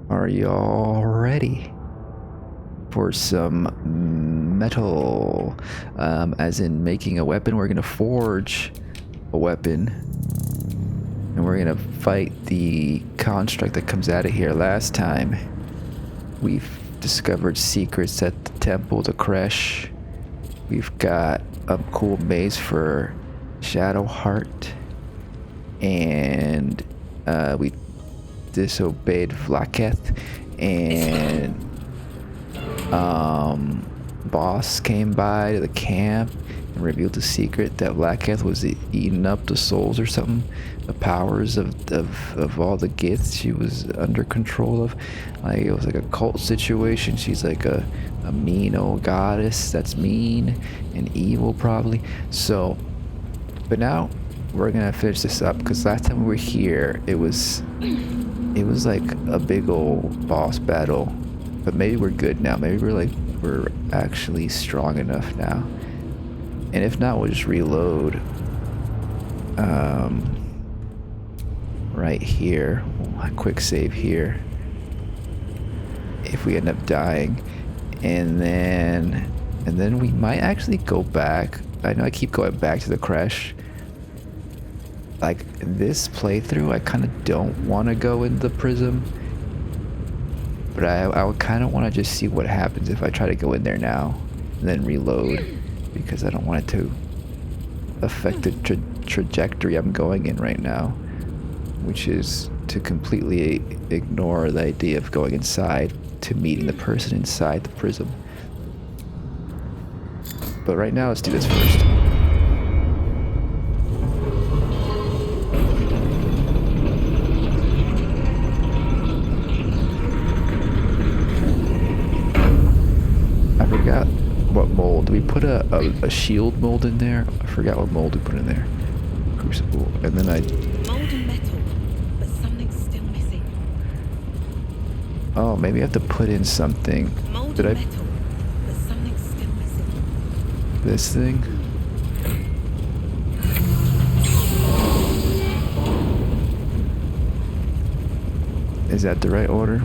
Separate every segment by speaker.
Speaker 1: Are y'all ready for some metal? As in making a weapon. We're gonna forge a weapon, and we're gonna fight the construct that comes out of here. Last time, we've discovered secrets at the temple to Kresh. We've got a cool maze for Shadow Heart, and we disobeyed Vlaketh, and boss came by to the camp and revealed the secret that Vlaketh was eating up the souls or something, the powers of all the gifts she was under control of. Like, it was like a cult situation. She's like a mean old goddess that's mean and evil probably. So, but now we're gonna finish this up, because last time we were here it was like a big old boss battle. But maybe we're good now. Maybe we're actually strong enough now. And if not, we'll just reload right here. A quick save here if we end up dying, and then we might actually go back. I know I keep going back to the Kresh. Like, this playthrough, I kind of don't want to go into the prism, but I would kind of want to just see what happens if I try to go in there now and then reload, because I don't want it to affect the trajectory I'm going in right now, which is to completely ignore the idea of going inside to meeting the person inside the prism. But right now, let's do this first. I forgot what mold. We put a shield mold in there. I forgot what mold we put in there. Crucible. And then
Speaker 2: Mold and metal, but something's still missing.
Speaker 1: Oh, maybe I have to put in something.
Speaker 2: Mold and metal, but something's still missing.
Speaker 1: This thing? Is that the right order?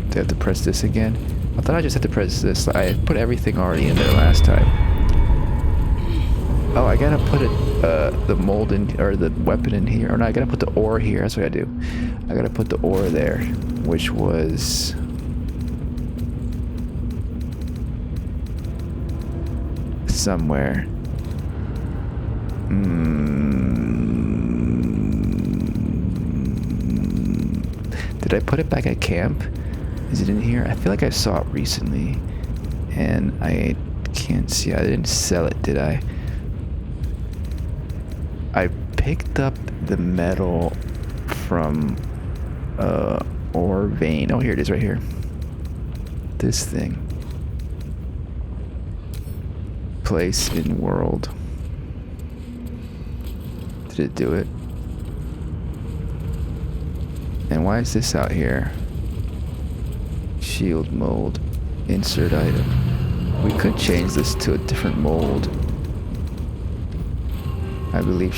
Speaker 1: Do I have to press this again? I thought I just had to press this. I put everything already in there last time. Oh, I gotta put it, the mold in, or the weapon in here. Or no, I gotta put the ore here. That's what I do. I gotta put the ore there, which was somewhere. Did I put it back at camp? Is it in here? I feel like I saw it recently, and I can't see. I didn't sell it, did I? I picked up the metal from ore vein. Oh, here it is, right here. This thing. Place in world. Did it do it? And why is this out here? Shield mold. Insert item. We could change this to a different mold. I believe,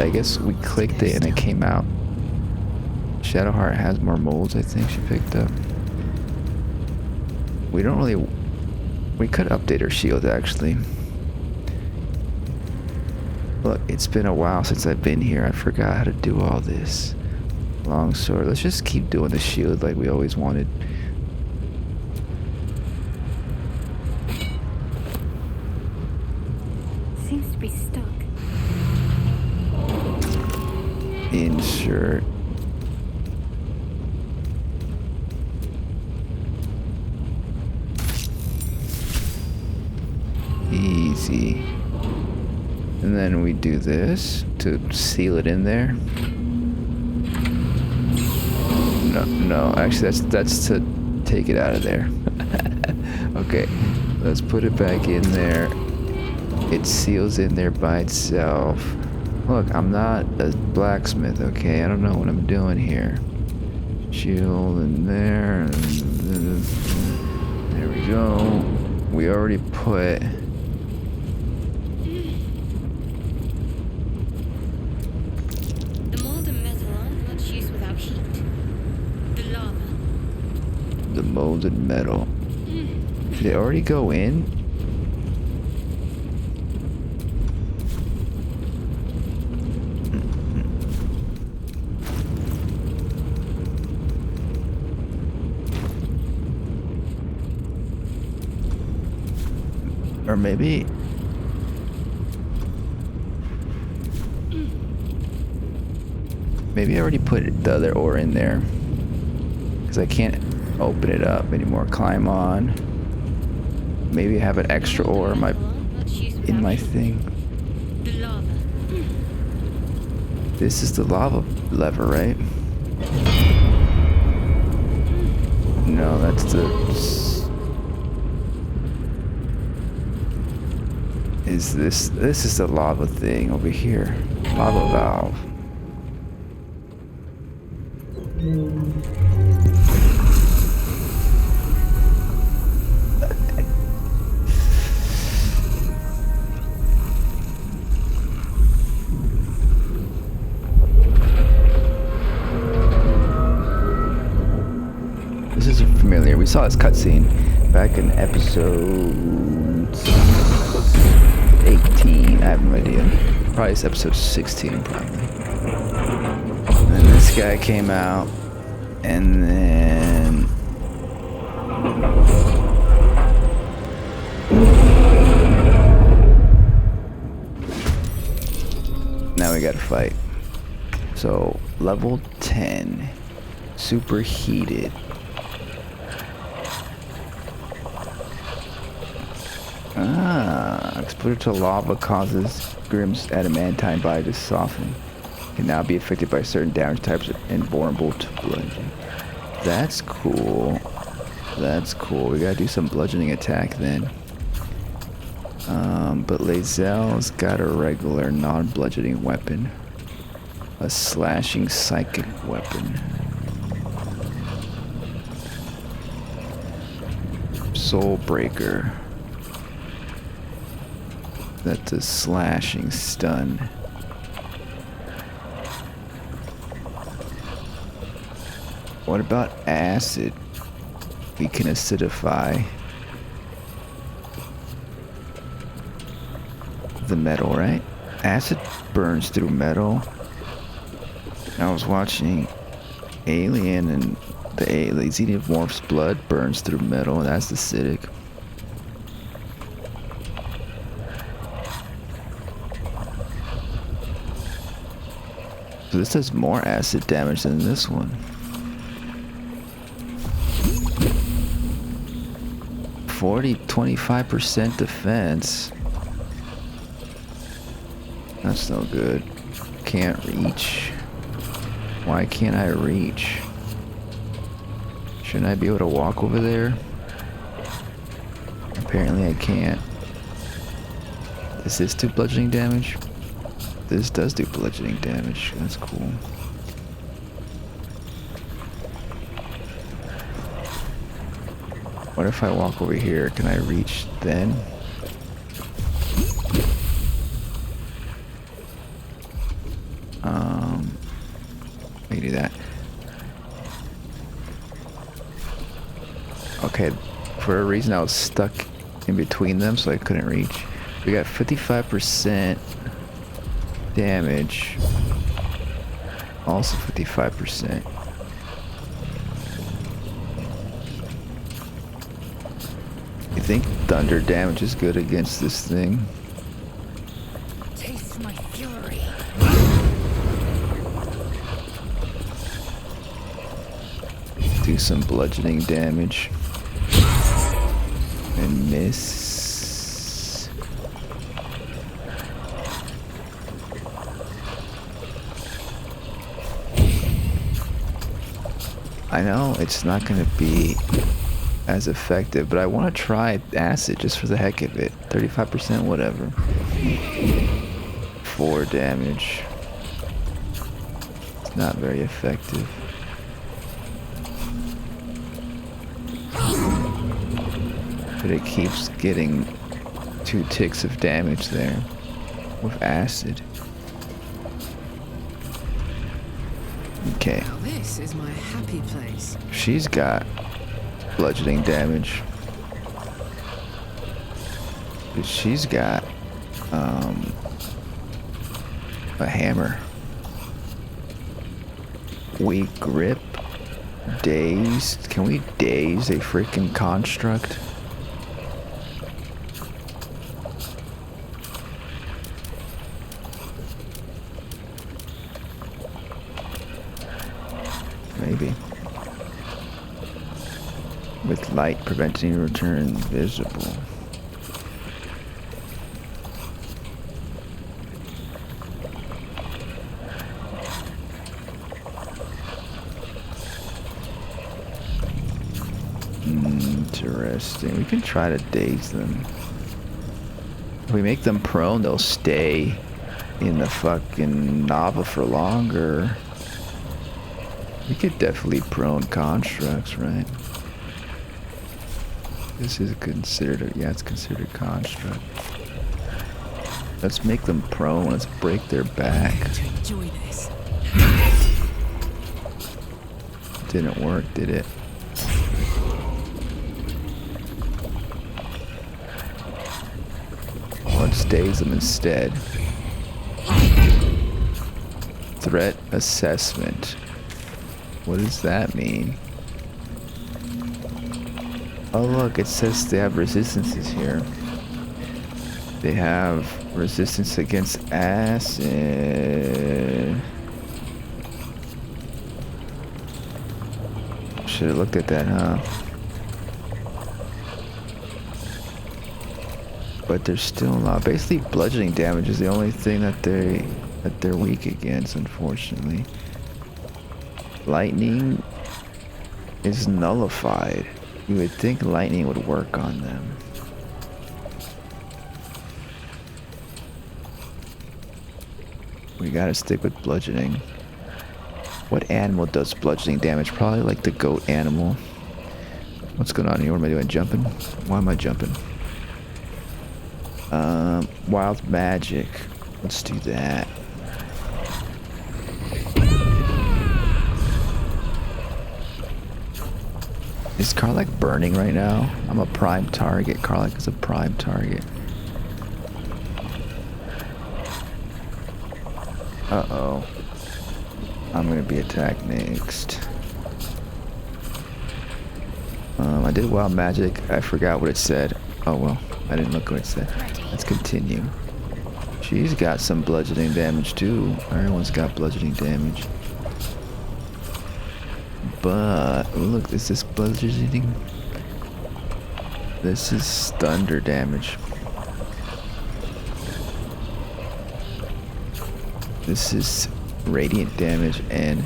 Speaker 1: I guess we clicked it and it came out. Shadowheart has more molds, I think she picked up. We don't really... We could update her shield, actually. Look, it's been a while since I've been here. I forgot how to do all this. Long sword. Let's just keep doing the shield like we always wanted.
Speaker 2: Seems to be stuck.
Speaker 1: Insert. Easy. And then we do this to seal it in there. No, actually that's to take it out of there. Okay, let's put it back in there. It seals in there by itself. Look, I'm not a blacksmith, okay? I don't know what I'm doing here. Shield in there. And there we go. We already put...
Speaker 2: The mold and metal aren't much use without heat.
Speaker 1: The molded metal. Did it already go in? Or maybe... Maybe I already put the other ore in there. Because I can't open it up anymore. Climb on. Maybe I have an extra ore in my thing. This is the lava lever, right? No, that's the... Is this is the lava thing over here. Lava valve. This is familiar. We saw this cutscene back in episode 18. I have no idea. Probably it's episode 16, probably. And then this guy came out, and then now we gotta fight. So level 10, superheated. Exposure to lava causes Grimm's adamantine body to soften. Can now be affected by certain damage types and vulnerable to bludgeoning. That's cool. That's cool. We gotta do some bludgeoning attack then. But Lae'zel's got a regular non-bludgeoning weapon. A slashing psychic weapon. Soul Breaker. That's a slashing stun. What about acid? We can acidify the metal, right? Acid burns through metal. I was watching Alien, and the xenomorph's blood burns through metal, and that's acidic. So this does more acid damage than this one. 25% defense. That's no good. Can't reach. Why can't I reach? Shouldn't I be able to walk over there? Apparently I can't. Does this do bludgeoning damage? This does do bludgeoning damage. That's cool. What if I walk over here? Can I reach then? I can do that. Okay, for a reason I was stuck in between them, so I couldn't reach. We got 55% damage. Also 55%. You think thunder damage is good against this thing?
Speaker 2: Taste my fury.
Speaker 1: Do some bludgeoning damage. And miss. I know it's not going to be as effective, but I want to try acid just for the heck of it. 35%, whatever. 4 damage. It's not very effective. But it keeps getting 2 ticks of damage there with acid. Okay.
Speaker 3: This is my happy place.
Speaker 1: She's got bludgeoning damage. She's got a hammer. Weak grip. Dazed. Can we daze a freaking construct? Maybe. With light preventing return visible. Interesting. We can try to daze them. If we make them prone, they'll stay in the fucking lava for longer. We could definitely prone constructs, right? This is considered a, yeah, it's considered a construct. Let's make them prone. Let's break their back.
Speaker 2: To enjoy this.
Speaker 1: Didn't work, did it? Let's daze them instead. Threat assessment. What does that mean? Oh look, it says they have resistances here. They have resistance against acid. Should have looked at that, huh? But they're still not. Basically, bludgeoning damage is the only thing that they're weak against, unfortunately. Lightning is nullified. You would think lightning would work on them. We gotta stick with bludgeoning. What animal does bludgeoning damage? Probably like the goat animal. What's going on here? What am I doing? Jumping? Why am I jumping? Wild magic. Let's do that. Is Karlach burning right now? I'm a prime target. Karlach is a prime target. Uh-oh. I'm gonna be attacked next. I did wild magic. I forgot what it said. Oh well, I didn't look what it said. Let's continue. She's got some bludgeoning damage too. Everyone's got bludgeoning damage. But oh, look, is this bludgeoning? This is thunder damage. This is radiant damage, and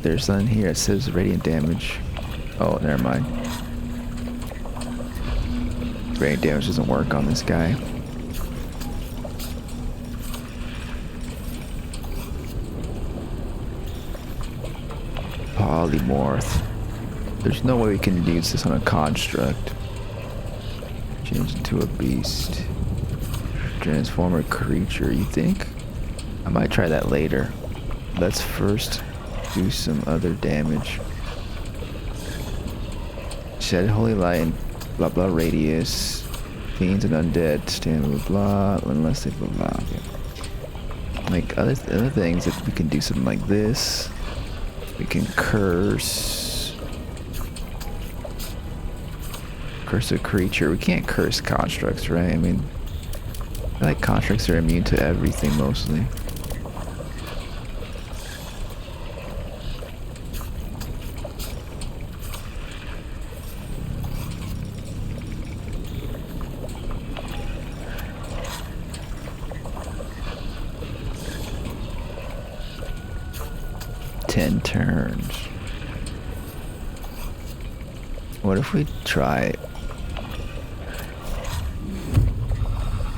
Speaker 1: there's something here that says radiant damage. Oh, never mind. Radiant damage doesn't work on this guy. Polymorph. There's no way we can use this on a construct. Change into a beast. Transform a creature, you think? I might try that later. Let's first do some other damage. Shed holy light and blah blah radius. Fiends and undead stand blah blah unless they blah blah. Okay. Like other things that we can do something like this. We can curse. Curse a creature. We can't curse constructs, right? I mean, I feel like constructs are immune to everything mostly. Turns. What if we try it?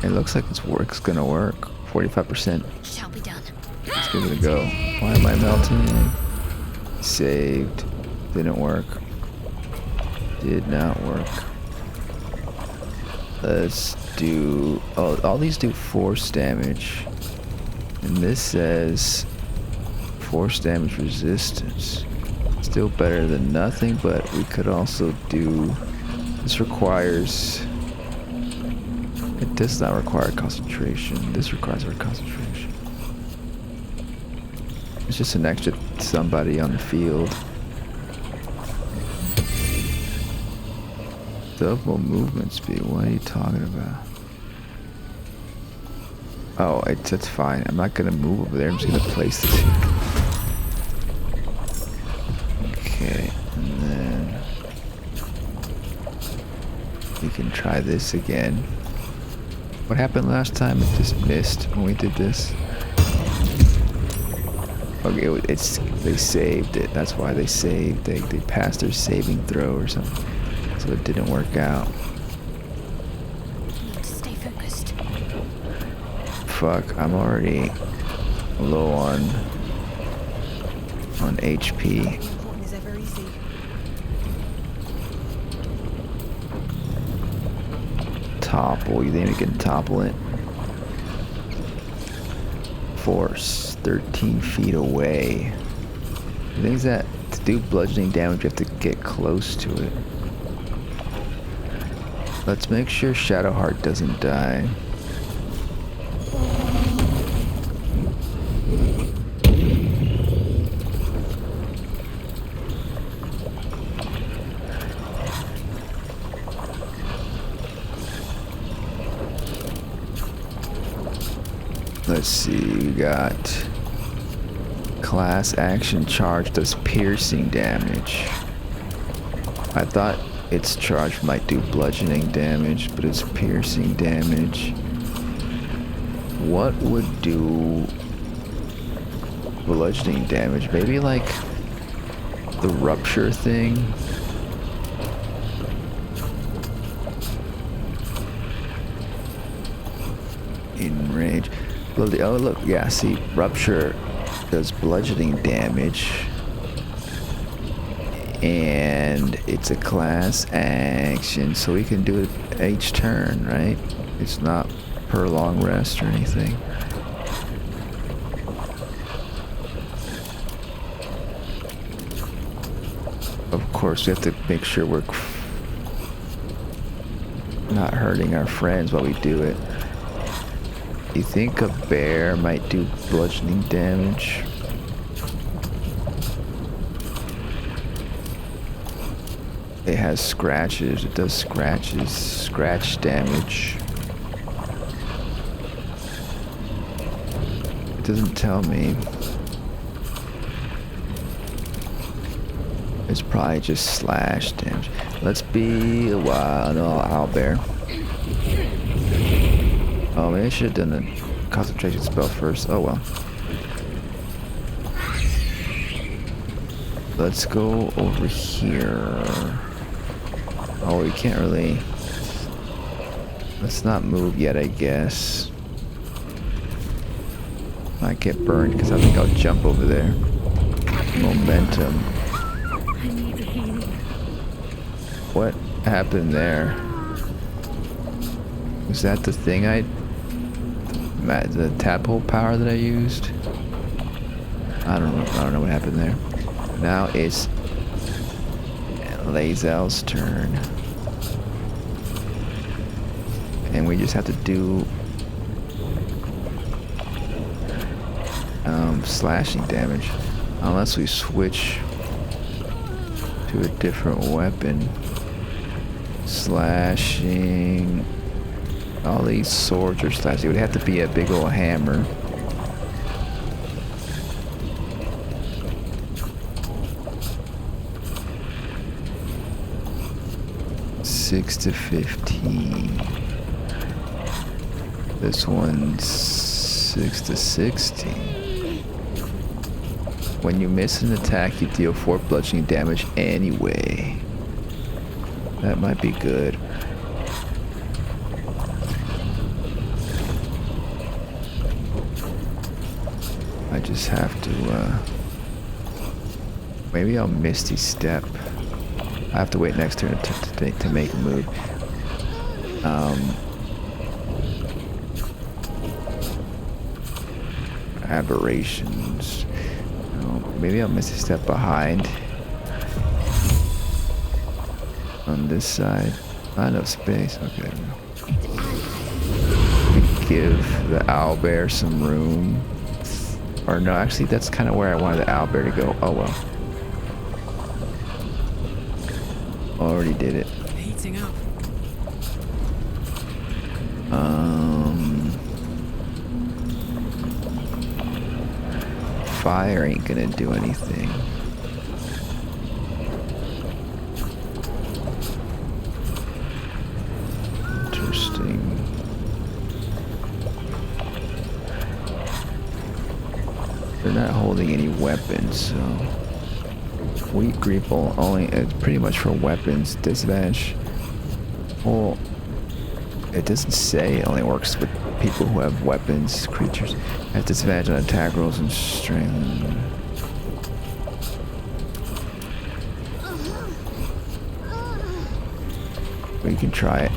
Speaker 1: It looks like it's gonna work. 45%.
Speaker 2: Shall be done.
Speaker 1: Let's give it a go. Why am I melting? Saved. Didn't work. Did not work. Let's do... Oh, all these do force damage. And this says... force damage resistance. Let's Still better than nothing, but we could also do... This requires... It does not require concentration. This requires our concentration. It's just an extra somebody on the field. Double movement speed. What are you talking about? Oh, that's fine. I'm not gonna move over there. I'm just gonna place this here. Okay, and then we can try this again. What happened last time? It just missed when we did this. Okay, they saved it. That's why they saved. They passed their saving throw or something. So it didn't work out.
Speaker 2: Need to stay focused.
Speaker 1: Fuck, I'm already low on HP.
Speaker 2: Important is ever easy.
Speaker 1: Topple, you think we can topple it? Force, 13 feet away. The thing is that to do bludgeoning damage, you have to get close to it. Let's make sure Shadowheart doesn't die. Let's see, we got class action charge does piercing damage. I thought its charge might do bludgeoning damage, but it's piercing damage. What would do bludgeoning damage? Maybe like the rupture thing? In range. Oh look, yeah, see, rupture does bludgeoning damage. And it's a class action, so we can do it each turn, right? It's not per long rest or anything. Of course, we have to make sure we're not hurting our friends while we do it. You think a bear might do bludgeoning damage? It has scratches. It does scratch damage. It doesn't tell me. It's probably just slash damage. Let's be a wild owlbear. Oh, maybe I should have done a concentration spell first. Oh well. Let's go over here. Oh, we can't really... Let's not move yet, I guess. Might get burned because I think I'll jump over there. Momentum.
Speaker 2: I need healing.
Speaker 1: What happened there? Was that the thing the tadpole power that I used? I don't know what happened there. Now it's Lae'zel's turn. And we just have to do slashing damage. Unless we switch to a different weapon. Slashing. All these swords are slashing. It would have to be a big old hammer. Six to 15. This one's 6 to 16. When you miss an attack, you deal 4 bludgeoning damage anyway. That might be good. I just have to, maybe I'll Misty Step. I have to wait next turn to make a move. Aberrations. Oh, maybe I'll Misty Step behind. On this side. Not enough space. Okay, there we go. Give the owlbear some room. Or no, actually that's kind of where I wanted the owlbear to go. Oh well. Already did it.
Speaker 3: Heating up.
Speaker 1: Fire ain't gonna do anything. Interesting. They're not holding any weapons, so weak grapple only it's pretty much for weapons. Disadvantage. Well, it doesn't say it only works with people who have weapons. Creatures have disadvantage on attack rolls and strength. We can try it.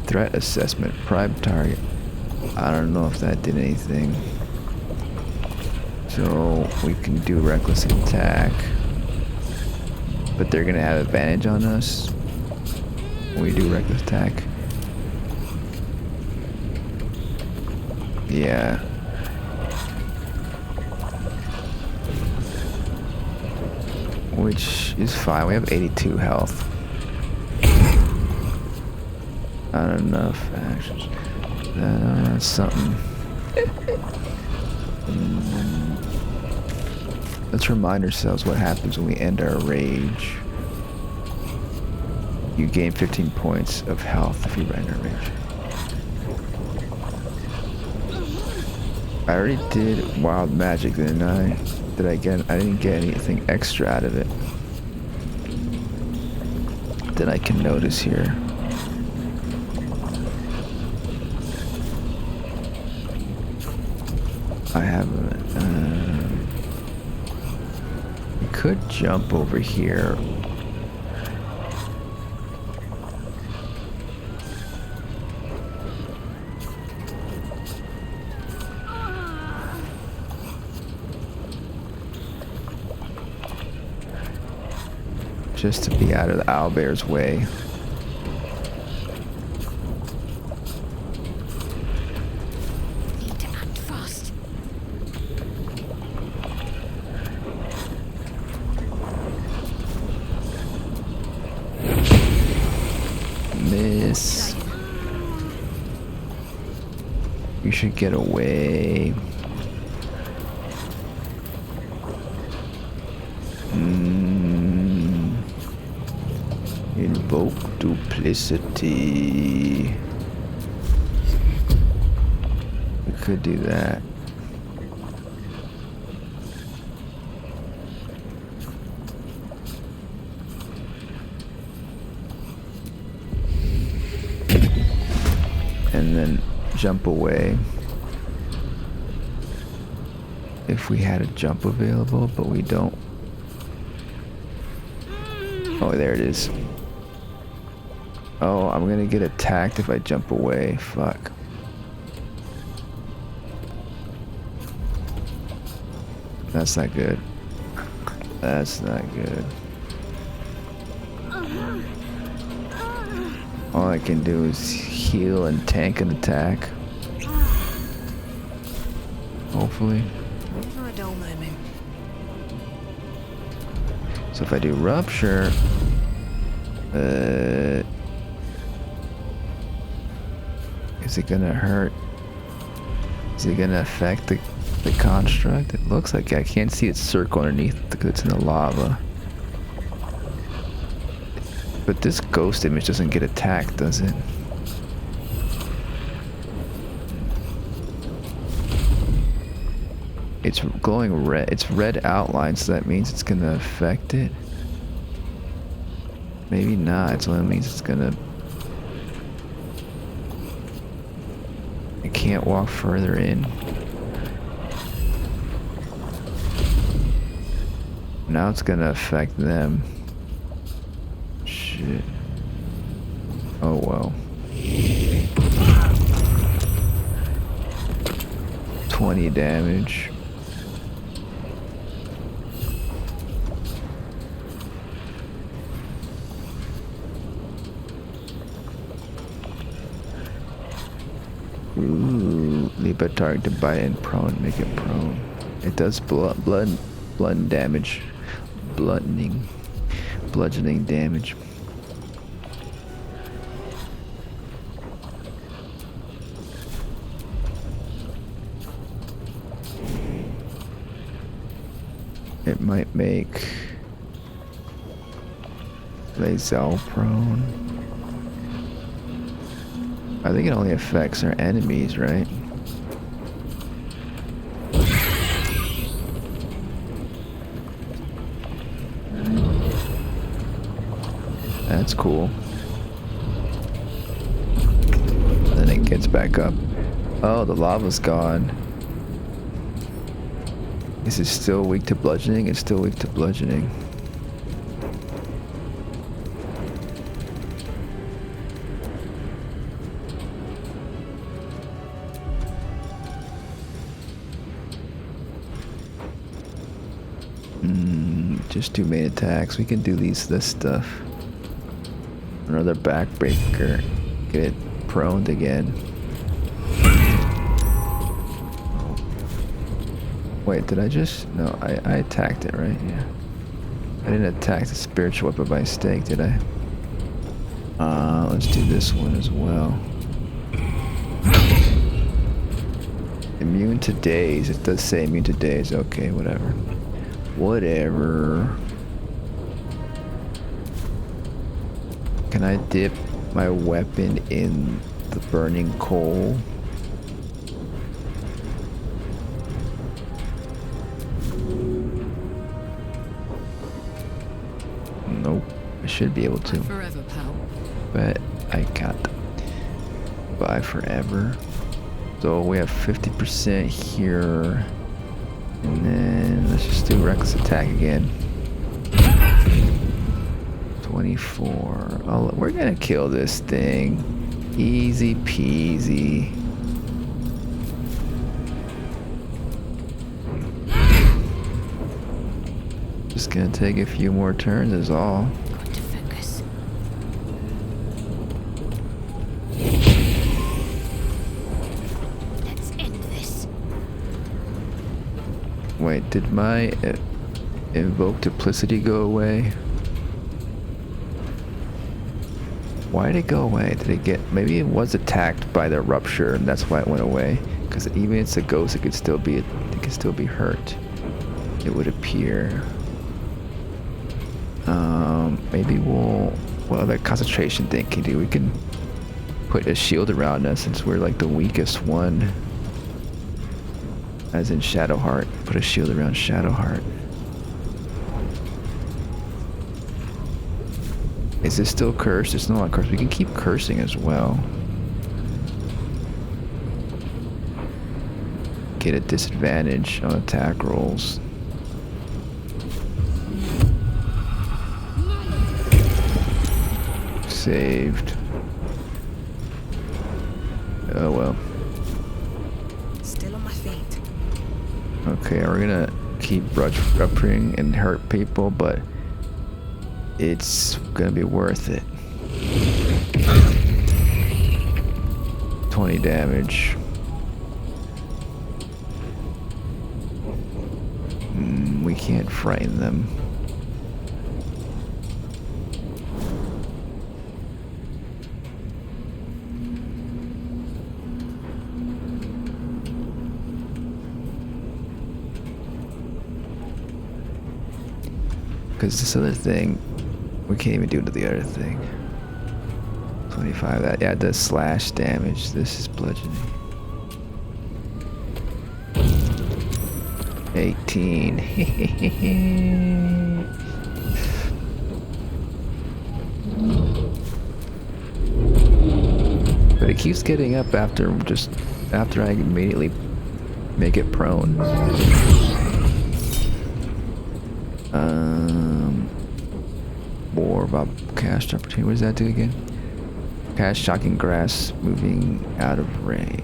Speaker 1: Threat assessment, prime target. I don't know if that did anything. So we can do reckless attack. But they're gonna have advantage on us when we do reckless attack. Yeah. Which is fine. We have 82 health. Not enough actions. That's something. Let's remind ourselves what happens when we end our rage. You gain 15 points of health if you end our rage. I already did wild magic, didn't I? Did I get? I didn't get anything extra out of it that I can notice here. I haven't. We could jump over here. Just to be out of the owlbear's way.
Speaker 2: Need to act fast.
Speaker 1: Miss. You should get away. Invoke duplicity. We could do that. And then jump away. If we had a jump available, but we don't. Oh, there it is. Oh, I'm gonna get attacked if I jump away. Fuck. That's not good. That's not good. All I can do is heal and tank an attack. Hopefully.
Speaker 3: For a dull moment.
Speaker 1: So if I do rupture, is it gonna hurt? Is it gonna affect the construct? It looks like I can't see its circle underneath because it's in the lava. But this ghost image doesn't get attacked, does it? It's glowing red. It's red outline, so that means it's gonna affect it. Maybe not. So that means it's gonna. I can't walk further in. Now it's gonna affect them. Shit. Oh well. 20 damage. Ooh, leave a target to bite and prone, make it prone. It does blood damage, bludgeoning damage. It might make Lazel prone. I think it only affects our enemies, right? That's cool. Then it gets back up. Oh, the lava's gone. Is it still weak to bludgeoning? It's still weak to bludgeoning. Just do main attacks. We can do this stuff. Another backbreaker. Get it proned again. Wait, did I just... No, I attacked it, right? Yeah. I didn't attack the spiritual weapon by mistake, did I? Let's do this one as well. Immune to daze. It does say immune to daze. Okay, whatever. Whatever. Can I dip my weapon in the burning coal? Nope. I should be able to.
Speaker 3: Forever, pal.
Speaker 1: But I can't. Bye forever. So we have 50% here. And then let's just do reckless attack again. 24. Oh, we're gonna kill this thing. Easy peasy. Just gonna take a few more turns is all.
Speaker 3: Got to focus. Let's end this.
Speaker 1: Wait, did my invoke duplicity go away? Why did it go away? Did it get... Maybe it was attacked by the rupture and that's why it went away. Because even if it's a ghost, it could still be hurt. It would appear. Maybe what other concentration thing can do? We can put a shield around us since we're like the weakest one. As in Shadowheart. Put a shield around Shadowheart. Is this still cursed? It's not cursed. We can keep cursing as well. Get a disadvantage on attack rolls. Saved. Oh well.
Speaker 3: Still on my feet.
Speaker 1: Okay, we're gonna keep rupturing and hurt people, but it's gonna be worth it. 20 damage. We can't frighten them. Because this other thing, we can't even do it to the other thing. 25, that, yeah, it does slash damage. This is bludgeoning. 18. But it keeps getting up after I immediately make it prone. More about cast opportunity. What does that do again? Cast shocking grass, moving out of range.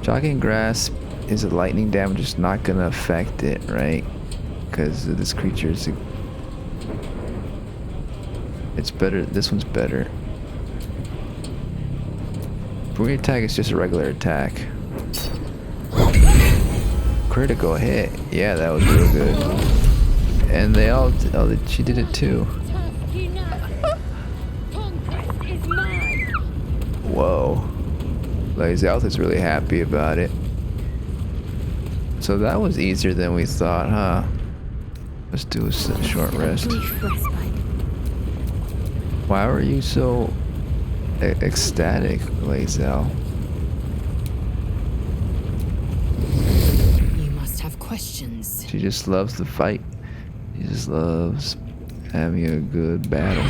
Speaker 1: Shocking grass is a lightning damage. It's not gonna affect it, right? Because this creature is. It's better. This one's better. Free attack is just a regular attack. Critical hit. Yeah, that was real good. And they all... Oh, she did it too. Whoa. Lazelth is really happy about it. So that was easier than we thought, huh? Let's do a short rest. Why were you so ecstatic, Lazel?
Speaker 2: You must have questions.
Speaker 1: She just loves the fight. She just loves having a good battle.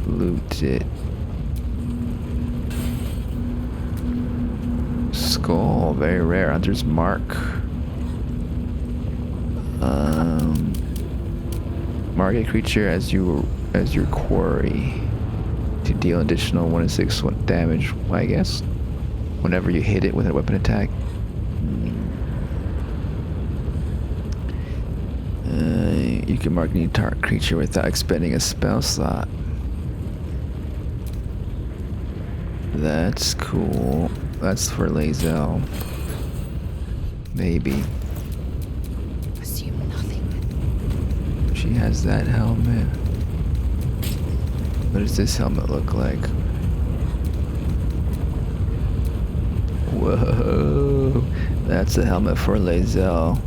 Speaker 1: Loot it. Skull, very rare. Hunter's mark. Mark a creature as your quarry to deal additional 1d6 damage. Well, I guess whenever you hit it with a weapon attack. You can mark any target creature without expending a spell slot. That's cool. That's for Lazel. Maybe.
Speaker 3: Assume nothing.
Speaker 1: She has that helmet. What does this helmet look like? Whoa. That's the helmet for Lazel.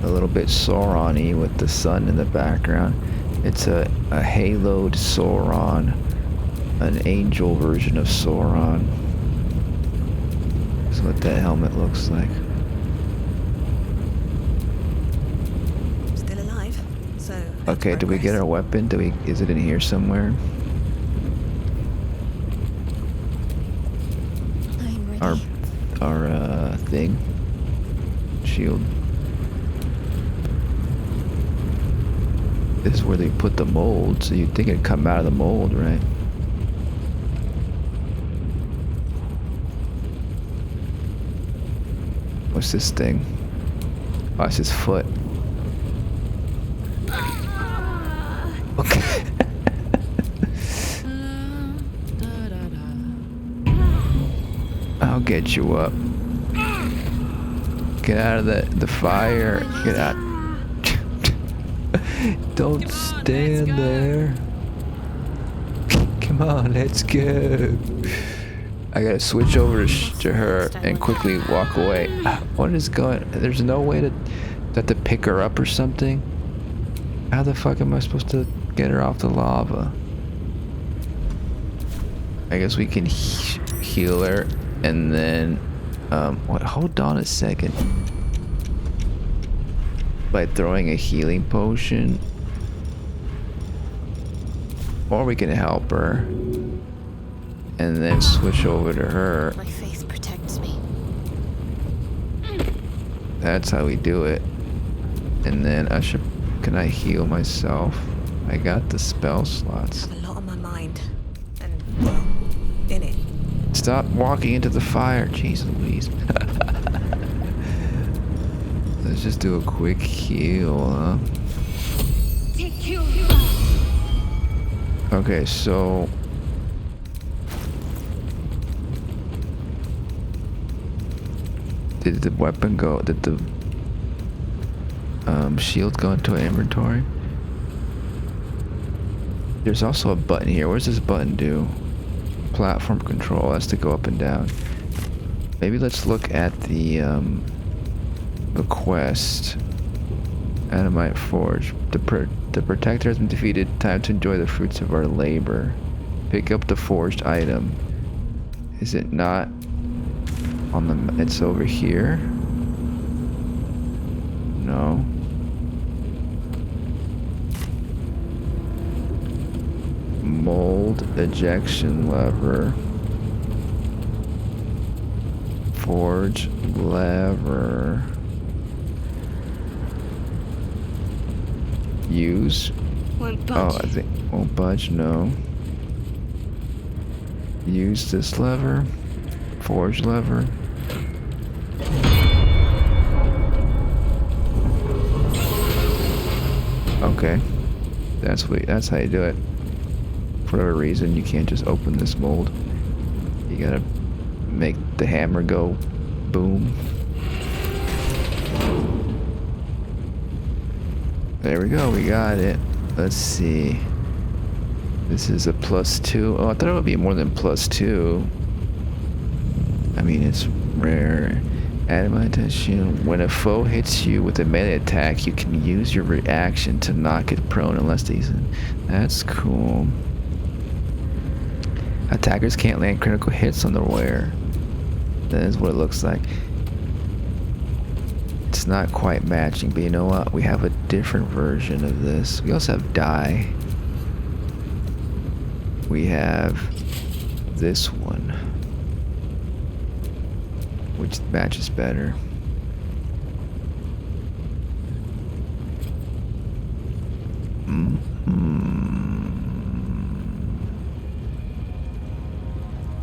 Speaker 1: A little bit Sauron-y with the sun in the background. It's a haloed Sauron. An angel version of Sauron. That's what that helmet looks like.
Speaker 3: Still alive, so...
Speaker 1: Okay, do we get our weapon? Is it in here somewhere?
Speaker 3: I'm ready.
Speaker 1: Our thing. Shield. This is where they put the mold, so you'd think it'd come out of the mold, right? What's this thing? Oh, it's his foot. Okay. I'll get you up. Get out of the fire. Get out. Don't stand there. Come on, let's go. I gotta switch over to her and quickly walk away. What is going? There's no way to pick her up or something. How the fuck am I supposed to get her off the lava? I guess we can heal her and then what? Hold on a second. By throwing a healing potion, or we can help her and then switch over to her.
Speaker 3: My faith protects me.
Speaker 1: That's how we do it. And then can I heal myself? I got the spell slots.
Speaker 3: I have a lot on my mind, and well, in it.
Speaker 1: Stop walking into the fire. Jeez Louise. Let's just do a quick heal, huh? Okay, so did the weapon go? Did the shield go into an inventory? There's also a button here. What does this button do? Platform control. That's to go up and down. Maybe let's look at the quest. Adamantine Forge. The protector has been defeated. Time to enjoy the fruits of our labor. Pick up the forged item. Is it not on the... It's over here? No. Mold ejection lever. Forge lever. Use.
Speaker 3: Won't budge.
Speaker 1: Oh, I think won't budge. No. Use this lever. Forge lever. Okay. That's how you do it. For whatever reason, you can't just open this mold. You gotta make the hammer go boom. There we go, we got it. Let's see. This is a +2. Oh, I thought it would be more than +2. I mean, it's rare. Adamantine shield. When a foe hits you with a melee attack, you can use your reaction to knock it prone unless these. That's cool. Attackers can't land critical hits on the wearer. That is what it looks like. It's not quite matching, but you know what? We have a different version of this. We also have dye. We have this one, which matches better.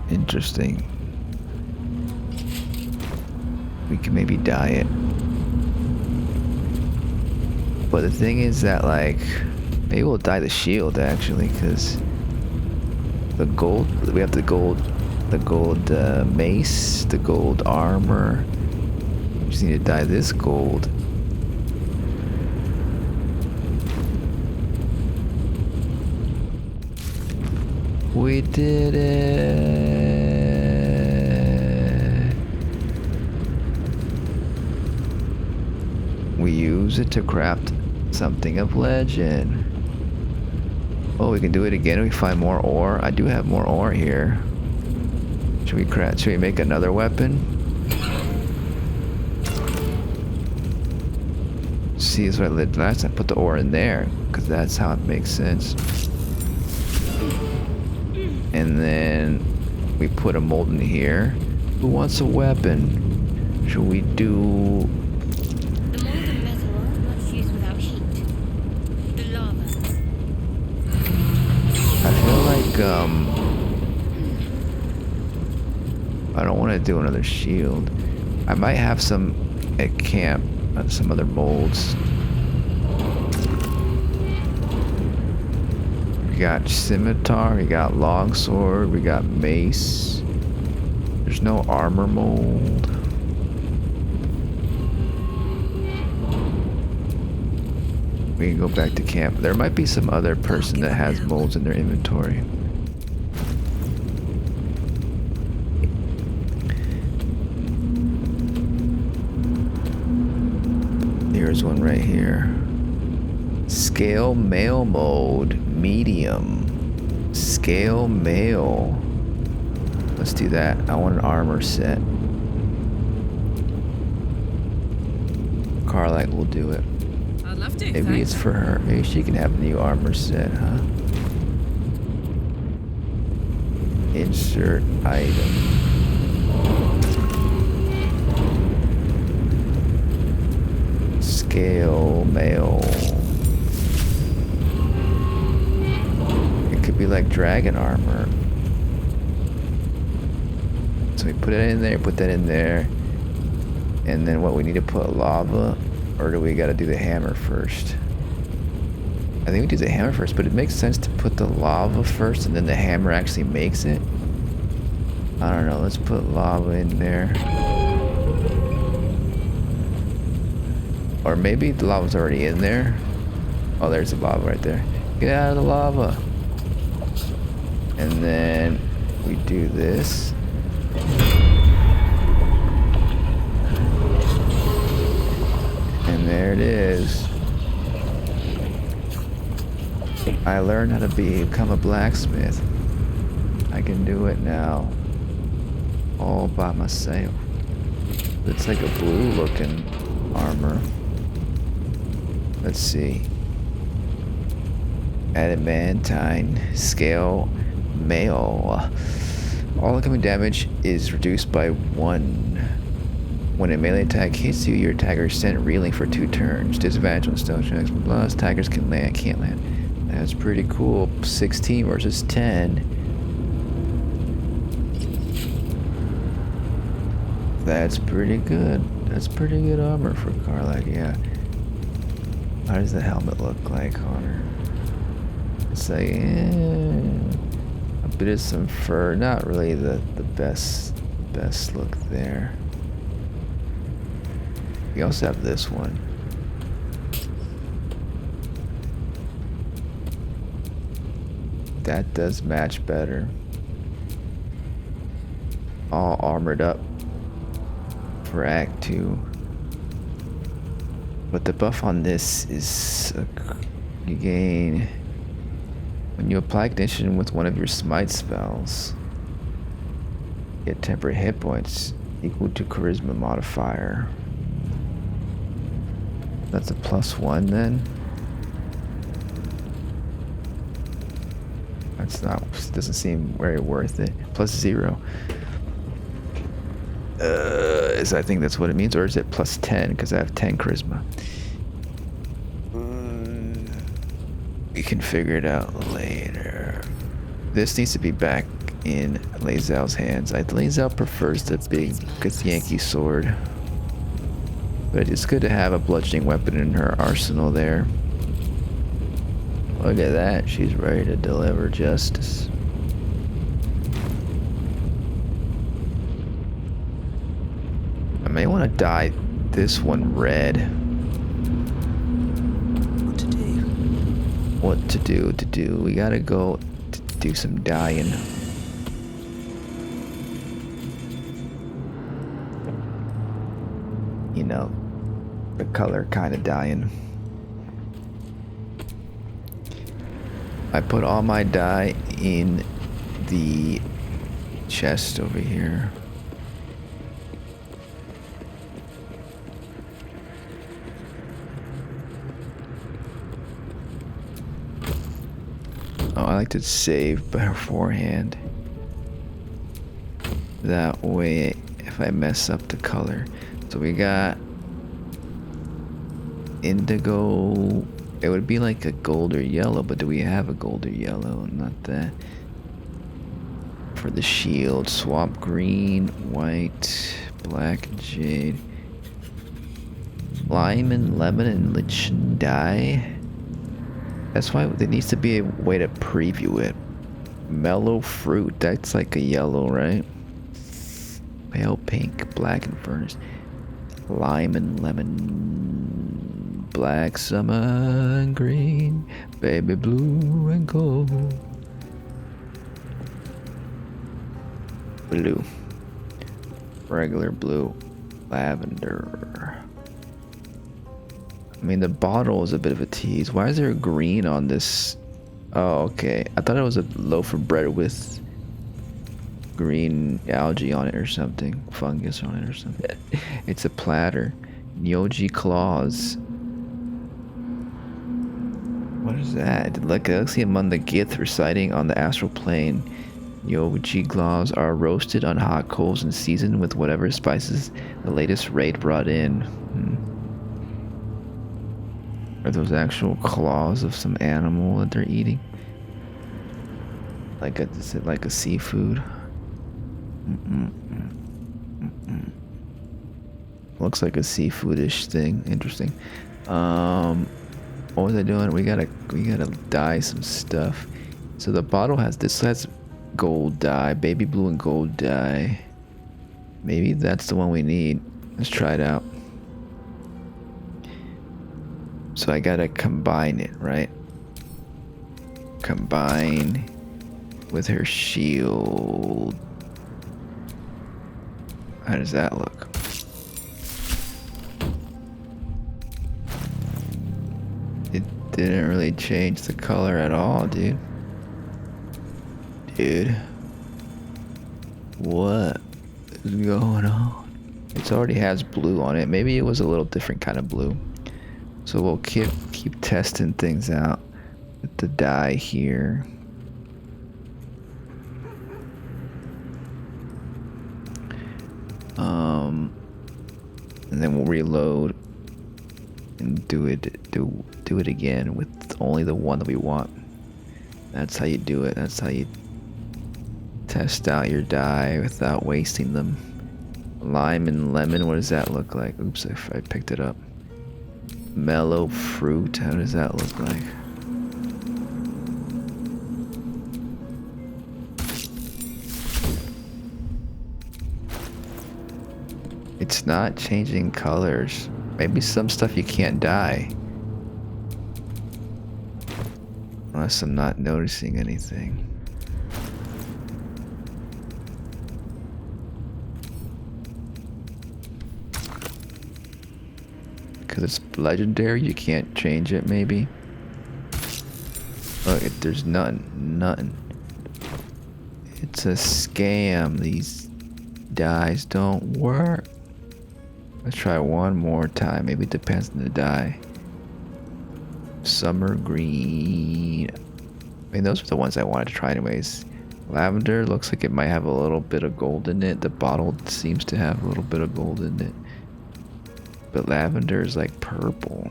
Speaker 1: Interesting. We can maybe dye it. But the thing is that, like, maybe we'll dye the shield actually, because the gold, we have the gold mace, the gold armor. We just need to dye this gold. We did it. We use it to craft something of legend. Oh, we can do it again if we find more ore. I do have more ore here. Should we make another weapon? See, is what I did last time. Put the ore in there, because that's how it makes sense. And then we put a mold in here. Who wants a weapon? Should we do...
Speaker 2: The mold of Mizora must use without heat. The lava.
Speaker 1: I feel like, I don't want to do another shield. I might have some at camp, some other molds. We got scimitar, we got longsword, we got mace. There's no armor mold. We can go back to camp. There might be some other person that has molds in their inventory. Here's one right here. Scale mail mode, medium. Scale mail. Let's do that. I want an armor set. Karlach will do it.
Speaker 3: I'd love to.
Speaker 1: Maybe
Speaker 3: Thanks.
Speaker 1: it's for her. Maybe she can have a new armor set, huh? Insert item. Scale mail. It could be like dragon armor. So we put it in there, put that in there. And then what, we need to put lava? Or do we gotta do the hammer first? I think we do the hammer first, but it makes sense to put the lava first and then the hammer actually makes it. I don't know, let's put lava in there. Or maybe the lava's already in there. Oh, there's the lava right there. Get out of the lava. And then we do this. And there it is. I learned how to become a blacksmith. I can do it now. All by myself. It's like a blue looking armor. Let's see. Adamantine scale mail. All incoming damage is reduced by 1. When a melee attack hits you, your attacker is sent reeling for 2 turns. Disadvantage on stealth checks. Plus, attackers can't land. That's pretty cool. 16 versus 10. That's pretty good. That's pretty good armor for Karlach, yeah. How does the helmet look like on her? It's like, a bit of some fur. Not really the best look there. We also have this one. That does match better. All armored up for Act 2. But the buff on this is you gain when you apply condition with one of your smite spells. Get temporary hit points equal to charisma modifier. That's a +1 then. That's not, doesn't seem very worth it. +0. I think that's what it means, or is it +10 because I have 10 charisma? We can figure it out later. This needs to be back in Lae'zel's hands. Lae'zel prefers the big Githyanki sword, but it's good to have a bludgeoning weapon in her arsenal there. Look at that, she's ready to deliver justice. I may want to dye this one red. What to do? We gotta go to do some dyeing. You know, the color kind of dyeing. I put all my dye in the chest over here. Oh, I like to save beforehand. That way, if I mess up the color. So we got indigo. It would be like a gold or yellow, but do we have a gold or yellow? Not that. For the shield, swamp green, white, black, jade, lime and lemon and lichen dye. That's why there needs to be a way to preview it. Mellow fruit, that's like a yellow, right? Pale pink, black and furnace. Lime and lemon, black, summer and green, baby blue and gold. Blue. Regular blue. Lavender. I mean, the bottle is a bit of a tease. Why is there green on this? Oh, okay. I thought it was a loaf of bread with green algae on it or something. Fungus on it or something. It's a platter. Nyoji claws. What is that? Like galaxy among the Gith reciting on the astral plane. Nyoji claws are roasted on hot coals and seasoned with whatever spices the latest raid brought in. Are those actual claws of some animal that they're eating? Like is it like a seafood? Looks like a seafoodish thing. Interesting. What was I doing? We gotta dye some stuff. So the bottle has gold dye, baby blue and gold dye. Maybe that's the one we need. Let's try it out. So I gotta combine it, right? Combine with her shield. How does that look? It didn't really change the color at all, dude. What is going on? It already has blue on it. Maybe it was a little different kind of blue. So we'll keep testing things out with the dye here. And then we'll reload and do it again with only the one that we want. That's how you do it. That's how you test out your dye without wasting them. Lime and lemon, what does that look like? Oops, I picked it up. Mellow fruit, how does that look like? It's not changing colors. Maybe some stuff you can't dye. Unless I'm not noticing anything. Because it's legendary, you can't change it, maybe. Look, there's nothing. It's a scam. These dyes don't work. Let's try one more time. Maybe it depends on the dye. Summer green. I mean, those are the ones I wanted to try anyways. Lavender looks like it might have a little bit of gold in it. The bottle seems to have a little bit of gold in it. But lavender is like purple.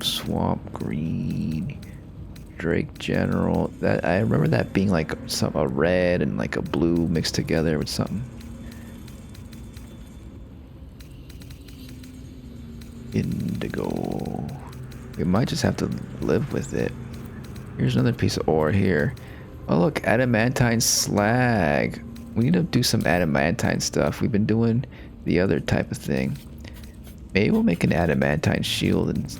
Speaker 1: Swamp green. Drake General. That I remember that being like a red and like a blue mixed together with something. Indigo. We might just have to live with it. Here's another piece of ore here. Oh look, adamantine slag. We need to do some adamantine stuff. We've been doing the other type of thing. Maybe we'll make an adamantine shield and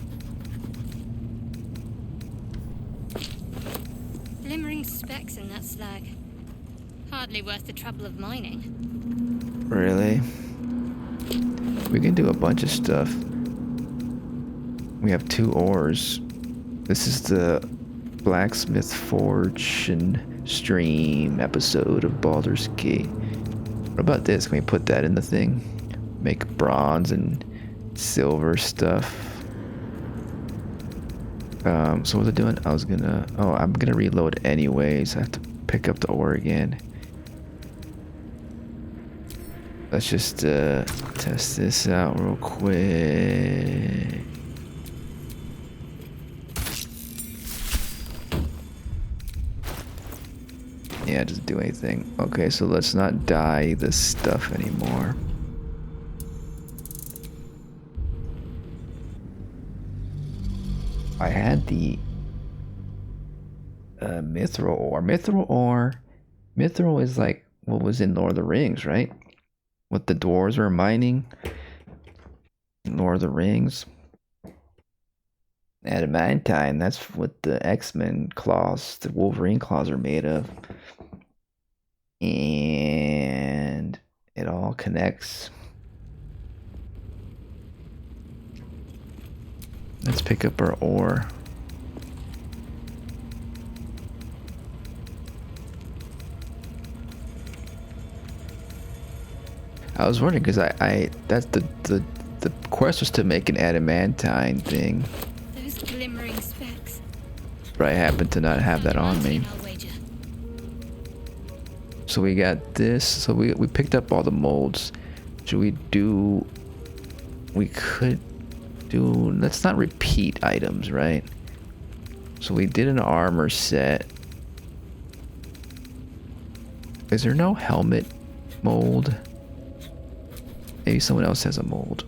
Speaker 2: Glimmering specks in that slag. Hardly worth the trouble of mining.
Speaker 1: really? We can do a bunch of stuff. We have 2 ores. This is the Blacksmith Forge and Stream episode of Baldur's Gate. What about this? Can we put that in the thing? Make bronze and silver stuff. So what was I doing? I'm gonna reload anyways. I have to pick up the ore again. Let's just test this out real quick. Yeah, just do anything. Okay, so let's not dye this stuff anymore. I had the mithril ore. Mithril is like what was in Lord of the Rings, right? What the dwarves were mining. Lord of the Rings. Adamantine, that's what the X-Men claws, the Wolverine claws are made of. And it all connects. Let's pick up our ore. I was wondering because that's the quest was to make an adamantine thing.
Speaker 2: Those glimmering specks.
Speaker 1: But I happen to not have that on me. So we got this. So we picked up all the molds. Should we do? We could do. Let's not repeat items, right? So we did an armor set. Is there no helmet mold? Maybe someone else has a mold.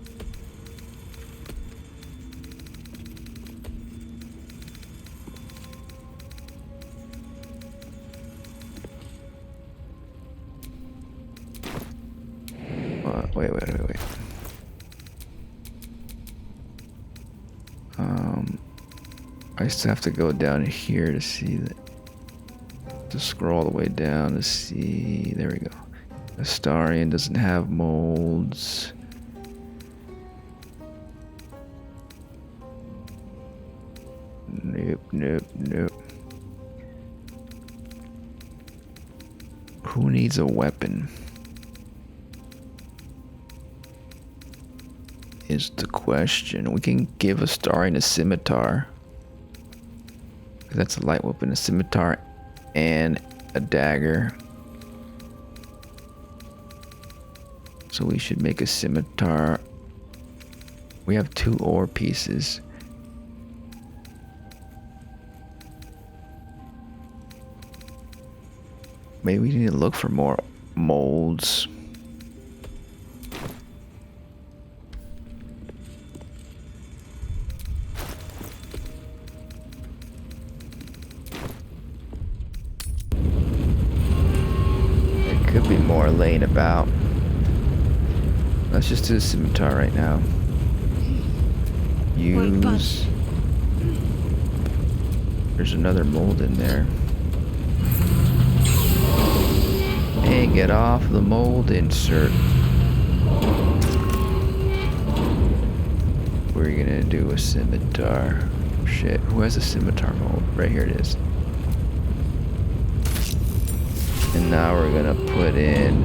Speaker 1: Wait. I still have to go down here to see that. To scroll all the way down to see. There we go. Astarian doesn't have molds. Nope. Who needs a weapon? Is the question. We can give Astarian a scimitar. That's a light weapon, a scimitar, and a dagger. So we should make a scimitar. We have 2 ore pieces. Maybe we need to look for more molds. more laying about. Let's just do the scimitar right now. Use... There's another mold in there. Hey, get off the mold insert. We're gonna do a scimitar. Shit, who has a scimitar mold? Right here it is. And now we're gonna put in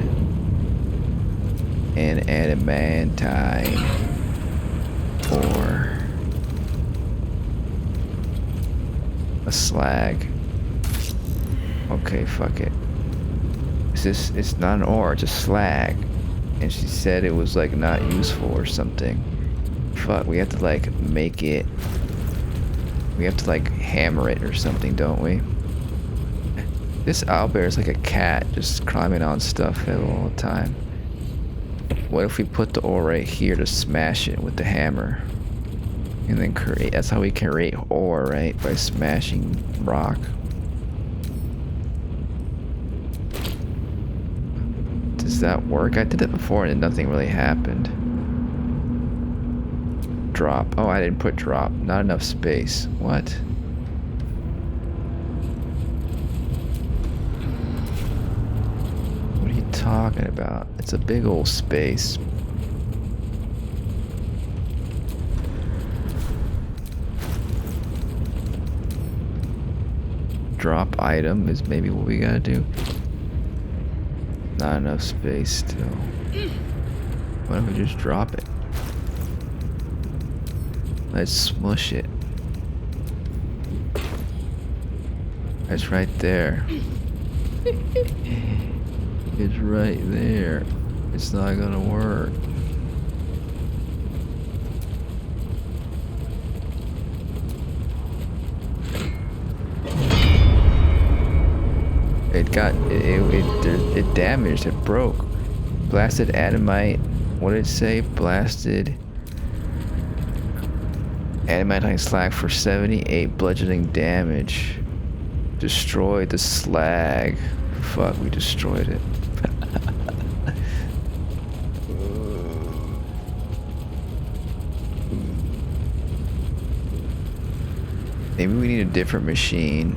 Speaker 1: an adamantine or a slag. Okay, fuck it. It's not an ore, it's a slag. And she said it was like not useful or something. Fuck, we have to like make it. We have to like hammer it or something, don't we? This owlbear is like a cat, just climbing on stuff all the time. What if we put the ore right here to smash it with the hammer? And then create, that's how we create ore, right? By smashing rock. Does that work? I did it before and nothing really happened. Drop. Oh, I didn't put drop. Not enough space. What? What are you talking about? It's a big old space. Drop item is maybe what we gotta do. Not enough space still. Why don't we just drop it? Let's smush it. It's right there. It's right there. It's not gonna work. It damaged, it broke. Blasted adamite. What did it say? Blasted adamantine slag for 78 bludgeoning damage. Destroyed the slag. Fuck, we destroyed it. Maybe we need a different machine.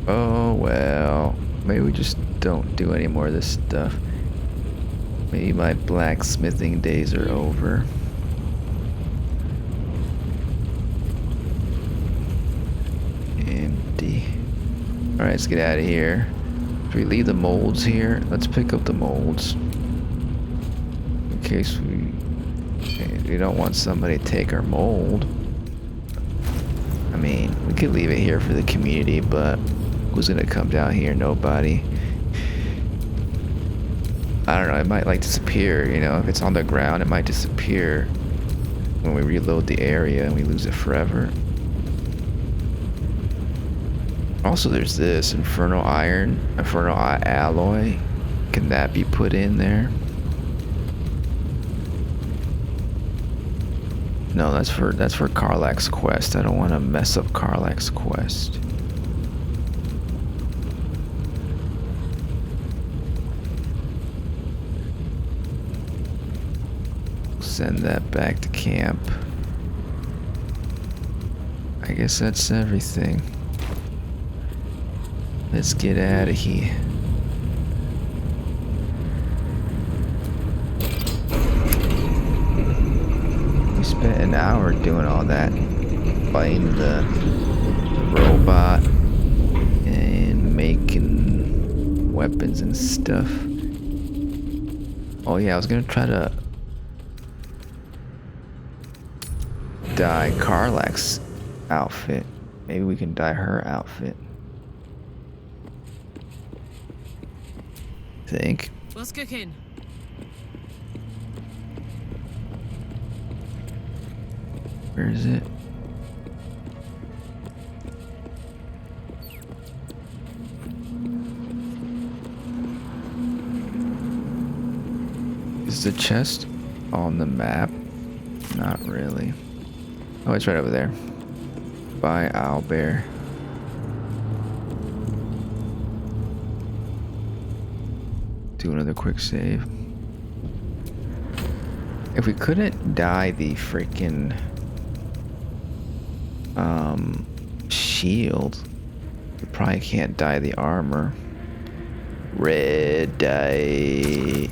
Speaker 1: Oh well, maybe we just don't do any more of this stuff. Maybe my blacksmithing days are over. Empty. Alright, let's get out of here. Should we leave the molds here? Let's pick up the molds. In case we don't want somebody to take our mold. I mean, we could leave it here for the community, but who's gonna come down here? Nobody. I don't know, it might like disappear, you know, if it's on the ground it might disappear when we reload the area and we lose it forever. Also there's this infernal iron, infernal alloy. Can that be put in there? No, that's for Karlach's quest. I don't want to mess up Karlach's quest. Send that back to camp. I guess that's everything. Let's get out of here. We spent an hour doing all that, fighting the robot and making weapons and stuff. Oh yeah, I was gonna try to dye Karlach's outfit. Maybe we can dye her outfit. Think.
Speaker 3: What's cooking?
Speaker 1: Where is it? Is the chest on the map? Not really. Oh, it's right over there. By owlbear. Do another quick save. If we couldn't dye the freaking shield, we probably can't dye the armor. Red dye.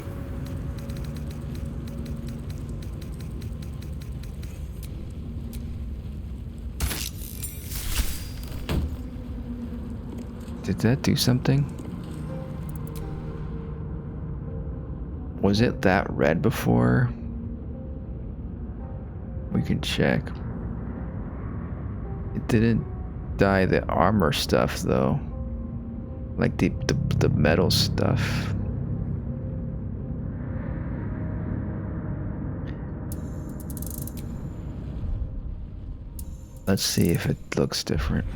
Speaker 1: Did that do something? Was it that red before? We can check. It didn't dye the armor stuff though. Like the metal stuff. Let's see if it looks different.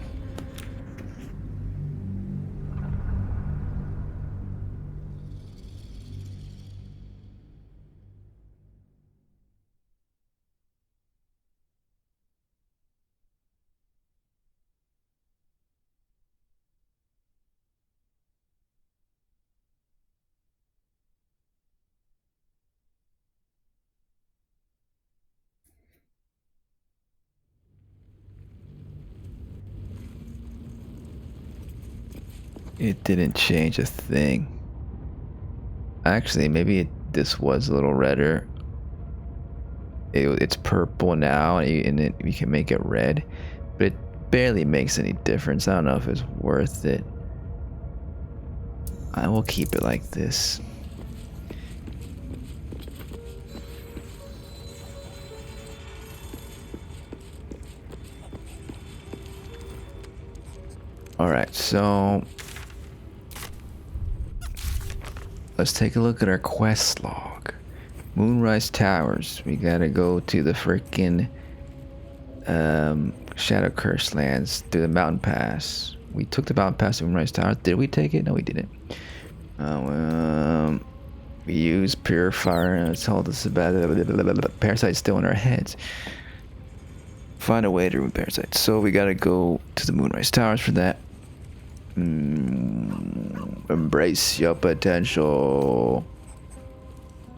Speaker 1: It didn't change a thing. Actually, maybe this was a little redder. It's purple now, and we can make it red, but it barely makes any difference. I don't know if it's worth it. I will keep it like this. Alright, so let's take a look at our quest log. Moonrise Towers. We gotta go to the freaking Shadow Curse lands through the mountain pass. We took the mountain pass to Moonrise Towers. Did we take it? No, we didn't. We use Purifier and it's told us about parasites still in our heads. Find a way to remove parasites. So we gotta go to the Moonrise Towers for that. Embrace your potential.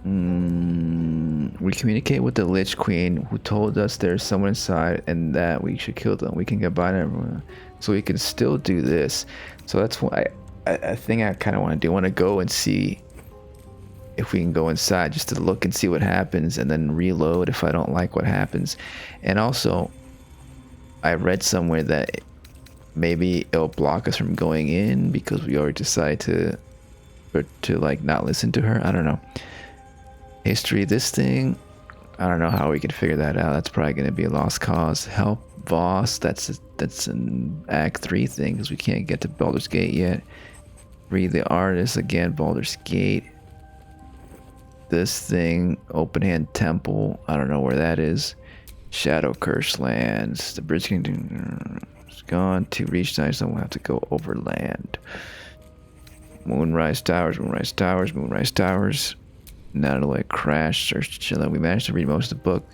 Speaker 1: We communicate with the Lich Queen, who told us there's someone inside and that we should kill them. We can get by everyone, so we can still do this. So that's why I think I kind of want to do. I want to go and see if we can go inside, just to look and see what happens, and then reload if I don't like what happens. And also, I read somewhere that maybe it'll block us from going in because we already decided to like not listen to her. I don't know. History, this thing, I don't know how we can figure that out. That's probably going to be a lost cause. Help Voss, that's an Act 3 thing because we can't get to Baldur's Gate yet. Read the Artist, again, Baldur's Gate. This thing, Open Hand Temple, I don't know where that is. Shadow Curse lands. The bridge can it's gone. To reach nice, we'll have to go overland. Moonrise Towers, Moonrise Towers, Moonrise Towers. Now to like crash, search, chill. We managed to read most of the book.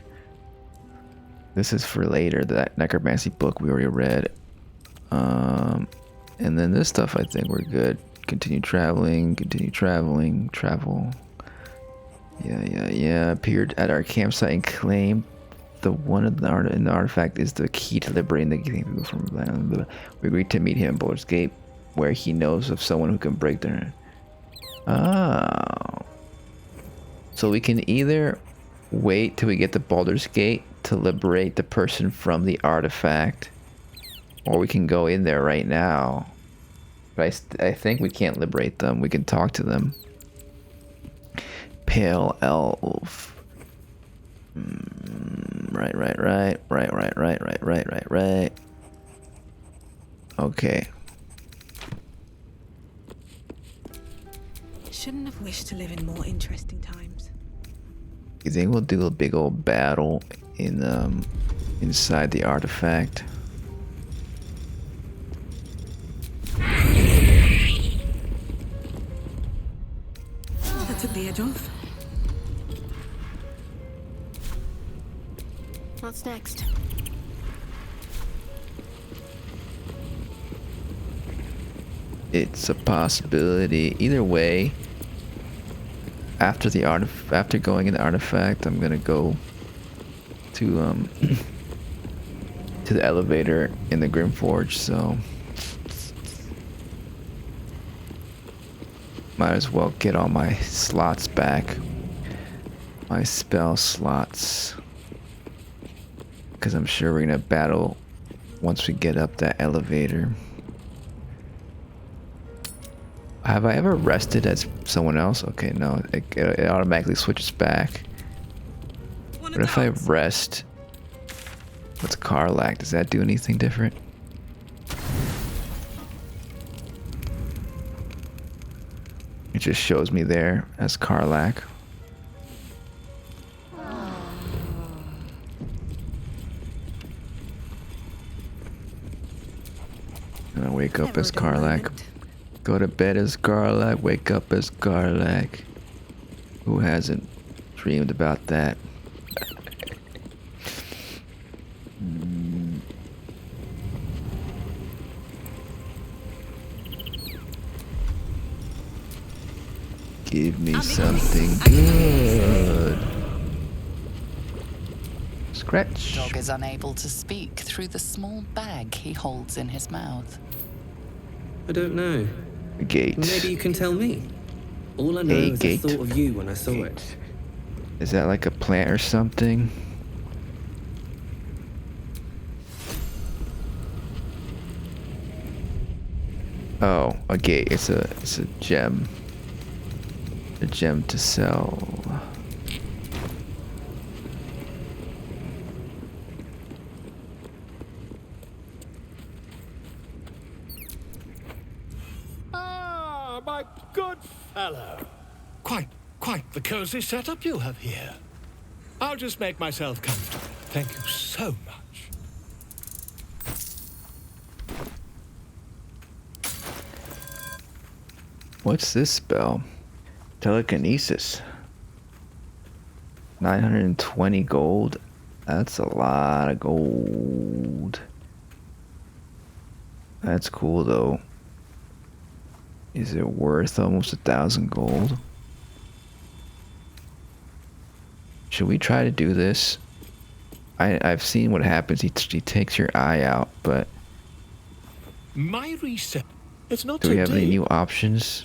Speaker 1: This is for later. That necromancy book we already read. And then this stuff, I think we're good. Continue traveling, travel. Yeah. Appeared at our campsite and claimed the one in the artifact is the key to liberating the people from land. We agreed to meet him in Baldur's Gate, where he knows of someone who can break their. Oh. So we can either wait till we get to Baldur's Gate to liberate the person from the artifact, or we can go in there right now. But I think we can't liberate them. We can talk to them. Pale elf. Right. Okay.
Speaker 3: Shouldn't have wished to live in more interesting times.
Speaker 1: You think we'll do a big old battle in inside the artifact?
Speaker 3: That took the edge off.
Speaker 2: What's next?
Speaker 1: It's a possibility. Either way, after after going in the artifact, I'm gonna go to to the elevator in the Grim Forge. So might as well get all my slots back, my spell slots, because I'm sure we're gonna battle once we get up that elevator. Have I ever rested as someone else? Okay, no, it automatically switches back. But if I rest, what's Karlach? Does that do anything different? It just shows me there as Karlach. And I wake up as Karlach. Go to bed as Karlach, wake up as Karlach. Who hasn't dreamed about that? Give me something good. Scratch.
Speaker 4: Dog is unable to speak through the small bag he holds in his mouth.
Speaker 5: I don't know.
Speaker 1: A gate.
Speaker 5: Maybe you can tell me. All I know is the thought of you when I saw it.
Speaker 1: Is that like a plant or something? Oh, a gate. It's a gem. A gem to sell.
Speaker 6: Ah, my good fellow. Quite the cozy setup you have here. I'll just make myself comfortable. Thank you so much.
Speaker 1: What's this spell? Telekinesis. 920 gold. That's a lot of gold. That's cool though. Is it worth almost 1,000 gold? Should we try to do this? I've seen what happens. He takes your eye out, but
Speaker 6: My reset. It's not
Speaker 1: do we have any
Speaker 6: deep.
Speaker 1: new options?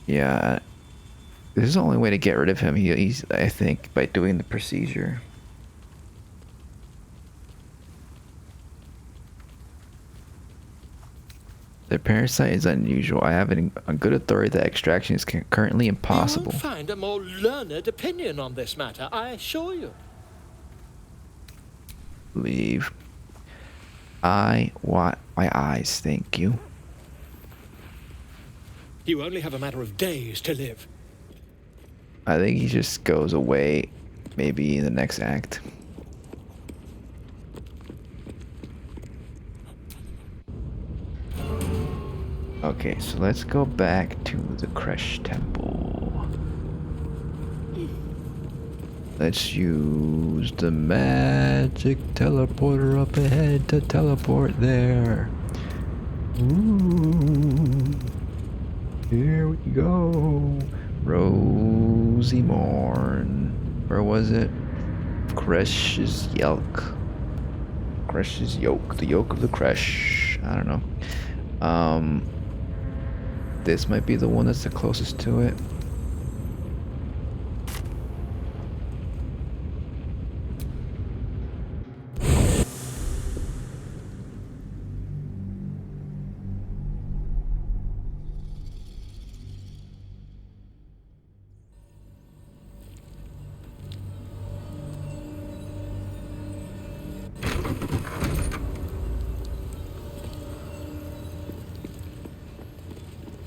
Speaker 1: Yeah, this is the only way to get rid of him. He's, I think, by doing the procedure. The parasite is unusual. I have it on good authority that extraction is currently impossible.
Speaker 6: You won't find a more learned opinion on this matter, I assure you.
Speaker 1: Leave. I want my eyes, thank you.
Speaker 6: You only have a matter of days to live.
Speaker 1: I think he just goes away, maybe in the next act. Okay, so let's go back to the Kresh Temple. Let's use the magic teleporter up ahead to teleport there. Ooh. Here we go. Rosy Morn. Where was it? Kresh's Yelk. Kresh's Yoke. The Yoke of the Kresh. I don't know. This might be the one that's the closest to it.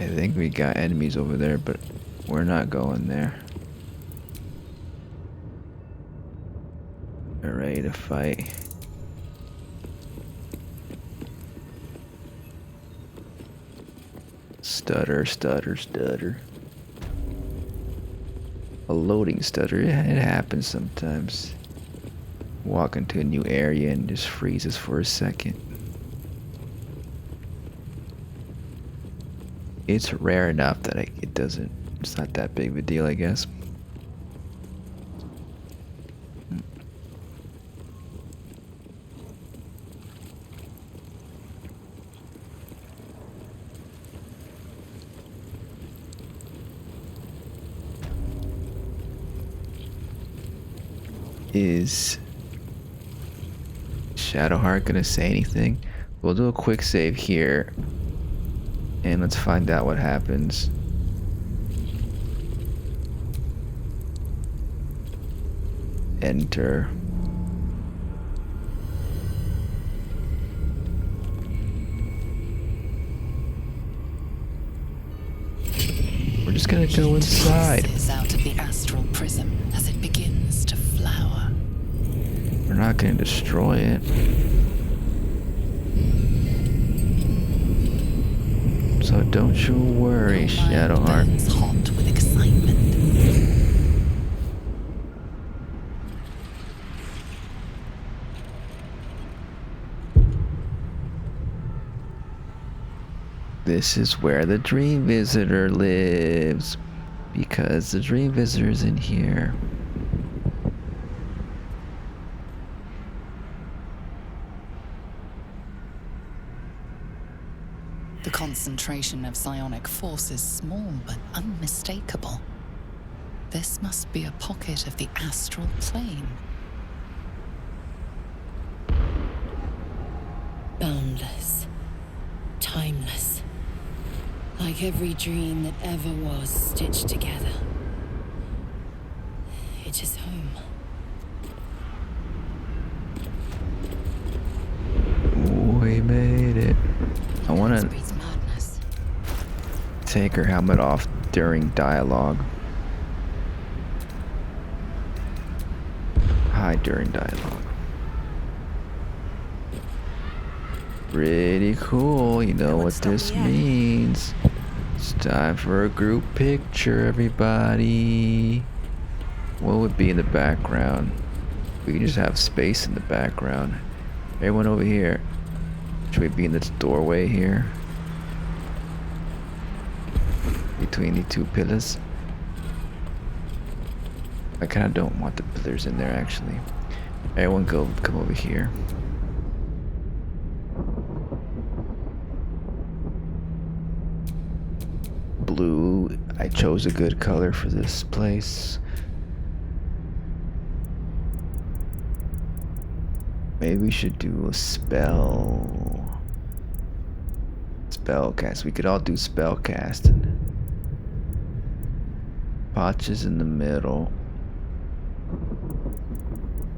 Speaker 1: I think we got enemies over there, but we're not going there. We're ready to fight. Stutter, stutter, stutter. A loading stutter, yeah, it happens sometimes. Walk into a new area and just freezes for a second. it's rare enough that it's not that big of a deal, I guess. Is Shadowheart gonna say anything? We'll do a quick save here, and let's find out what happens. Enter. We're just gonna go inside.
Speaker 4: Rises out of the astral prism as it begins to flower.
Speaker 1: We're not gonna destroy it. So don't you worry, Shadowheart.
Speaker 4: Burns hot with excitement.
Speaker 1: This is where the Dream Visitor lives, because the Dream Visitor is in here.
Speaker 4: The concentration of psionic force is small but unmistakable. This must be a pocket of the Astral Plane.
Speaker 7: Boundless, timeless, like every dream that ever was stitched together. It is home.
Speaker 1: We made it. I want to
Speaker 7: Breeds madness.
Speaker 1: take her helmet off during dialogue. Hide during dialogue. Pretty cool. You know what this means. It's time for a group picture, everybody. What would be in the background? We can just have space in the background. Everyone over here. Should we be in this doorway here? Between the two pillars? I kind of don't want the pillars in there, actually. Everyone come over here. Blue. I chose a good color for this place. Maybe we should do a spell cast. We could all do spell casting. Pacha's in the middle.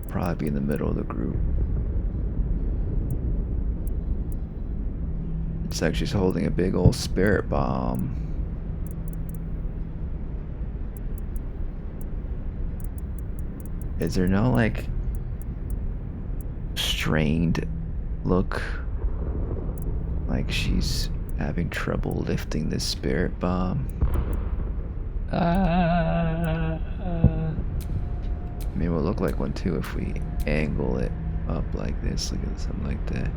Speaker 1: Probably be in the middle of the group. It's like she's holding a big old spirit bomb. Is there no like strained look? Like she's having trouble lifting this spirit bomb? I mean, it will look like one too if we angle it up like this. Look at something like that.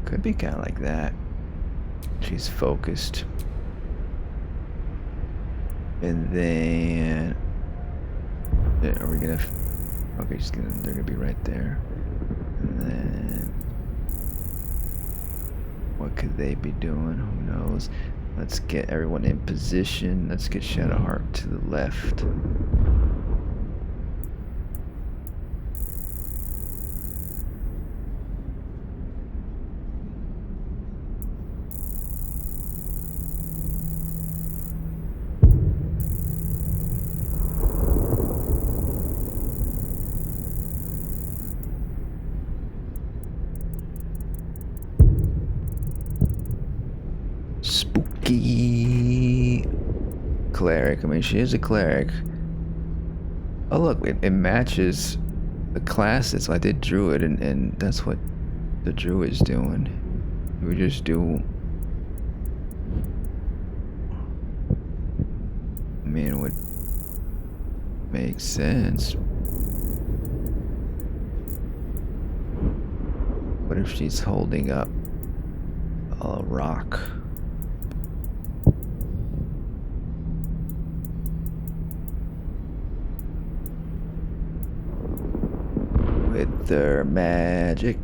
Speaker 1: Could be kind of like that. She's focused. And then are we gonna? Okay, they're gonna be right there. And then what could they be doing? Who knows? Let's get everyone in position. Let's get Shadowheart to the left. Spooky cleric. I mean, she is a cleric. Oh look, it matches the classes. I did druid, and that's what the druid's doing. We just do. I mean, it would make sense. What if she's holding up a rock? With their magic.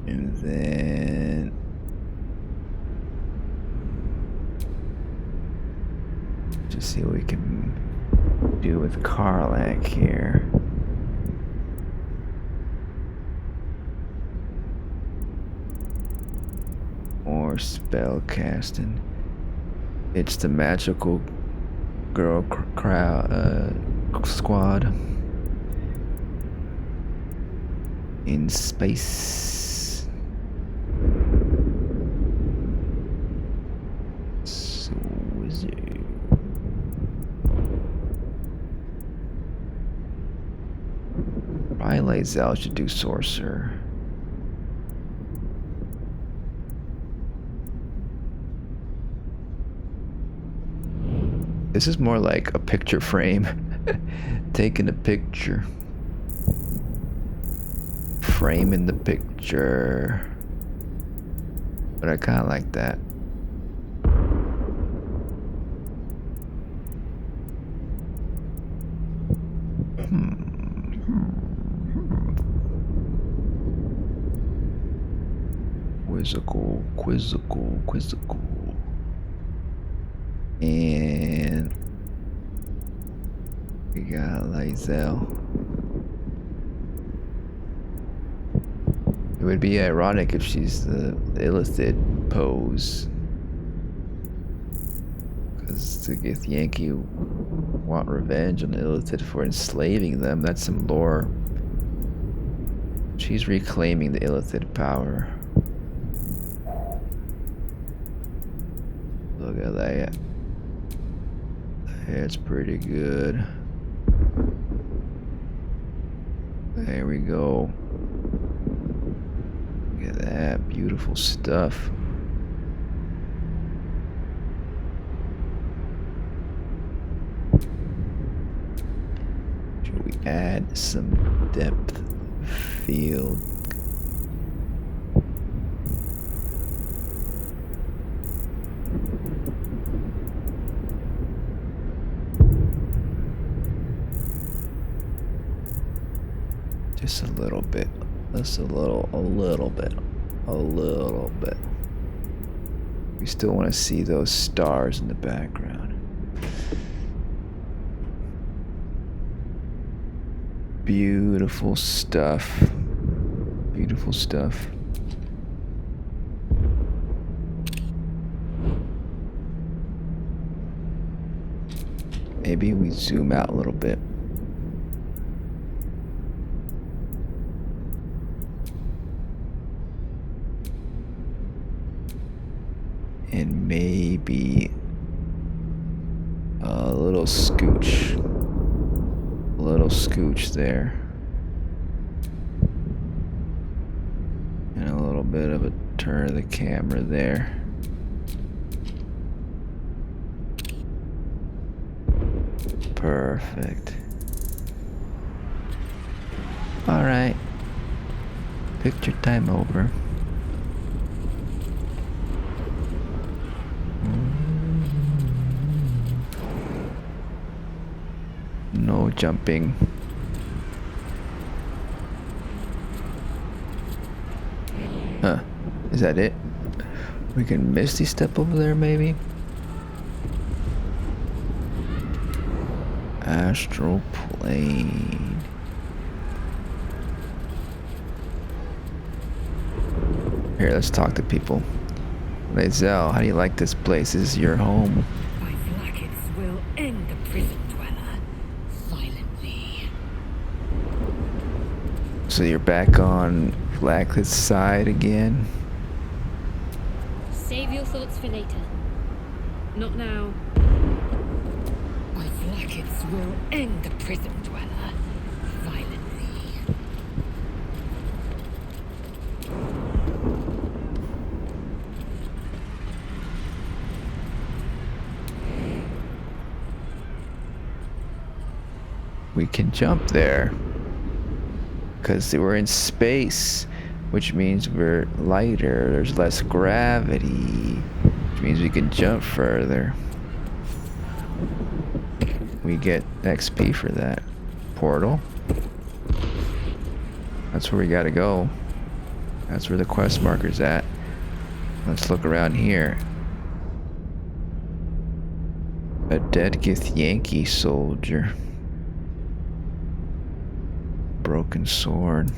Speaker 1: And then just see what we can do with Karlach here. More spell casting. It's the magical girl squad in space. So wizard. Probably Lae'zel should do sorcerer. This is more like a picture frame. Taking a picture. Framing the picture. But I kind of like that. Quizzical. And we got Lae'zel. It would be ironic if she's the Illithid pose. Because the Githyanki want revenge on the Illithid for enslaving them. That's some lore. She's reclaiming the Illithid power. Look at that. That's pretty good. There we go. Look at that. Beautiful stuff. Should we add some depth field? Just a little bit. Just a little bit. We still want to see those stars in the background. Beautiful stuff. Beautiful stuff. Maybe we zoom out a little bit. And maybe a little scooch there, and a little bit of a turn of the camera there. Perfect. All right, picture time over. No jumping. Huh. Is that it? We can misty step over there, maybe? Astral Plane. Here, let's talk to people. Lae'zel, how do you like this place? This is your home.
Speaker 7: My blackets will end the prison dweller silently.
Speaker 1: So you're back on Blacklet's side again?
Speaker 2: Save your thoughts for later. Not now.
Speaker 7: My blackets will end the prison dweller violently.
Speaker 1: we can jump there. Because we're in space, which means we're lighter. There's less gravity, which means we can jump further. We get XP for that. Portal. That's where we gotta go. That's where the quest marker's at. Let's look around here. A dead Githyanki soldier. Broken sword.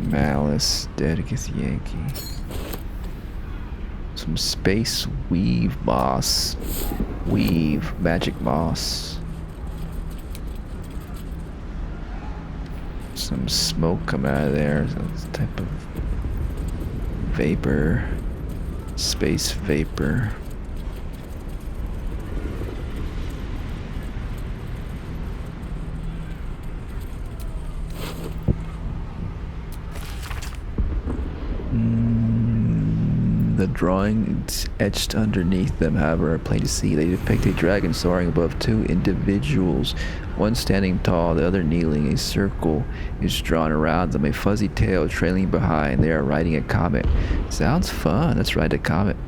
Speaker 1: Malice, dead Githyanki. Some space weave moss. Weave, magic moss. Some smoke coming out of there. Some type of vapor. Space vapor. The drawings etched underneath them, however, are plain to see. They depict a dragon soaring above two individuals, one standing tall, the other kneeling. A circle is drawn around them, a fuzzy tail trailing behind. They are riding a comet. Sounds fun. Let's ride the comet.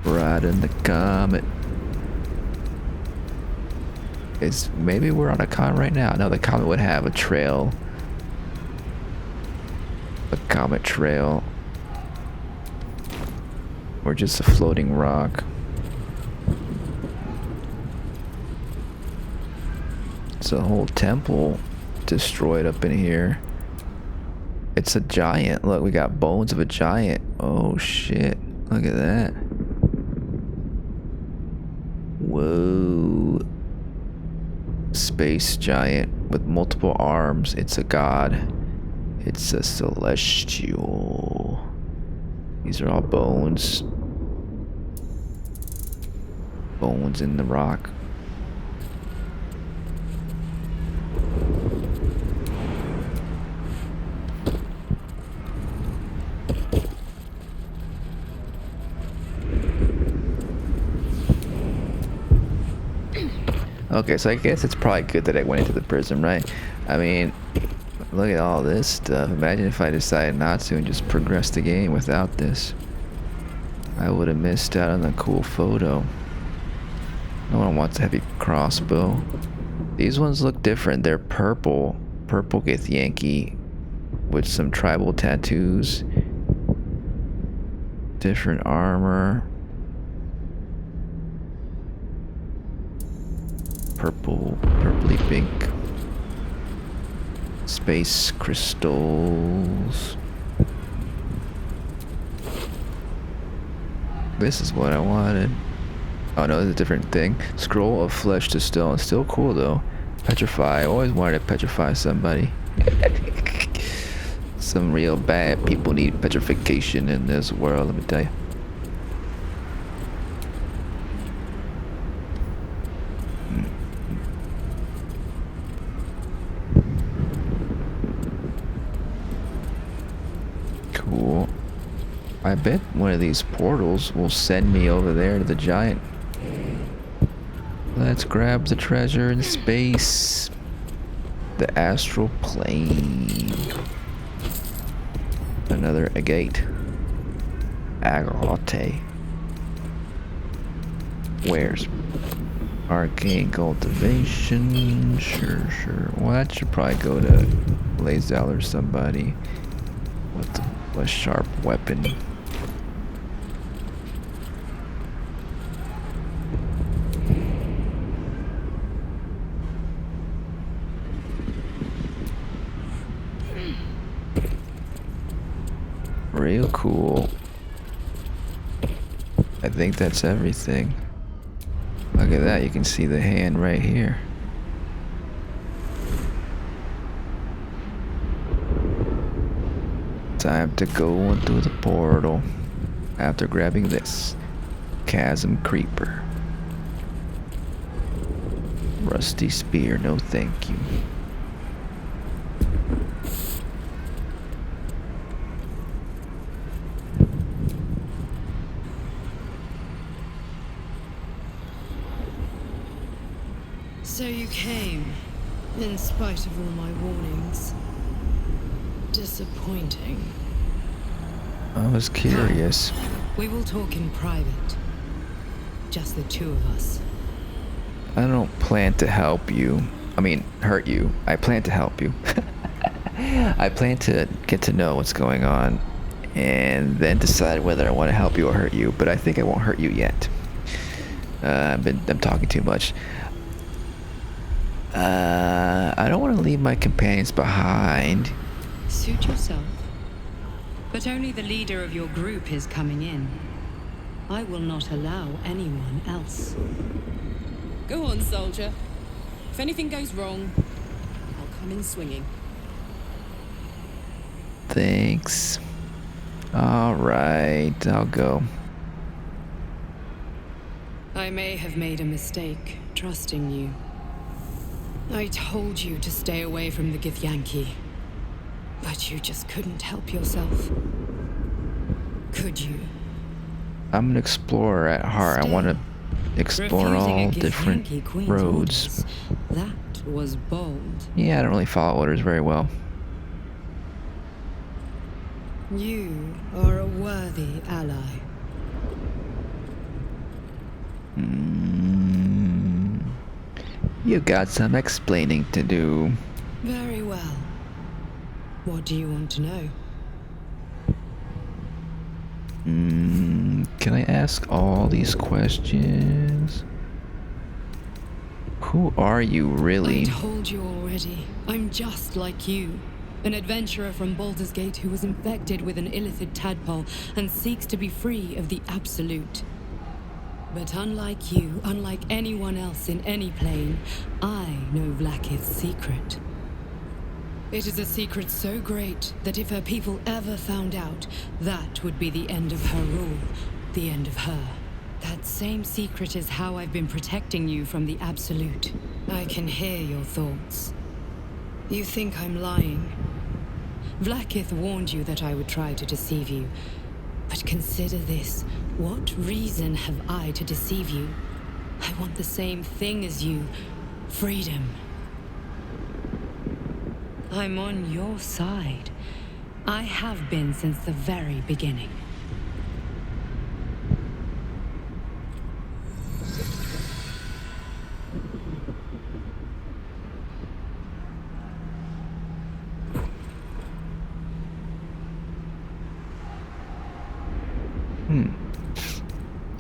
Speaker 1: Riding the comet. Maybe we're on a comet right now. No, the comet would have a trail. A comet trail. Or just a floating rock. It's a whole temple destroyed up in here. It's a giant. Look, we got bones of a giant. Oh shit. Look at that. Whoa. Space giant with multiple arms. It's a god. It's a celestial. These are all bones. Bones in the rock. Okay, so I guess it's probably good that I went into the prison, right? I mean, look at all this stuff. Imagine if I decided not to and just progressed the game without this. I would have missed out on the cool photo. No one wants a heavy crossbow. These ones look different. They're purple. Purple Githyanki with some tribal tattoos. Different armor. Purple, purpley pink. Space crystals. This is what I wanted. Oh no, it's a different thing. Scroll of flesh to stone. Still cool though. Petrify. I always wanted to petrify somebody. Some real bad people need petrification in this world, let me tell you. Cool. I bet one of these portals will send me over there to the giant. Let's grab the treasure in space. The Astral Plane. Another agate. Agate. Where's arcane cultivation? Sure. Well, that should probably go to Lazel or somebody with a sharp weapon. Real cool. I think that's everything. Look at that, you can see the hand right here. Time to go into the portal after grabbing this chasm creeper. Rusty spear, no thank you.
Speaker 7: So you came, in spite of all my warnings. Disappointing.
Speaker 1: I was curious.
Speaker 7: We will talk in private. Just the two of us.
Speaker 1: I don't plan to help you. I mean, hurt you. I plan to help you. I plan to get to know what's going on and then decide whether I want to help you or hurt you, but I think I won't hurt you yet. I'm talking too much. I don't want to leave my companions behind.
Speaker 7: Suit yourself. But only the leader of your group is coming in. I will not allow anyone else.
Speaker 8: Go on, soldier. If anything goes wrong, I'll come in swinging.
Speaker 1: Thanks. Alright, I'll go.
Speaker 7: I may have made a mistake trusting you. I told you to stay away from the Githyanki, but you just couldn't help yourself. Could you?
Speaker 1: I'm an explorer at heart. I want to explore all different roads.
Speaker 7: That was bold.
Speaker 1: Yeah, I don't really follow orders very well.
Speaker 7: You are a worthy ally.
Speaker 1: You got some explaining to do.
Speaker 7: Very well. What do you want to know?
Speaker 1: Can I ask all these questions? Who are you, really?
Speaker 7: I told you already. I'm just like you. An adventurer from Baldur's Gate who was infected with an illithid tadpole and seeks to be free of the Absolute. But unlike you, unlike anyone else in any plane, I know Vlaakith's secret. It is a secret so great that if her people ever found out, that would be the end of her rule, the end of her. That same secret is how I've been protecting you from the Absolute. I can hear your thoughts. You think I'm lying. Vlaakith warned you that I would try to deceive you. But consider this. What reason have I to deceive you? I want the same thing as you. Freedom. I'm on your side. I have been since the very beginning.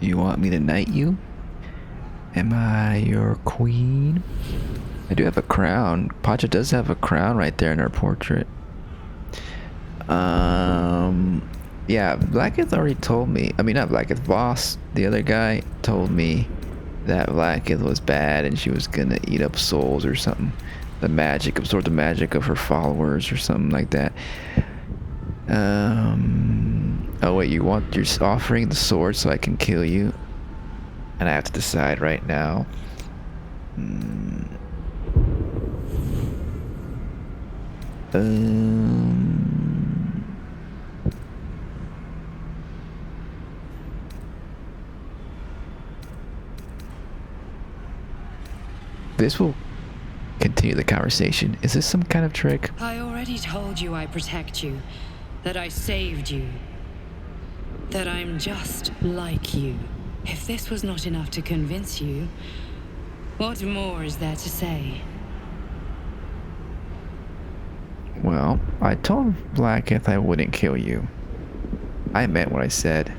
Speaker 1: You want me to knight you? Am I your queen? I do have a crown. Pacha does have a crown right there in her portrait. Yeah, Vlaakith already told me. I mean, not Vlaakith, Voss, the other guy, told me that Vlaakith was bad and she was gonna eat up souls or something. The magic, absorb the magic of her followers or something like that. Oh wait, you're offering the sword so I can kill you? And I have to decide right now. This will continue the conversation. Is this some kind of trick?
Speaker 7: I already told you I protect you. That I saved you. That I'm just like you. If this was not enough to convince you, what more is there to say?
Speaker 1: Well, I told Vlaakith I wouldn't kill you. I meant what I said.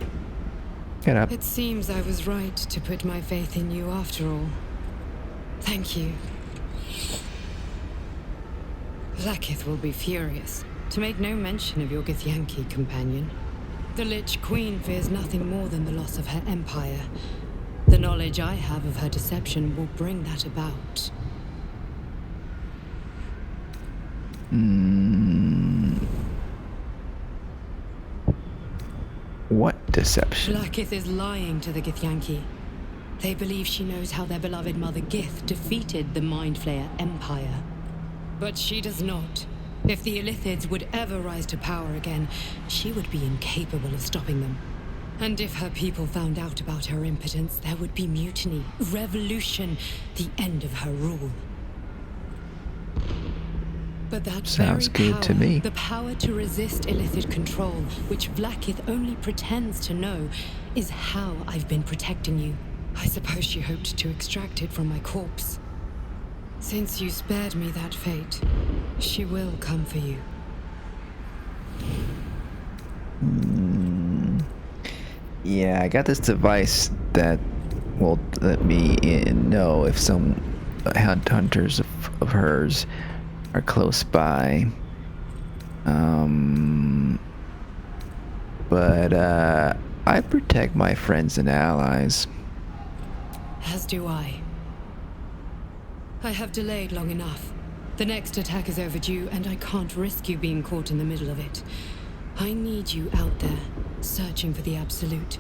Speaker 1: Get up.
Speaker 7: It seems I was right to put my faith in you after all. Thank you. Vlaakith will be furious, to make no mention of your Githyanki companion. The Lich Queen fears nothing more than the loss of her empire. The knowledge I have of her deception will bring that about.
Speaker 1: What deception?
Speaker 7: Vlaakith is lying to the Githyanki. They believe she knows how their beloved mother Gith defeated the Mind Flayer Empire. But she does not. If the Illithids would ever rise to power again, she would be incapable of stopping them. And if her people found out about her impotence, there would be mutiny, revolution, the end of her rule. But that
Speaker 1: Sounds
Speaker 7: very
Speaker 1: good
Speaker 7: power,
Speaker 1: to me.
Speaker 7: the power to resist illicit control, which Vlaakith only pretends to know, is how I've been protecting you. I suppose she hoped to extract it from my corpse. Since you spared me that fate, she will come for you.
Speaker 1: Yeah, I got this device that will let me know if some hunters of hers are close by. But I protect my friends and allies.
Speaker 7: As do I. I have delayed long enough. The next attack is overdue, and I can't risk you being caught in the middle of it. I need you out there, searching for the Absolute.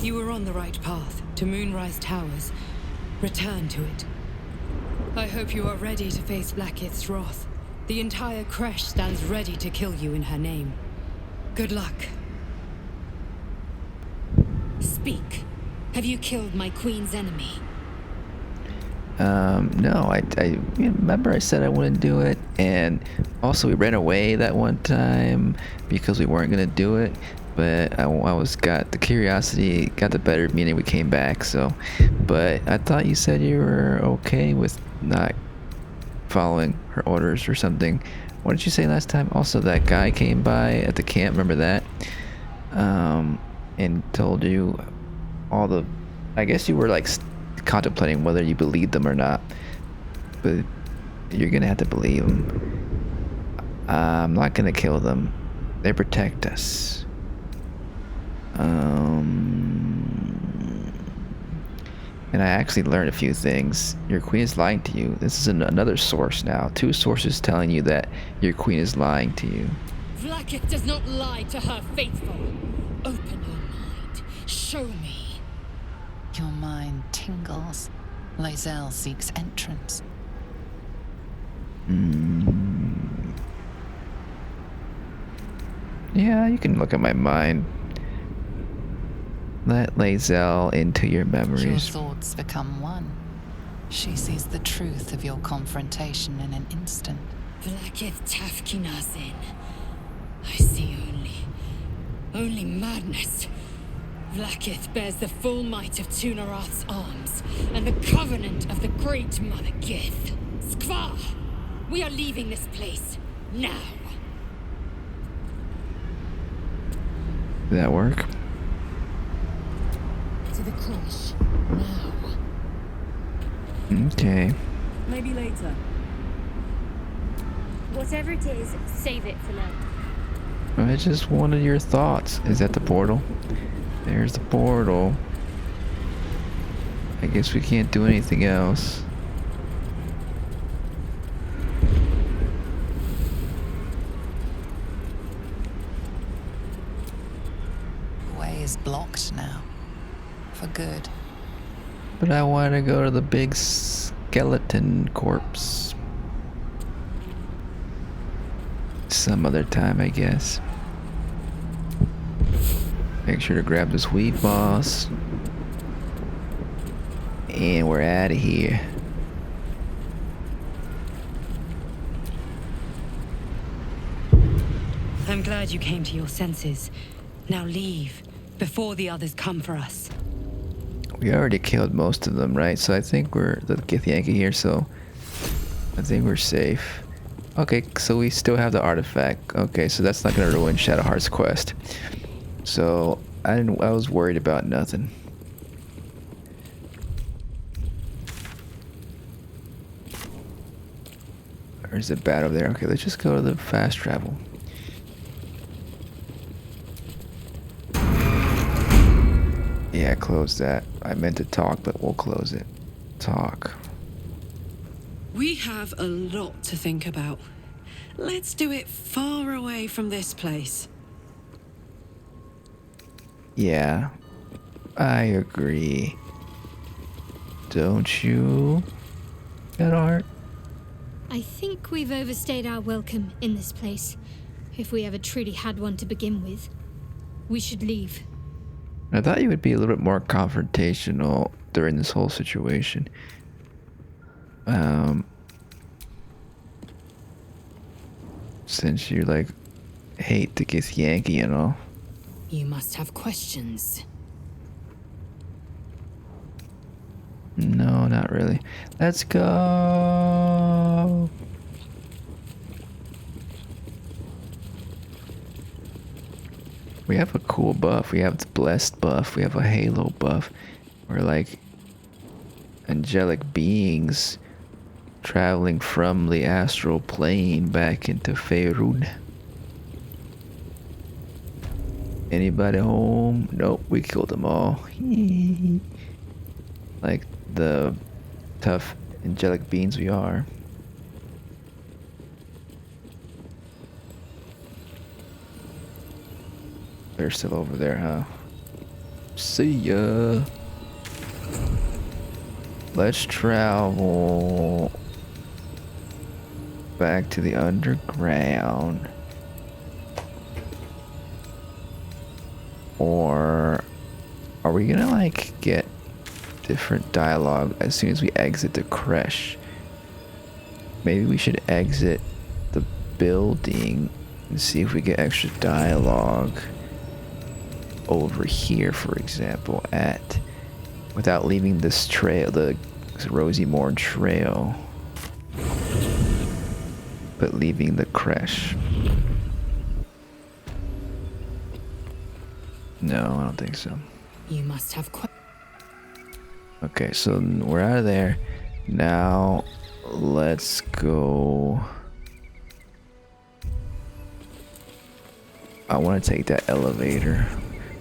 Speaker 7: You were on the right path, to Moonrise Towers. Return to it. I hope you are ready to face Vlaakith's wrath. The entire Kresh stands ready to kill you in her name. Good luck.
Speaker 2: Speak. Have you killed my queen's enemy?
Speaker 1: No, I remember I said I wouldn't do it, and also we ran away that one time because we weren't gonna do it, but got the curiosity got the better of me and we came back. So, but I thought you said you were okay with not following her orders or something. What did you say last time? Also, that guy came by at the camp, remember that? And told you all the, I guess you were like contemplating whether you believed them or not, but you're gonna have to believe them. I'm not gonna kill them. They protect us. And I actually learned a few things. Your queen is lying to you. This is another source now. 2 sources telling you that your queen is lying to you.
Speaker 2: Vlaakith does not lie to her faithful. Open your mind. Show me.
Speaker 4: Your mind tingles. Lae'zel seeks entrance.
Speaker 1: Yeah, you can look at my mind. Let Lae'zel into your
Speaker 4: Your
Speaker 1: memories.
Speaker 4: thoughts become one. She sees the truth of your confrontation in an instant.
Speaker 2: Vlaakith Tafkinazin. I see only madness. Vlaakith bears the full might of Tunarath's arms and the covenant of the Great Mother Gith. Skvar! We are leaving this place now.
Speaker 1: Did that work?
Speaker 2: To the Kresh now.
Speaker 1: Okay.
Speaker 8: Maybe later.
Speaker 2: Whatever it is, save it for now.
Speaker 1: I just wanted your thoughts. Is that the portal? There's the portal. I guess we can't do anything else.
Speaker 4: The way is blocked now. For good.
Speaker 1: But I want to go to the big skeleton corpse. Some other time, I guess. Make sure to grab this wheat moss. And we're out of here.
Speaker 7: I'm glad you came to your senses. Now leave, before the others come for us.
Speaker 1: We already killed most of them, right? So I think we're the Githyanki here, so I think we're safe. Okay, so we still have the artifact. Okay, so that's not gonna ruin Shadowheart's quest. So I was worried about nothing. There's a bat over there. Okay, let's just go to the fast travel. Yeah, close that. I meant to talk, but we'll close it. Talk.
Speaker 8: We have a lot to think about. Let's do it far away from this place.
Speaker 1: Yeah, I agree. Don't you, Shadowheart?
Speaker 2: I think we've overstayed our welcome in this place, if we ever truly had one to begin with. We should leave.
Speaker 1: I thought you would be a little bit more confrontational during this whole situation. Since you like hate to get Yankee and all.
Speaker 2: You must have questions.
Speaker 1: No, not really. Let's go. We have a cool buff. We have the blessed buff. We have a halo buff. We're like angelic beings traveling from the astral plane back into Faerun. Anybody home? Nope, we killed them all. Like the tough angelic beings we are. They're still over there, huh? See ya. Let's travel back to the underground. Or are we gonna like get different dialogue as soon as we exit the creche? Maybe we should exit the building and see if we get extra dialogue over here, for example, without leaving this trail, the Rosy Morn trail, but leaving the creche. No, I don't think so.
Speaker 2: You must have
Speaker 1: Okay, so we're out of there. Now, let's go. I want to take that elevator.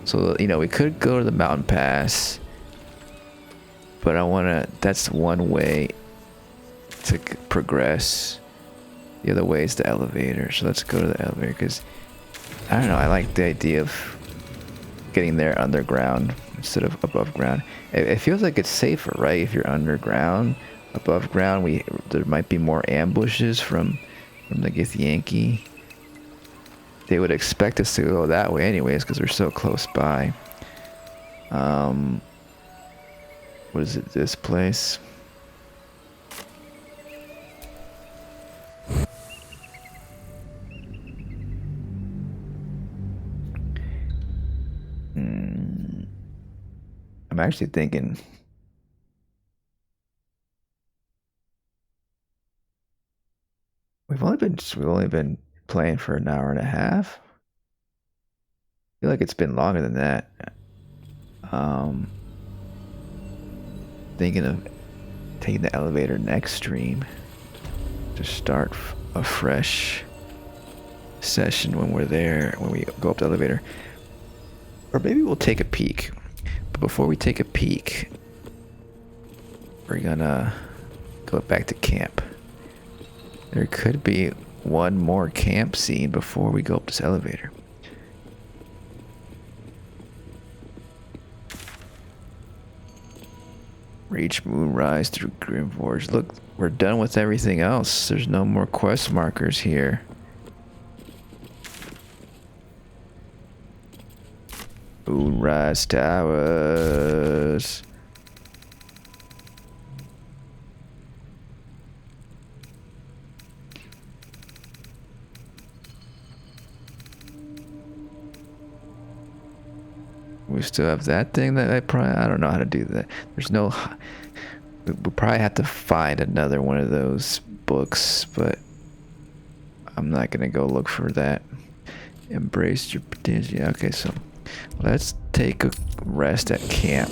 Speaker 1: So, you know, we could go to the mountain pass, but that's one way to progress. The other way is the elevator. So let's go to the elevator because, I don't know, I like the idea of getting there underground instead of above ground. It feels like it's safer, right? If you're underground, above ground, there might be more ambushes from the Githyanki. They would expect us to go that way anyways because we're so close by. What is it, this place? I'm actually thinking we've only been playing for an hour and a half. I feel like it's been longer than that. Thinking of taking the elevator next stream to start a fresh session when we're there, when we go up the elevator. Or maybe we'll take a peek. But before we take a peek, we're gonna go back to camp. There could be one more camp scene before we go up this elevator. Reach Moonrise through Grimforge. Look, we're done with everything else. There's no more quest markers here. Moonrise Towers. We still have that thing that I don't know how to do that. There's no, we'll probably have to find another one of those books, but I'm not gonna go look for that. Embrace your potential. Yeah, okay, so let's take a rest at camp.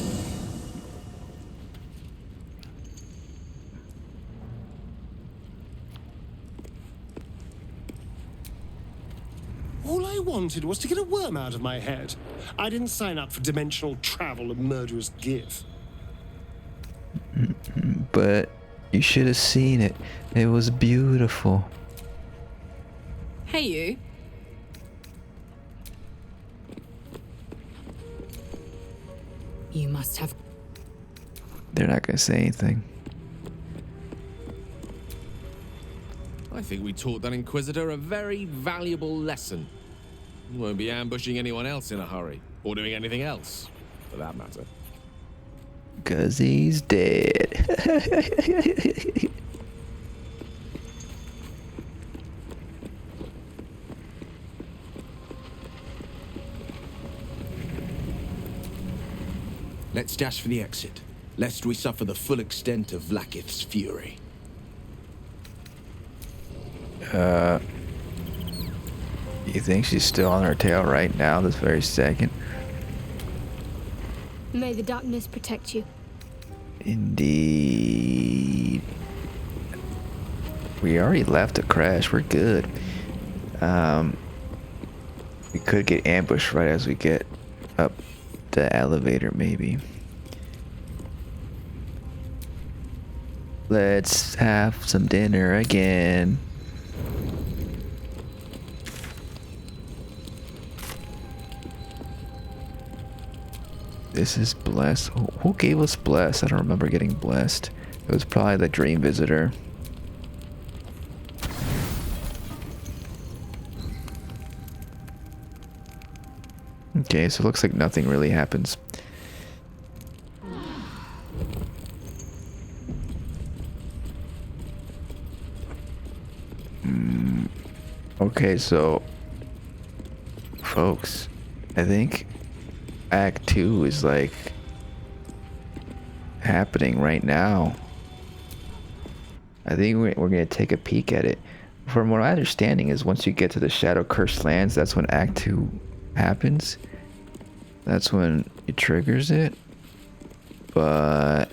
Speaker 9: All I wanted was to get a worm out of my head. I didn't sign up for dimensional travel and murderous give.
Speaker 1: But you should have seen it. It was beautiful.
Speaker 8: Hey, you.
Speaker 2: You must have.
Speaker 1: They're not gonna say anything.
Speaker 10: I think we taught that Inquisitor a very valuable lesson. We won't be ambushing anyone else in a hurry, or doing anything else. for that matter.
Speaker 1: 'Cause he's dead.
Speaker 11: Let's dash for the exit, lest we suffer the full extent of Vlaakith's fury.
Speaker 1: You think she's still on her tail right now, this very second?
Speaker 12: May the darkness protect you.
Speaker 1: Indeed. We already left the crash. We're good. We could get ambushed right as we get up the elevator, maybe. Let's have some dinner again. This is blessed. Who gave us blessed? I don't remember getting blessed. It was probably the dream visitor. Okay, so it looks like nothing really happens. Okay, so folks, I think Act 2 is like happening right now. I think we're gonna take a peek at it. From what my understanding is, once you get to the Shadow Cursed Lands, that's when Act 2 happens. That's when it triggers it. But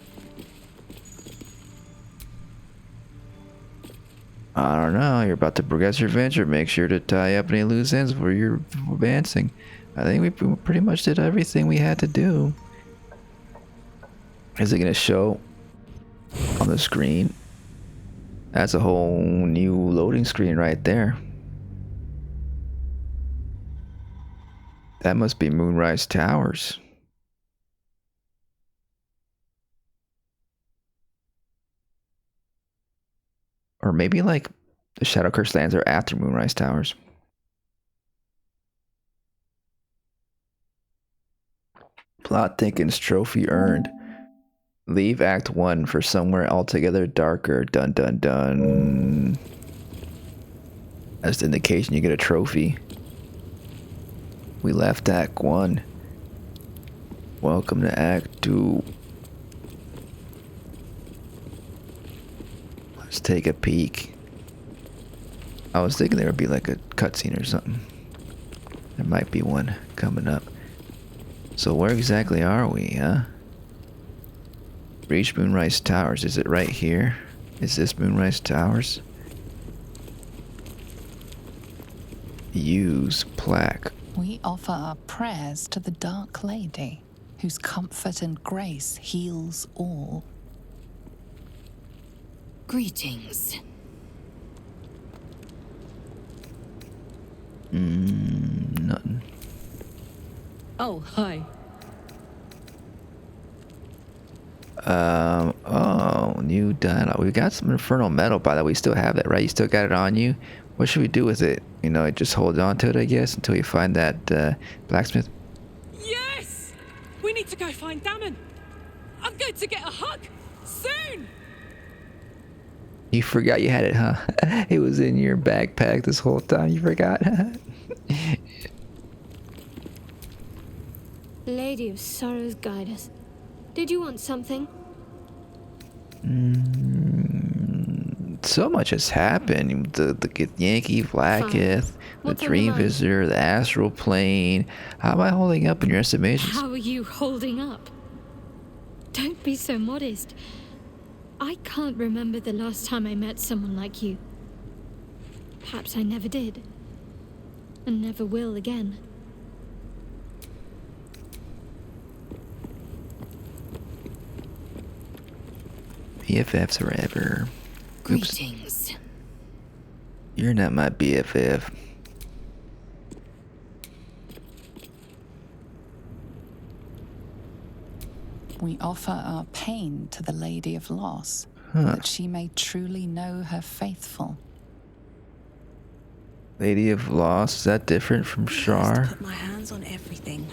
Speaker 1: I don't know. You're about to progress your adventure. Make sure to tie up any loose ends where you're advancing. I think we pretty much did everything we had to do. Is it going to show on the screen? That's a whole new loading screen right there. That must be Moonrise Towers. Or maybe like the Shadow Cursed Lands are after Moonrise Towers. Plot thickens, trophy earned. Leave Act 1 for somewhere altogether darker. Dun dun dun. That's the indication you get a trophy. We left Act 1. Welcome to Act 2. Let's take a peek. I was thinking there would be like a cutscene or something. There might be one coming up. So where exactly are we, huh? Reach Moonrise Towers. Is it right here? Is this Moonrise Towers? Use plaque.
Speaker 4: We offer our prayers to the Dark Lady, whose comfort and grace heals all.
Speaker 2: Greetings.
Speaker 1: Nothing.
Speaker 7: Oh, hi.
Speaker 1: Oh, new dialogue. We got some infernal metal, by the way. We still have that, right? You still got it on you? What should we do with it? You know, just hold on to it, I guess, until you find that blacksmith.
Speaker 8: Yes! We need to go find Damon. I'm going to get a hug soon.
Speaker 1: You forgot you had it, huh? It was in your backpack this whole time. You forgot?
Speaker 12: Lady of Sorrows, guide us. Did you want something?
Speaker 1: So much has happened. The Yankee Vlaakith, the Dream Visitor, the Astral Plane. How am I holding up in your estimations?
Speaker 12: How are you holding up? Don't be so modest. I can't remember the last time I met someone like you. Perhaps I never did. And never will again.
Speaker 1: BFFs forever. Oops.
Speaker 2: Greetings.
Speaker 1: You're not my BFF.
Speaker 4: We offer our pain to the Lady of Loss,
Speaker 1: Huh.
Speaker 4: that she may truly know her faithful.
Speaker 1: Lady of Loss, is that different from Shar?
Speaker 3: Put my hands on everything.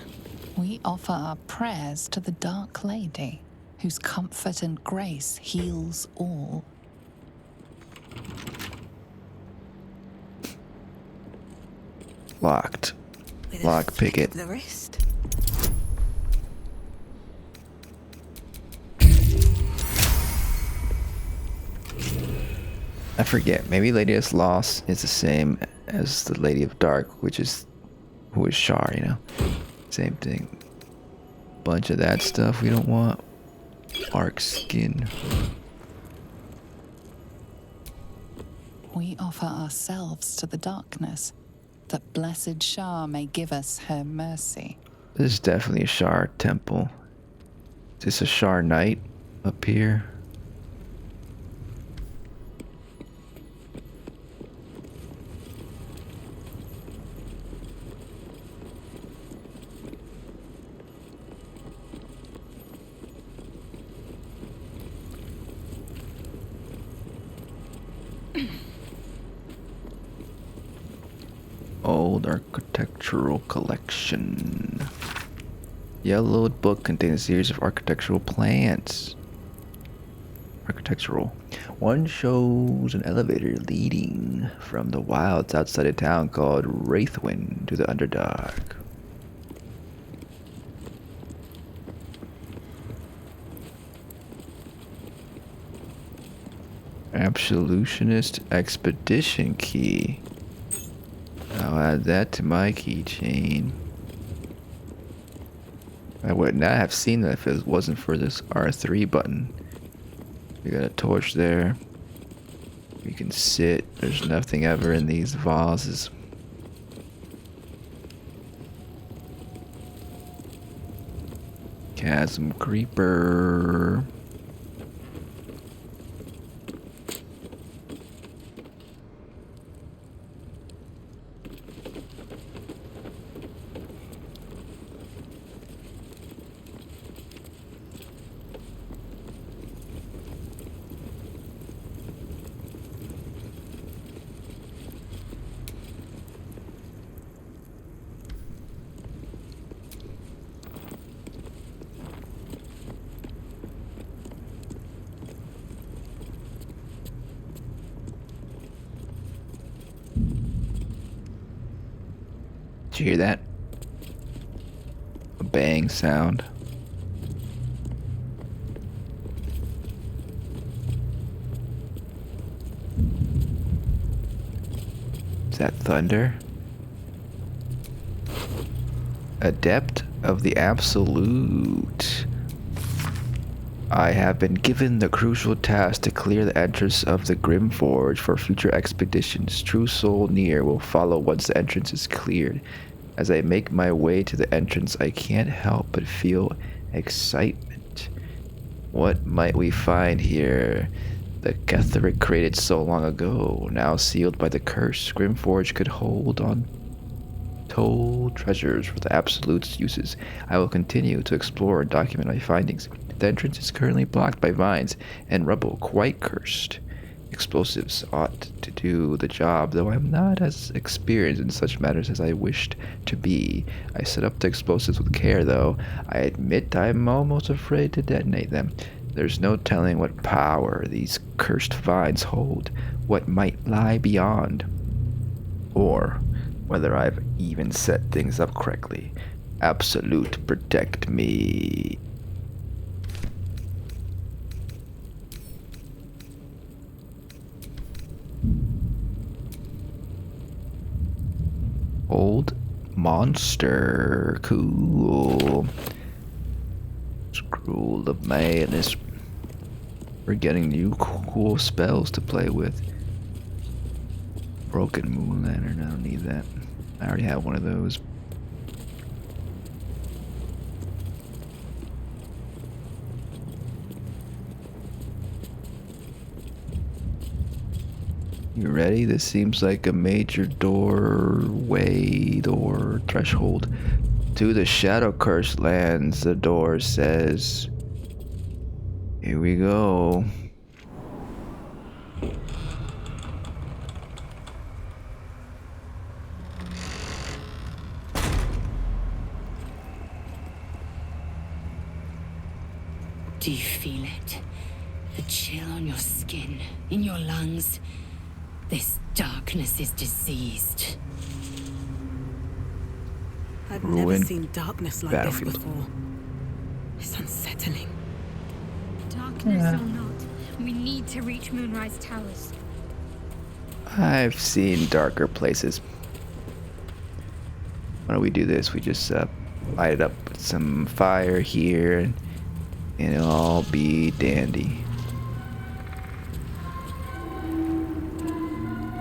Speaker 4: We offer our prayers to the Dark Lady, whose comfort and grace heals all.
Speaker 1: Locked.
Speaker 3: With
Speaker 1: Lock
Speaker 3: a flick
Speaker 1: picket.
Speaker 3: of the wrist.
Speaker 1: I forget. Maybe Lady of Loss is the same as the Lady of Dark, who is Shar, you know? Same thing. Bunch of that stuff we don't want. Arc skin.
Speaker 4: We offer ourselves to the darkness, that blessed Shar may give us her mercy.
Speaker 1: This is definitely a Shar temple. Is this a Shar knight up here? Old architectural collection. Yellowed book contains a series of architectural plans. Architectural. One shows an elevator leading from the wilds outside a town called Wraithwind to the Underdark. Absolutionist expedition key. I'll add that to my keychain. I would not have seen that if it wasn't for this R3 button. We got a torch there. We can sit. There's nothing ever in these vases. Chasm Creeper. Did you hear that? A bang sound. Is that thunder? Adept of the Absolute. I have been given the crucial task to clear the entrance of the Grim Forge for future expeditions. True Soul Near will follow once the entrance is cleared. As I make my way to the entrance, I can't help but feel excitement. What might we find here? The Catheric created so long ago, now sealed by the curse. Grim Forge could hold on told treasures for the Absolute's uses. I will continue to explore and document my findings. The entrance is currently blocked by vines and rubble, quite cursed. Explosives ought to do the job, though I'm not as experienced in such matters as I wished to be. I set up the explosives with care, though. I admit I'm almost afraid to detonate them. There's no telling what power these cursed vines hold, what might lie beyond, or whether I've even set things up correctly. Absolute, protect me. Old monster. Cool. Scroll of Madness. We're getting new cool spells to play with. Broken Moon Lantern. I don't need that. I already have one of those. You ready? This seems like a major doorway, door threshold to the Shadow Curse lands. The door says, here we go.
Speaker 2: Do you feel it? The chill on your skin, in your lungs. This darkness is diseased.
Speaker 3: I've never seen darkness like this before. It's unsettling.
Speaker 12: Darkness or not, we need to reach Moonrise Towers.
Speaker 1: I've seen darker places. Why don't we do this? We just light it up with some fire here, and it'll all be dandy.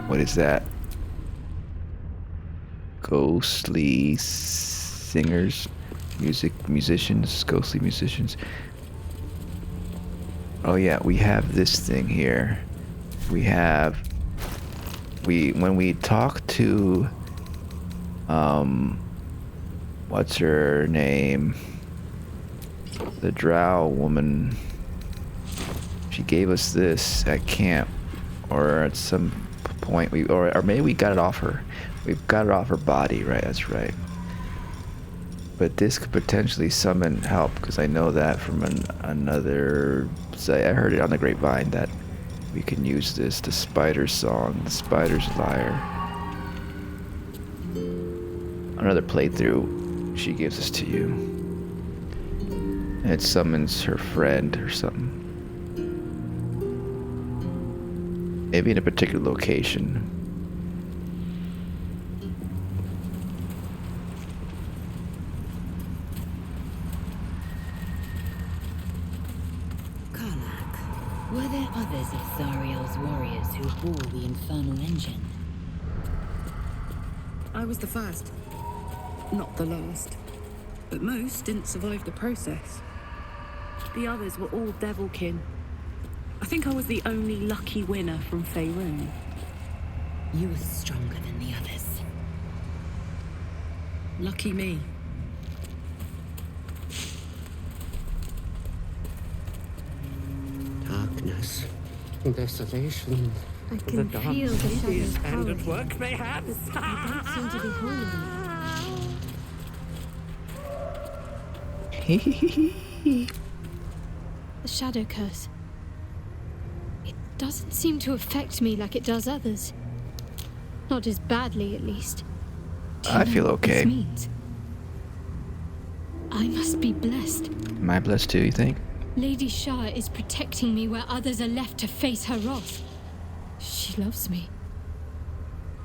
Speaker 1: What is that? Ghostly singers, musicians, ghostly musicians. Oh yeah, we have this thing here. When we talk to what's her name? The drow woman. She gave us this at camp, or at some point or maybe we got it off her. We've got it off her body, right? That's right. But this could potentially summon help, because I know that from another site. I heard it on the grapevine that we can use this, the spider song, the spider's lyre. Another playthrough, she gives this to you. And it summons her friend or something. Maybe in a particular location.
Speaker 2: Karlach, were there others of Zariel's warriors who bore the infernal engine?
Speaker 8: I was the first. Not the last. But most didn't survive the process. The others were all devilkin. I think I was the only lucky winner from Faerun.
Speaker 2: You were stronger than the others.
Speaker 8: Lucky me.
Speaker 9: Darkness. Desolation.
Speaker 12: I can feel the shadows
Speaker 9: And at
Speaker 12: howling.
Speaker 9: work, mayhaps.
Speaker 12: They don't seem to be holding me. The shadow curse. It doesn't seem to affect me like it does others. Not as badly, at least. Do you
Speaker 1: I
Speaker 12: know
Speaker 1: feel
Speaker 12: what
Speaker 1: okay.
Speaker 12: this means? I must be blessed.
Speaker 1: Am I blessed too, you think?
Speaker 12: Lady Shah is protecting me where others are left to face her wrath. She loves me.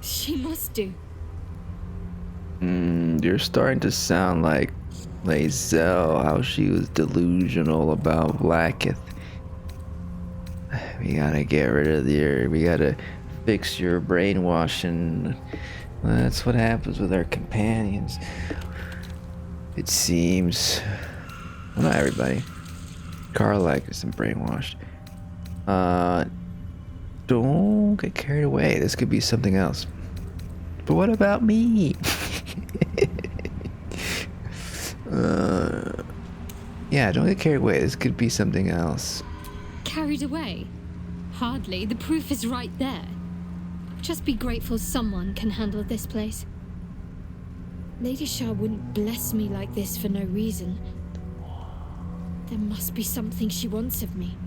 Speaker 12: She must do.
Speaker 1: You're starting to sound like Lae'zel, how she was delusional about Blacketh. We gotta get rid of we gotta fix your brainwashing. That's what happens with our companions. It seems. Well, not everybody. Karlach isn't brainwashed. Don't get carried away. This could be something else. But what about me? Yeah, don't get carried away. This could be something else.
Speaker 12: Carried away? Hardly. The proof is right there. Just be grateful someone can handle this place. Lady Shah wouldn't bless me like this for no reason. There must be something she wants of me.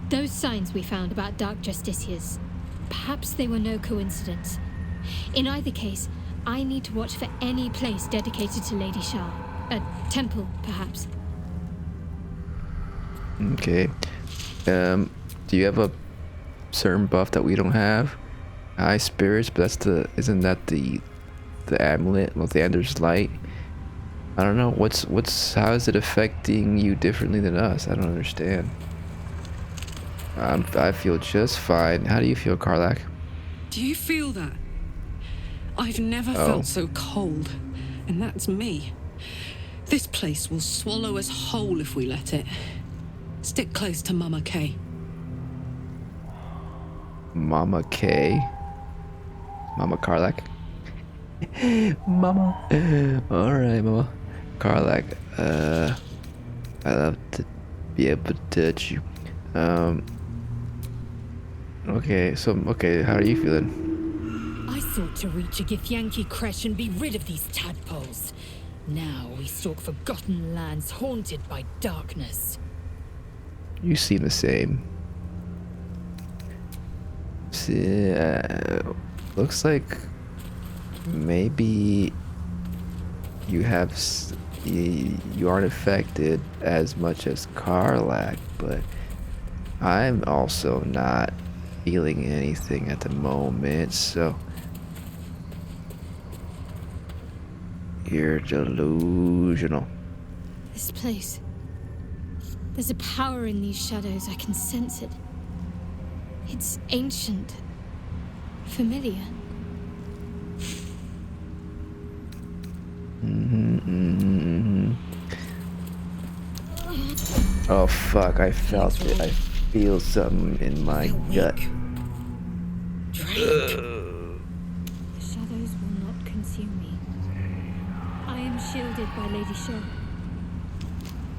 Speaker 12: Those signs we found about Dark Justiciars, perhaps they were no coincidence. In either case, I need to watch for any place dedicated to Lady Shah. A temple, perhaps.
Speaker 1: Okay. Do you have a certain buff that we don't have? High spirits, but isn't that the amulet with the Ender's Light? I don't know. How is it affecting you differently than us? I don't understand. I feel just fine. How do you feel, Karlach?
Speaker 8: Do you feel that? I've never felt so cold, and that's me. This place will swallow us whole if we let it. Stick close to Mama Kay.
Speaker 1: Mama Kay? Mama Karlach? Mama. Alright, Mama. Karlach, I love to be able to touch you. Okay, how are you feeling?
Speaker 2: I sought to reach a Githyanki creche and be rid of these tadpoles. Now we stalk forgotten lands haunted by darkness.
Speaker 1: You seem the same. See, looks like maybe you have you aren't affected as much as Karlach, but I'm also not feeling anything at the moment, so you're delusional.
Speaker 12: This place. There's a power in these shadows. I can sense it. It's ancient. Familiar.
Speaker 1: Oh fuck, I felt it. I feel something in my gut.
Speaker 12: The shadows will not consume me. I am shielded by Lady Shell.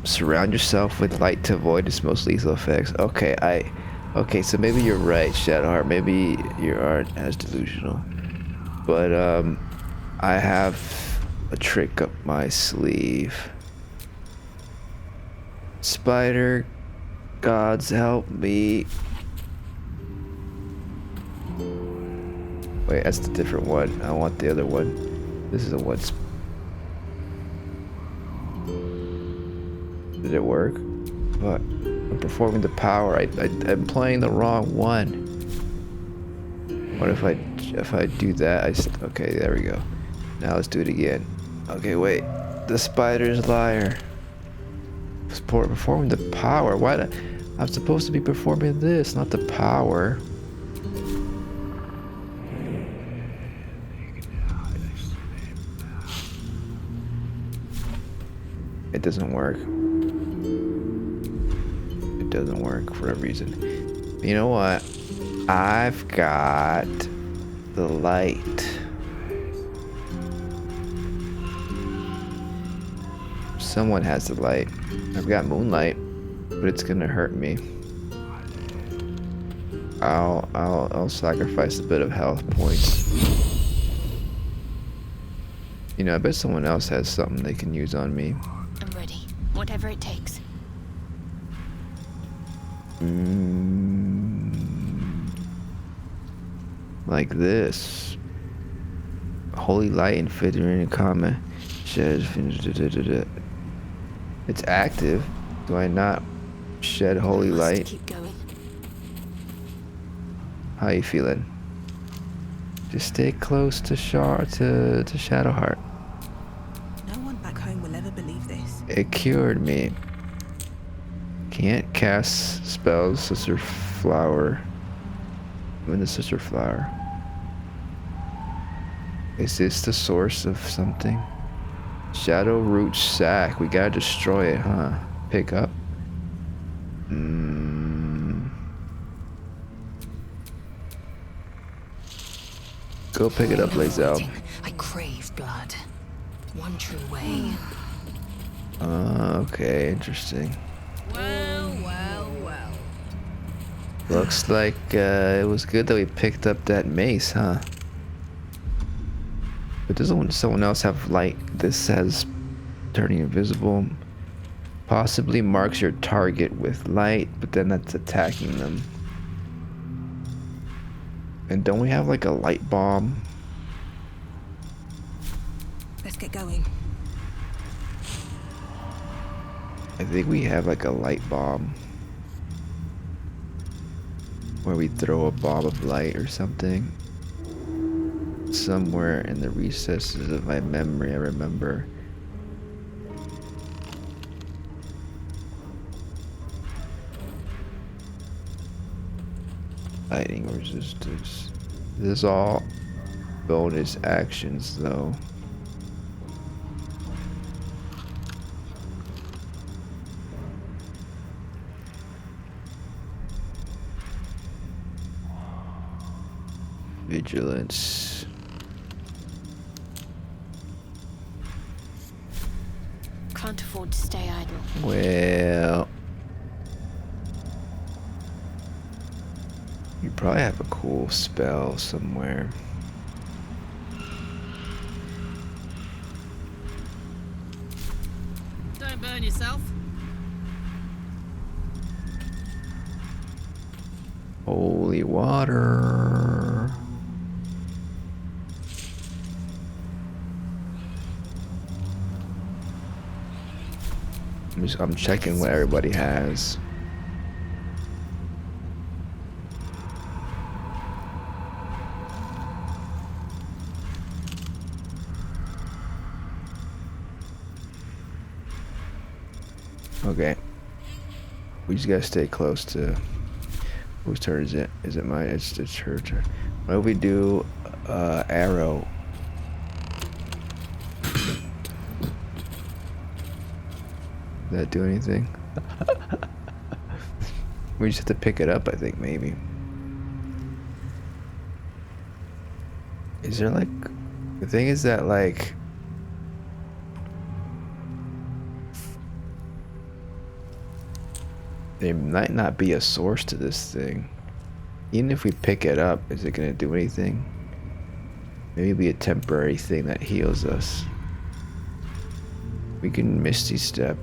Speaker 1: Surround yourself with light to avoid its most lethal effects. Okay, so maybe you're right, Shadowheart. Maybe you aren't as delusional. But I have a trick up my sleeve. Spider gods help me. Wait, that's the different one. I want the other one. This is the one. Did it work? What? I'm performing the power. I'm playing the wrong one. What if I do that? Okay, there we go. Now let's do it again. Okay, wait. The spider's liar. Performing the power. I'm supposed to be performing this, not the power. It doesn't work. It doesn't work for a reason. You know what? I've got the light. Someone has the light. I've got moonlight, but it's gonna hurt me. I'll sacrifice a bit of health points. You know, I bet someone else has something they can use on me.
Speaker 13: I'm ready. Whatever it takes.
Speaker 1: Like this. Holy light and fitting in comment. It's active. Do I not shed holy light?
Speaker 13: Keep going.
Speaker 1: How you feeling? Just stay close to Shadowheart.
Speaker 3: No one back home will ever believe this.
Speaker 1: It cured me. Can't cast spells, Sister Flower. I'm in the Sister Flower. Is this the source of something? Shadow Root Sack. We gotta destroy it, huh? Pick up. Go pick it up, Lazel.
Speaker 13: I crave blood. One true way.
Speaker 1: Okay, interesting.
Speaker 13: Well.
Speaker 1: Looks like it was good that we picked up that mace, huh? But doesn't someone else have light? This says turning invisible. Possibly marks your target with light, but then that's attacking them. And don't we have like a light bomb?
Speaker 3: Let's get going.
Speaker 1: I think we have like a light bomb. Where we throw a bomb of light or something. Somewhere in the recesses of my memory, I remember. Lightning resistance. This is all bonus actions, though. Vigilance.
Speaker 13: Can't afford to stay idle.
Speaker 1: Well, you probably have a cool spell somewhere.
Speaker 13: Don't burn yourself.
Speaker 1: Holy water. I'm checking what everybody has. Okay. We just gotta stay close to... Whose turn is it? Is it mine? It's her turn. What if we do arrow? Does that do anything? We just have to pick it up, I think, maybe. Is there like... The thing is that like... There might not be a source to this thing. Even if we pick it up, is it gonna do anything? Maybe it'll be a temporary thing that heals us. We can Misty Step.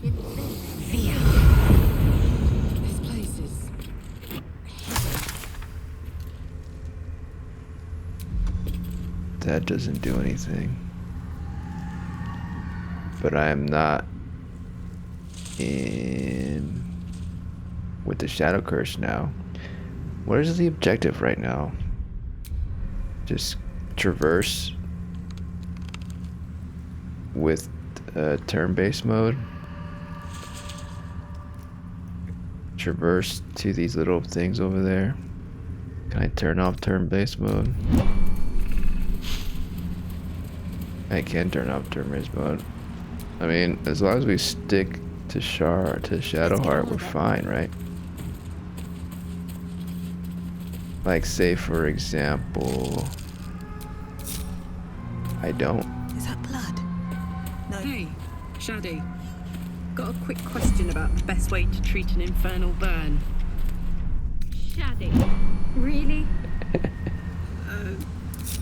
Speaker 2: This place is...
Speaker 1: That doesn't do anything. But I am not in with the Shadow Curse now. What is the objective right now? Just traverse with turn-based mode. Traverse to these little things over there. Can I turn off turn-based mode? I can turn off turn-based mode. I mean, as long as we stick to Shadowheart, we're fine, right? Like, say for example, I don't.
Speaker 8: Is that blood? No. Hey, Shaddy. Got a quick question about the best way to treat an infernal burn.
Speaker 12: Shaddy. Really?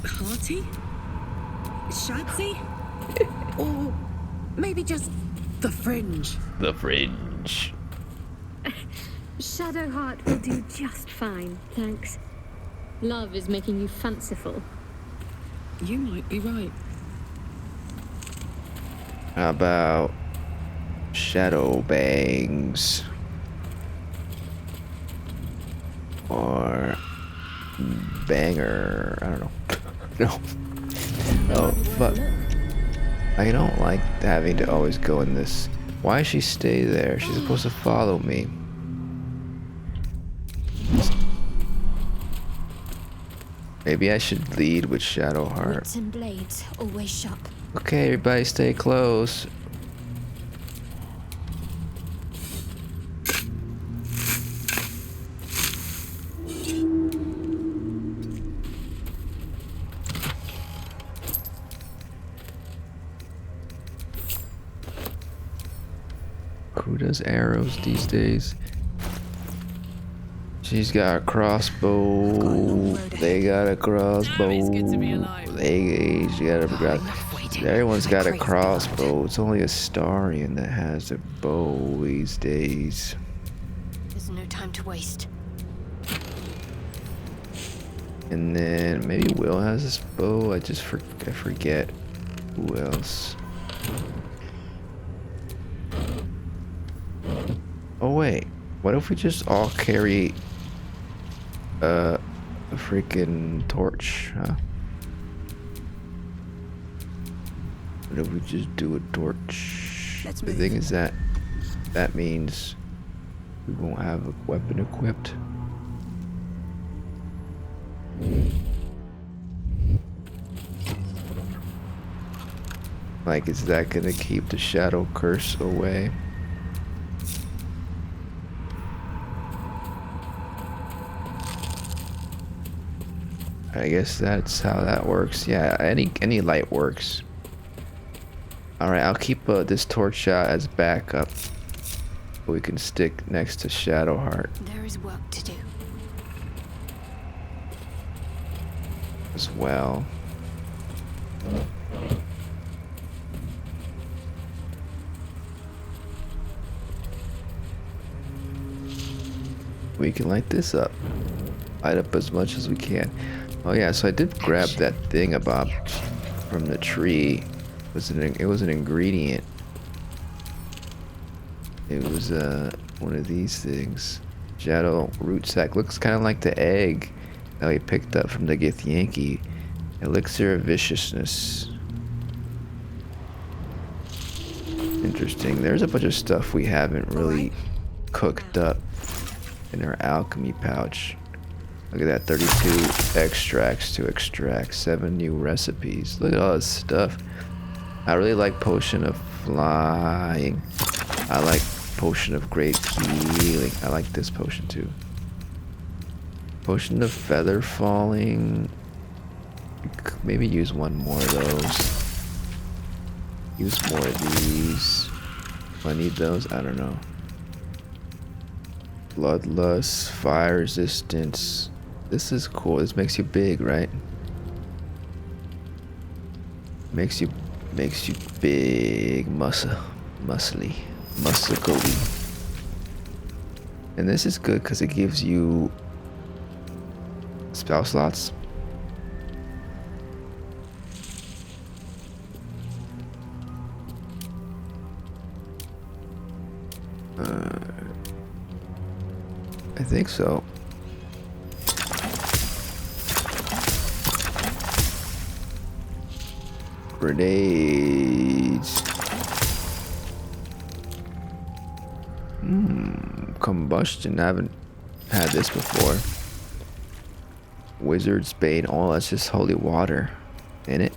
Speaker 8: Hearty? Shadsy? Or maybe just the fringe?
Speaker 1: The fringe.
Speaker 12: Shadowheart will do just fine, thanks. Love is making you fanciful.
Speaker 8: You might be right.
Speaker 1: How about Shadow Bangs? Or Banger? I don't know. No. Oh, fuck. I don't like having to always go in this. Why does she stay there? She's supposed to follow me. Maybe I should lead with Shadowheart.
Speaker 12: Wits and blades, always sharp.
Speaker 1: Okay, everybody stay close. Who does arrows these days? She's got a crossbow. They got a crossbow. She got a crossbow. Everyone's got a crossbow. It's only a Starian that has a bow these days.
Speaker 12: There's no time to waste.
Speaker 1: And then maybe Will has this bow. I forget who else. Oh wait, what if we just all carry a freaking torch, huh? What if we just do a torch? The thing is that means we won't have a weapon equipped. Like, is that gonna keep the shadow curse away? I guess that's how that works. Yeah, any light works. Alright, I'll keep this torch shot as backup. We can stick next to Shadowheart.
Speaker 12: There is work to do.
Speaker 1: As well. We can light this up. Light up as much as we can. Oh yeah, so I did grab that thing about from the tree. It was an ingredient. It was one of these things. Shadow root sac. Looks kind of like the egg that we picked up from the Githyanki. Elixir of viciousness. Interesting. There's a bunch of stuff we haven't really cooked up in our alchemy pouch. Look at that, 32 extracts to extract, 7 new recipes. Look at all this stuff. I really like potion of flying. I like potion of great healing. I like this potion too. Potion of feather falling. Maybe use one more of those. Use more of these. Do I need those? I don't know. Bloodlust, fire resistance. This is cool. This makes you big, right? Makes you big, muscly. And this is good because it gives you spell slots. I think so. Grenades. Combustion. I haven't had this before. Wizard's Bane. Oh, that's just holy water in it.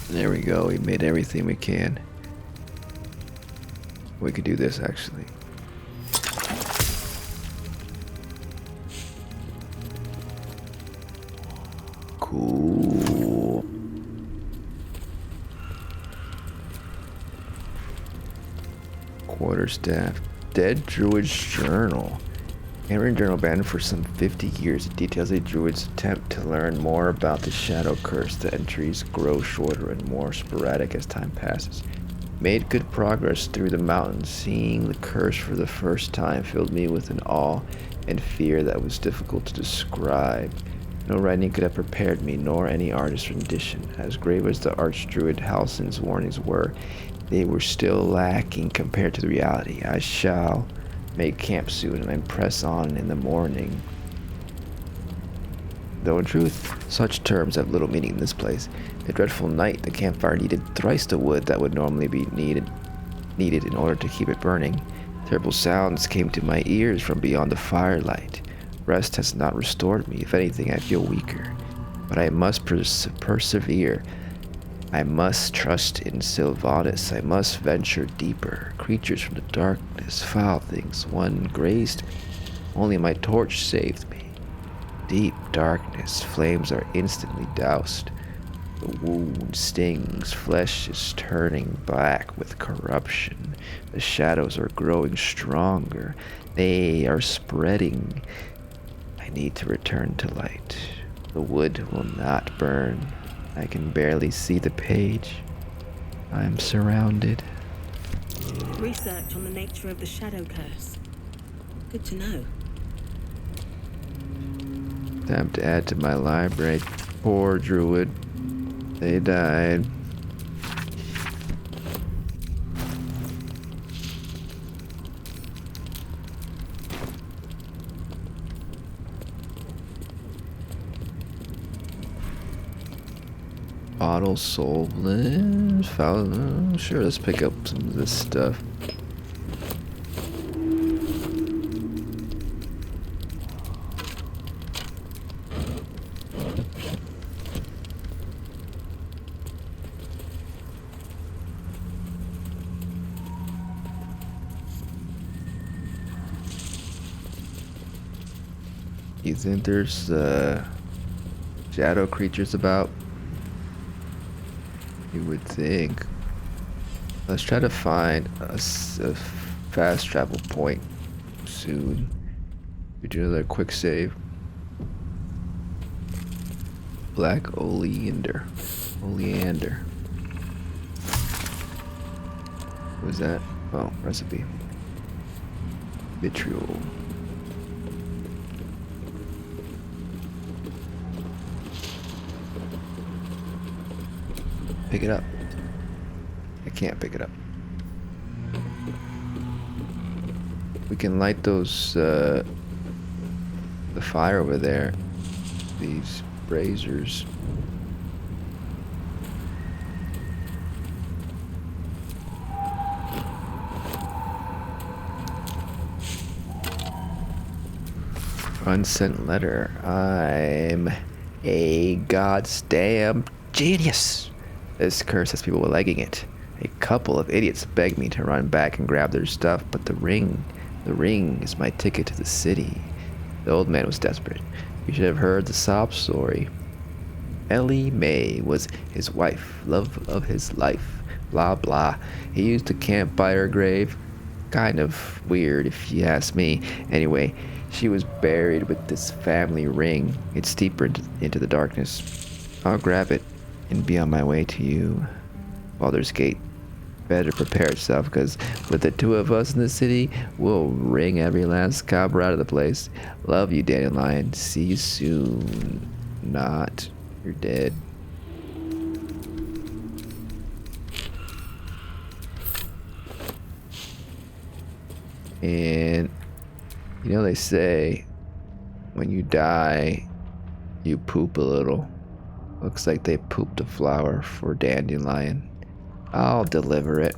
Speaker 1: There we go, we made everything we can. We could do this actually. Cool. Quarterstaff. Dead Druid's Journal. Handwritten journal banned for some 50 years. It details a druid's attempt to learn more about the shadow curse. The entries grow shorter and more sporadic as time passes. Made good progress through the mountains. Seeing the curse for the first time filled me with an awe and fear that was difficult to describe. No writing could have prepared me, nor any artist's rendition. As grave as the Archdruid Halsin's warnings were, they were still lacking compared to the reality. I shall make camp soon and then press on in the morning. Though in truth, such terms have little meaning in this place. A dreadful night, the campfire needed thrice the wood that would normally be needed in order to keep it burning. Terrible sounds came to my ears from beyond the firelight. Rest has not restored me. If anything, I feel weaker. But I must persevere. I must trust in Sylvanas. I must venture deeper. Creatures from the darkness, foul things. One grazed me. Only my torch saved me. Deep darkness. Flames are instantly doused. The wound stings. Flesh is turning black with corruption. The shadows are growing stronger. They are spreading. I need to return to light. The wood will not burn. I can barely see the page. I am surrounded.
Speaker 8: Research on the nature of the shadow curse. Good to know.
Speaker 1: Time to add to my library. Poor druid. They died. Bottle solvent. Sure, let's pick up some of this stuff. You You think there's shadow creatures about? You would think. Let's try to find a fast travel point soon. We do another quick save. Black oleander. Oleander. What was that? Oh, recipe. Vitriol. Pick it up. I can't pick it up. We can light those, the fire over there. These braziers. Unsent letter. I'm a goddamn genius. This curse has people legging it. A couple of idiots begged me to run back and grab their stuff, but the ring is my ticket to the city. The old man was desperate. You should have heard the sob story. Ellie Mae was his wife, love of his life, blah blah. He used to camp by her grave. Kind of weird if you ask me. Anyway, she was buried with this family ring. It's deeper into the darkness. I'll grab it and be on my way to you. Baldur's Gate. Better prepare yourself, because with the two of us in the city, we'll wring every last cobber out of the place. Love you, Dandelion. See you soon. Not. You're dead. And you know they say when you die, you poop a little. Looks like they pooped a flower for Dandelion. I'll deliver it.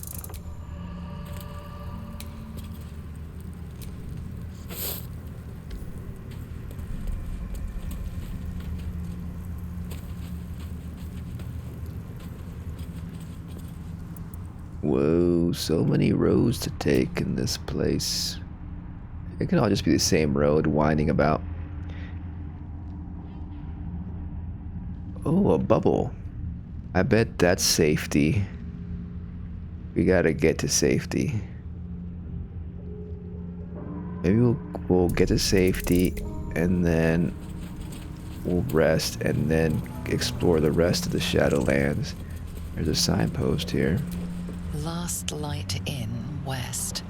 Speaker 1: Whoa, so many roads to take in this place. It can all just be the same road winding about. Oh, a bubble. I bet that's safety. We gotta get to safety. Maybe we'll get to safety and then we'll rest and then explore the rest of the Shadowlands. There's a signpost here.
Speaker 4: Last Light Inn, west.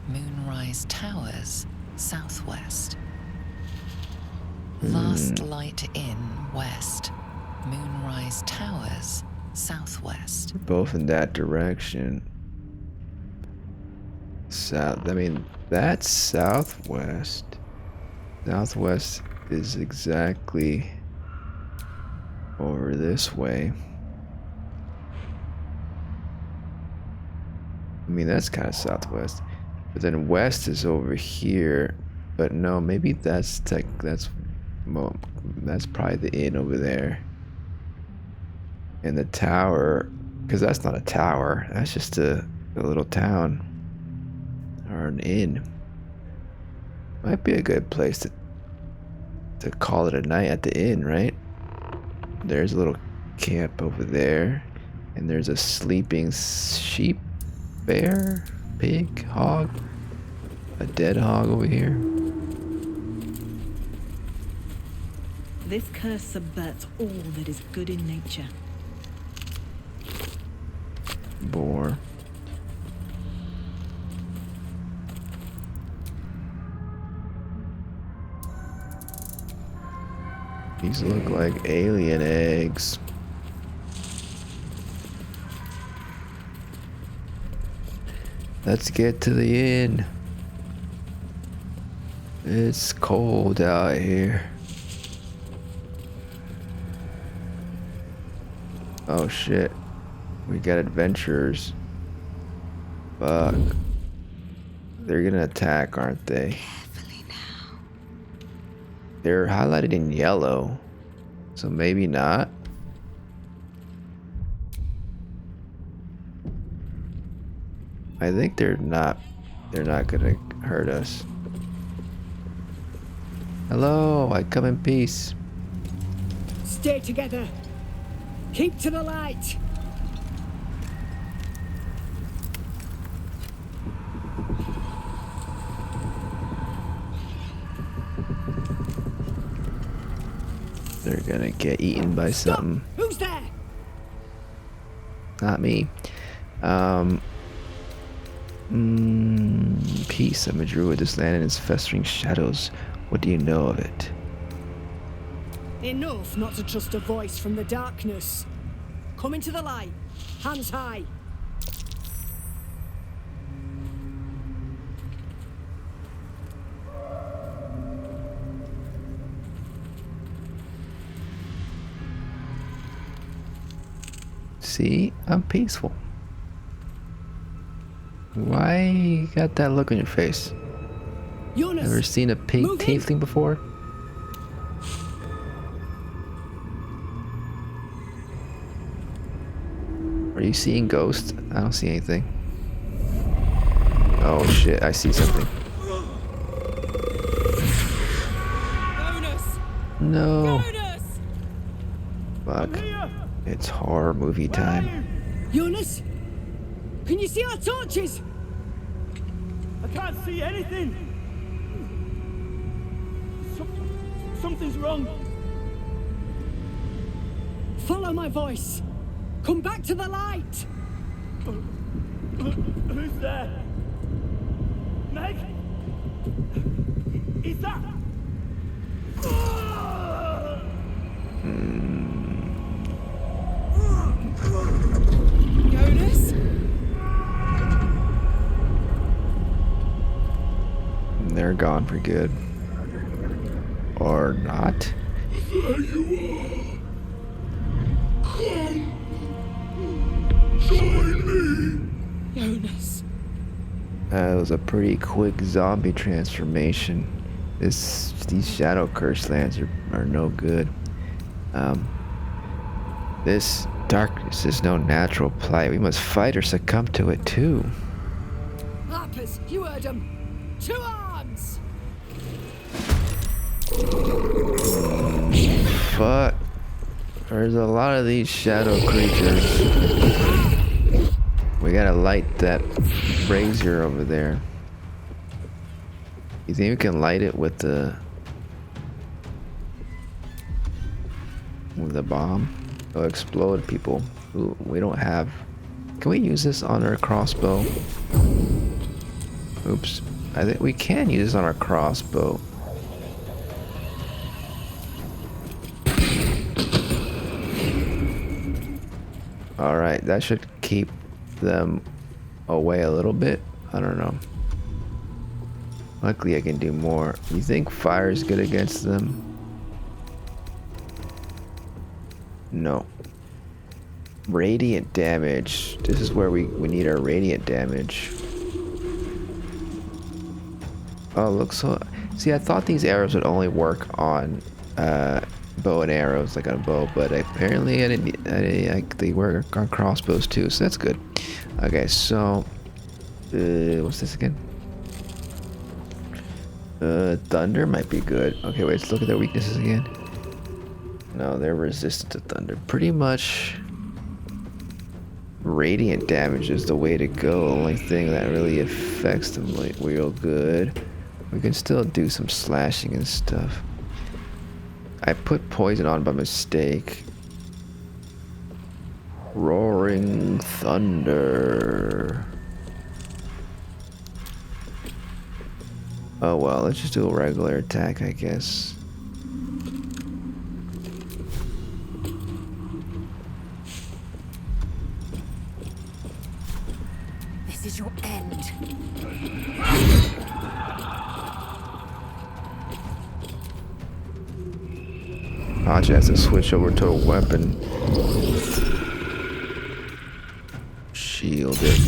Speaker 4: Moonrise Towers, southwest. Last Light Inn, west. Moonrise Towers, southwest.
Speaker 1: Both in that direction. South, I mean, that's southwest. Southwest is exactly over this way. I mean, that's kind of southwest. But then west is over here. But no, maybe that's probably the inn over there. And the tower, because that's not a tower. That's just a little town. Or an inn. Might be a good place to call it a night at the inn, right? There's a little camp over there. And there's a sleeping sheep, bear, pig, hog. A dead hog over here.
Speaker 3: This curse subverts all that is good in nature.
Speaker 1: Boar. These look like alien eggs. Let's get to the inn. It's cold out here. Oh shit. We got adventurers. Fuck. They're gonna attack, aren't they?
Speaker 13: Carefully now.
Speaker 1: They're highlighted in yellow. So maybe not. I think they're not gonna hurt us. Hello, I come in peace.
Speaker 14: Stay together. Keep to the light.
Speaker 1: They're gonna get eaten by something.
Speaker 14: Who's there?
Speaker 1: Not me. Peace. I'm a druid. This land and its festering shadows. What do you know of it?
Speaker 14: Enough not to trust a voice from the darkness. Come into the light. Hands high.
Speaker 1: See? I'm peaceful. Why you got that look on your face?
Speaker 14: Jonas,
Speaker 1: ever seen a pink tiefling before? Are you seeing ghosts? I don't see anything. Oh shit, I see something.
Speaker 14: Jonas!
Speaker 1: No.
Speaker 14: Jonas!
Speaker 1: Fuck. It's horror movie time.
Speaker 14: Jonas? Can you see our torches?
Speaker 15: I can't see anything. Something's wrong.
Speaker 14: Follow my voice. Come back to the light.
Speaker 15: Who's there? Meg? Is that?
Speaker 14: Jonas?
Speaker 1: They're gone for good. Or not.
Speaker 15: There you are. Come. Join me.
Speaker 14: Jonas.
Speaker 1: It was a pretty quick zombie transformation. These shadow curse lands are no good. This darkness is no natural plight. We must fight or succumb to it too.
Speaker 14: Harpers, you heard them. To arms!
Speaker 1: Fuck. There's a lot of these shadow creatures. We gotta light that brazier over there. You think we can light it with the bomb? It'll explode people. Ooh, we don't have. Can we use this on our crossbow? Oops. I think we can use this on our crossbow. Alright, that should keep them away a little bit. I don't know. Luckily I can do more. You think fire is good against them? No. Radiant damage. This is where we need our radiant damage. Oh, looks so... See, I thought these arrows would only work on bow and arrows, like on a bow, but apparently they work on crossbows too, so that's good. Okay, so... what's this again? Thunder might be good. Okay, wait, let's look at their weaknesses again. No, they're resistant to thunder. Pretty much radiant damage is the way to go. Only thing that really affects them like real good. We can still do some slashing and stuff. I put poison on by mistake. Roaring thunder. Oh well, let's just do a regular attack, I guess.
Speaker 13: This is your end.
Speaker 1: Pacha has to switch over to a weapon. Shielded.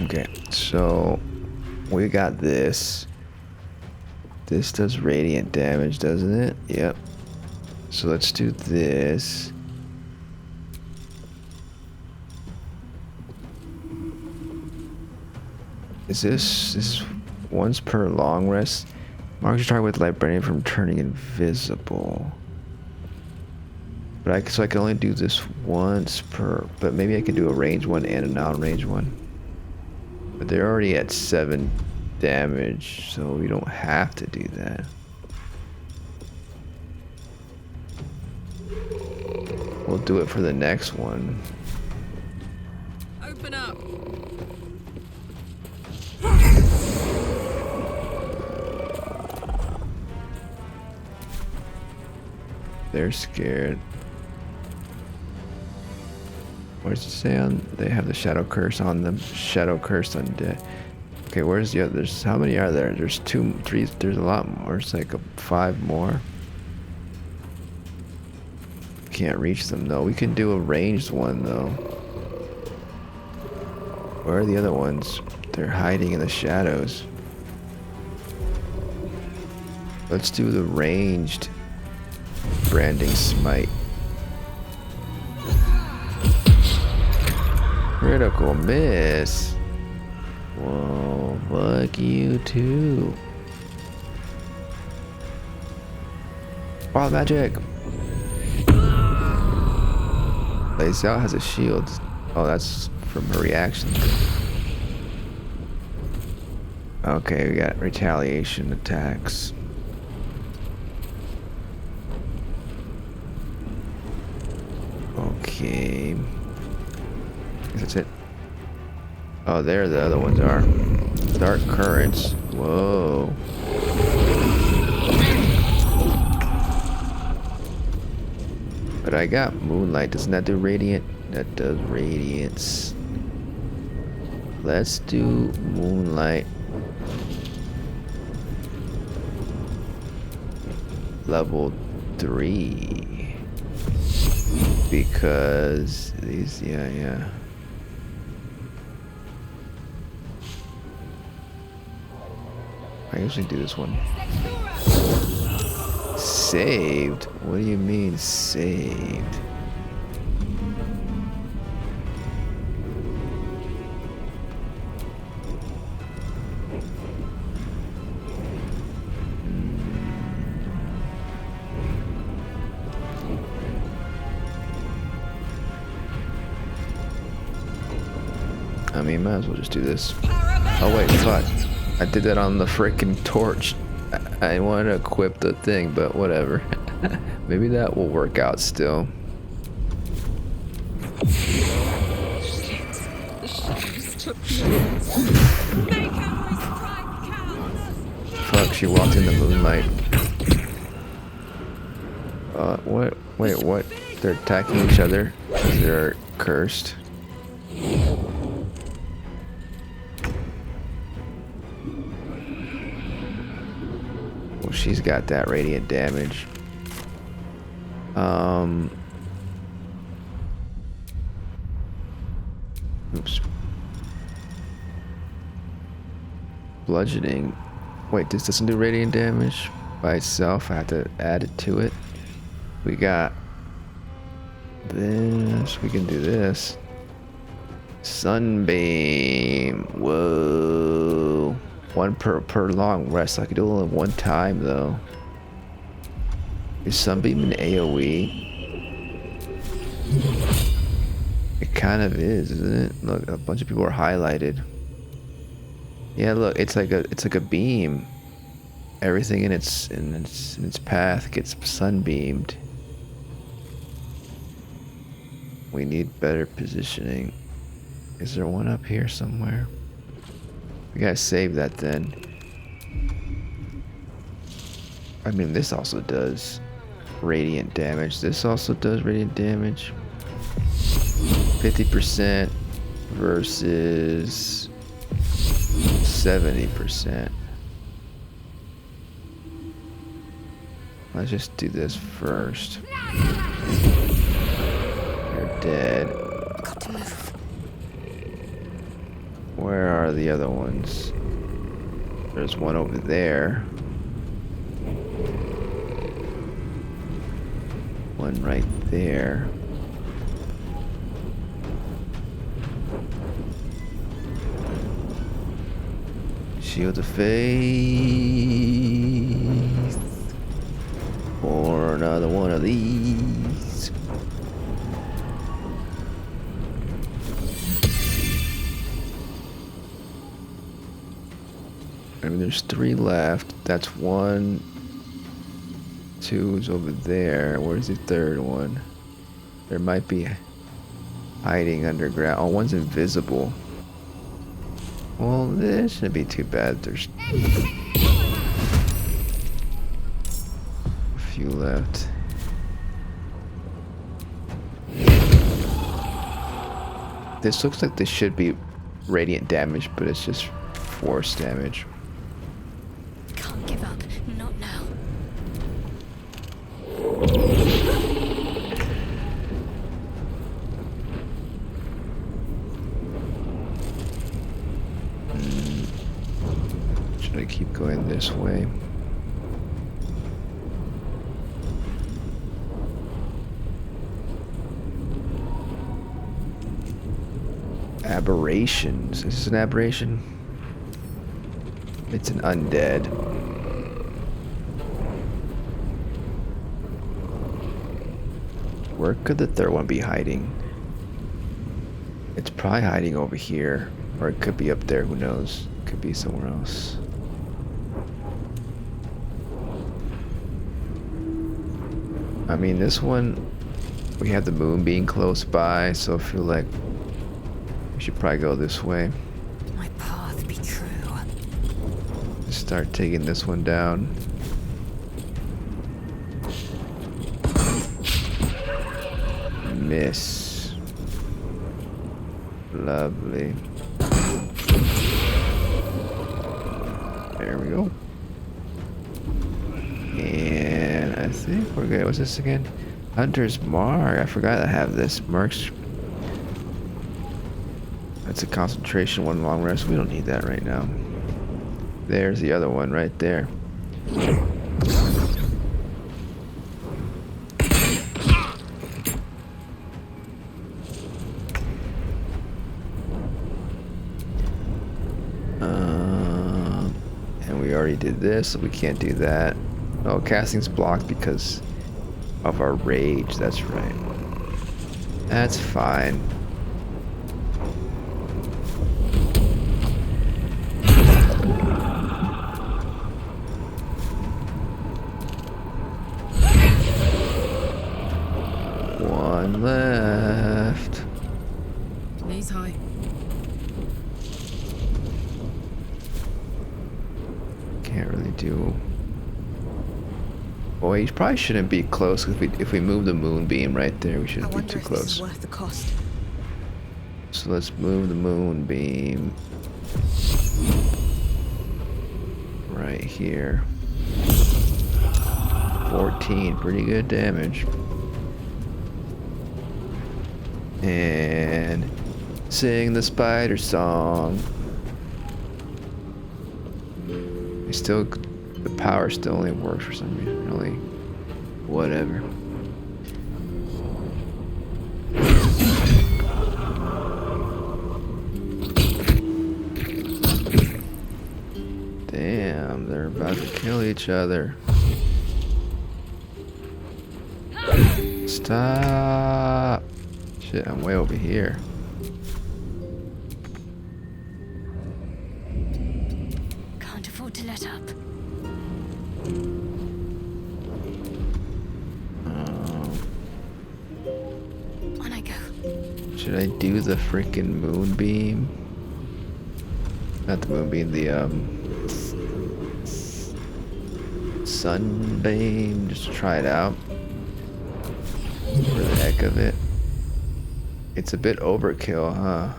Speaker 1: Okay, so we got this. This does radiant damage, doesn't it? Yep. So let's do this. Is this once per long rest? Marks your target with librarian from turning invisible. But so I can only do this once per, but maybe I can do a range one and a non-range one. But they're already at 7 damage, so we don't have to do that. We'll do it for the next one.
Speaker 4: Open up.
Speaker 1: They're scared. What does it say on? They have the shadow curse on them. Shadow curse undead. Okay, where's the others? How many are there? There's 2, 3. There's a lot more. It's like 5 more. Can't reach them though. We can do a ranged one though. Where are the other ones? They're hiding in the shadows. Let's do the ranged branding smite. Critical miss. Whoa, fuck you too. Wild magic. Lays out has a shield. Oh, that's from her reaction. Okay, we got retaliation attacks. Okay. That's it. Oh, there the other ones are. Dark currents. Whoa. But I got moonlight. Doesn't that do radiant? That does radiance. Let's do moonlight. Level 3. Because these, yeah. I usually do this one. Saved? What do you mean saved? I mean, might as well just do this. Oh wait, fuck. I did that on the frickin' torch. I wanted to equip the thing, but whatever. Maybe that will work out still. Fuck, she walked in the moonlight. What? Wait, what? They're attacking each other because they're cursed. Well, she's got that radiant damage. Oops. Bludgeoning. Wait, this doesn't do radiant damage by itself. I have to add it to it. We got this. We can do this. Sunbeam. Whoa. 1 per long rest. I could do it only 1 time though. Is Sunbeam an AoE? It kind of is, isn't it? Look, a bunch of people are highlighted. Yeah, look, it's like a beam. Everything in its path gets sunbeamed. We need better positioning. Is there one up here somewhere? We gotta save that then. I mean, this also does radiant damage. This also does radiant damage. 50% versus 70%. Let's just do this first. You're dead.
Speaker 13: Got to move.
Speaker 1: Where are the other ones? There's one over there. one right there. Shield of Faith. Or another one of these. I mean, there's 3 left. That's 1. 2 is over there. Where's the 3rd one? There might be hiding underground. Oh, one's invisible. Well, this shouldn't be too bad. There's a few left. This looks like this should be radiant damage, but it's just force damage.
Speaker 13: Can't give up. Not now.
Speaker 1: Should I keep going this way? Aberrations. Is this an aberration? It's an undead. Where could the 3rd one be hiding? It's probably hiding over here. Or it could be up there, who knows? It could be somewhere else. I mean, this one, we have the moonbeam close by, so I feel like we should probably go this way.
Speaker 13: My path be true.
Speaker 1: Start taking this one down. Miss. Lovely. There we go. And I think we're good. What's this again? Hunter's Mark. I forgot I have this. Mark's. That's a concentration, 1 long rest. We don't need that right now. There's the other one right there. And we already did this, so we can't do that. Oh, casting's blocked because of our rage. That's right. That's fine. One left.
Speaker 8: Knees high.
Speaker 1: Can't really do. Boy, he probably shouldn't be close. If we move the moonbeam right there, we shouldn't be too close.
Speaker 8: This is worth the cost.
Speaker 1: So let's move the moonbeam right here. 14, pretty good damage. And sing the spider song. It's still, the power still only works for some reason. Really, whatever. Damn, they're about to kill each other. Stop. Shit, I'm way over here.
Speaker 13: Can't afford to let up. On I go.
Speaker 1: Should I do the freaking moonbeam? Not the moonbeam, the sunbeam. Just try it out. For the heck of it. It's a bit overkill, huh?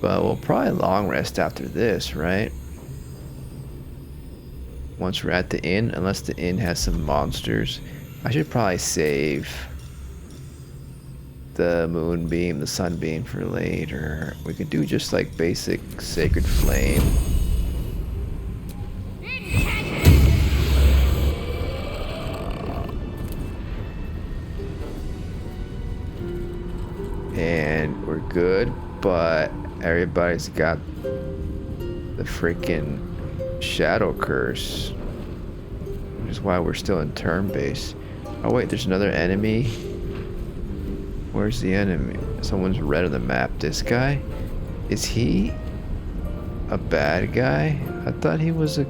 Speaker 1: But we'll probably long rest after this, right? Once we're at the inn, unless the inn has some monsters. I should probably save the moonbeam, the sunbeam for later. We could do just like basic sacred flame. and we're good, but everybody's got the freaking shadow curse, which is why we're still in turn base. Oh wait, there's another enemy. Where's the enemy? Someone's red on the map. This guy? Is he a bad guy? I thought he was a...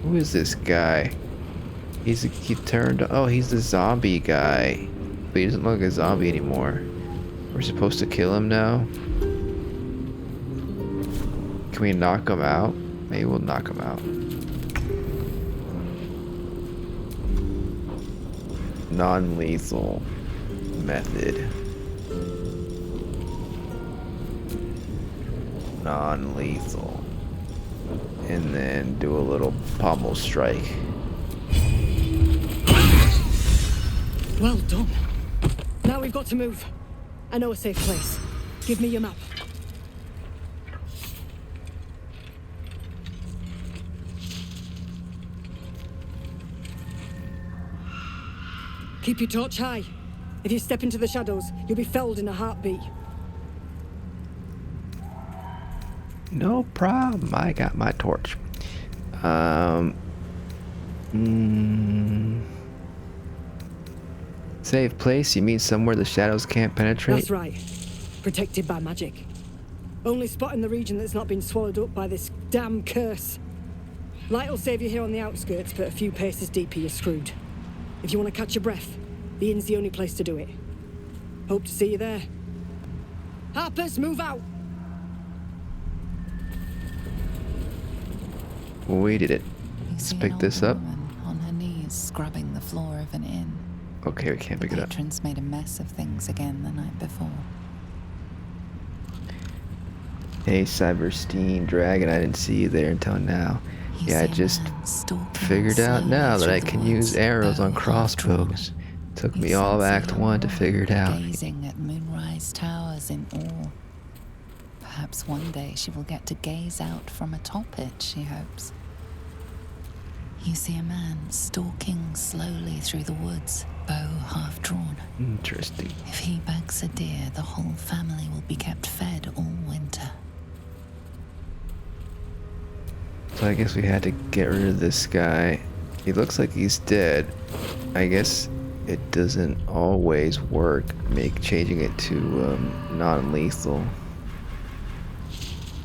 Speaker 1: Who is this guy? He turned... Oh, he's the zombie guy. But he doesn't look like a zombie anymore. We're supposed to kill him now? Can we knock him out? Maybe we'll knock him out. Non-lethal method. Non-lethal. And then do a little pommel strike.
Speaker 14: Well done. Now we've got to move. I know a safe place. Give me your map. Keep your torch high. If you step into the shadows, you'll be felled in a heartbeat.
Speaker 1: No problem. I got my torch. Safe place? You mean somewhere the shadows can't penetrate?
Speaker 14: That's right. Protected by magic. Only spot in the region that's not been swallowed up by this damn curse. Light will save you here on the outskirts, but a few paces deeper you're screwed. If you want to catch your breath, the inn's the only place to do it. Hope to see you there. Harpers, move out!
Speaker 1: We did it. Let's pick this up.
Speaker 4: On her knees, scrubbing the floor of an inn.
Speaker 1: Okay, we can't pick it up.
Speaker 4: Patrons made a mess of things again the night before.
Speaker 1: Hey, Cyberstein Dragon, I didn't see you there until now. Yeah, I just figured out now that I can use arrows on crossbows. Took me all of Act 1 to figure it out.
Speaker 4: Gazing at moonrise towers in awe. Perhaps one day she will get to gaze out from atop it, she hopes. You see a man stalking slowly through the woods, bow half drawn.
Speaker 1: Interesting.
Speaker 4: If he bags a deer, the whole family will be kept fed all winter.
Speaker 1: So I guess we had to get rid of this guy. He looks like he's dead. I guess it doesn't always work, changing it to non-lethal.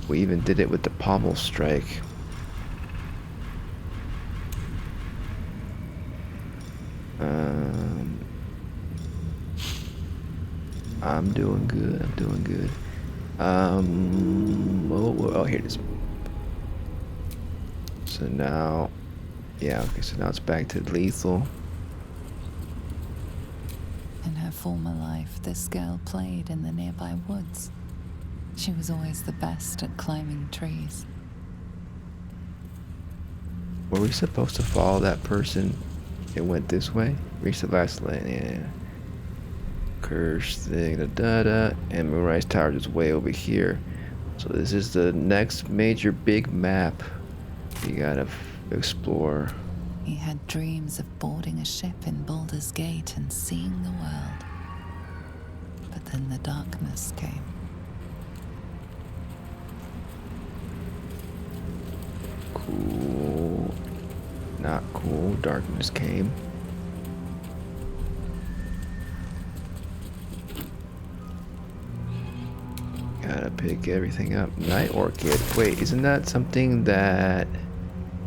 Speaker 1: We even did it with the pommel strike. I'm doing good. I'm doing good. Oh, here it is. So now, yeah, okay, so now it's back to lethal.
Speaker 4: In her former life, this girl played in the nearby woods. She was always the best at climbing trees.
Speaker 1: Were we supposed to follow that person? It went this way? Reach the last lane, yeah. Curse thing, da-da-da. And Moonrise Tower is way over here. So this is the next major big map you gotta explore.
Speaker 4: He had dreams of boarding a ship in Baldur's Gate and seeing the world. But then the darkness came.
Speaker 1: Cool. Not cool. Darkness came. Gotta pick everything up. Night Orchid. Wait, isn't that something that...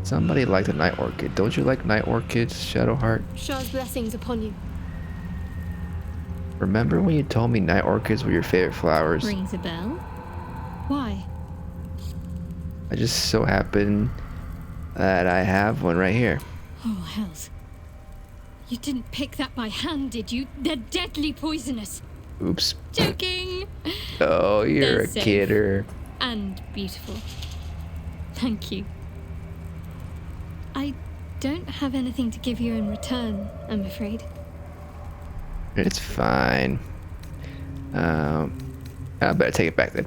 Speaker 1: Somebody liked a Night Orchid. Don't you like Night Orchids, Shadowheart?
Speaker 12: Shah's blessings upon you.
Speaker 1: Remember when you told me Night Orchids were your favorite flowers?
Speaker 12: Rings a bell. Why?
Speaker 1: I just so happen that I have one right here.
Speaker 12: Oh, hells. You didn't pick that by hand, did you? They're deadly poisonous.
Speaker 1: Oops.
Speaker 12: Joking.
Speaker 1: Oh, you're
Speaker 12: They're
Speaker 1: a
Speaker 12: safe.
Speaker 1: kidder.
Speaker 12: And beautiful. Thank you. I don't have anything to give you in return, I'm afraid.
Speaker 1: It's fine. I better take it back then.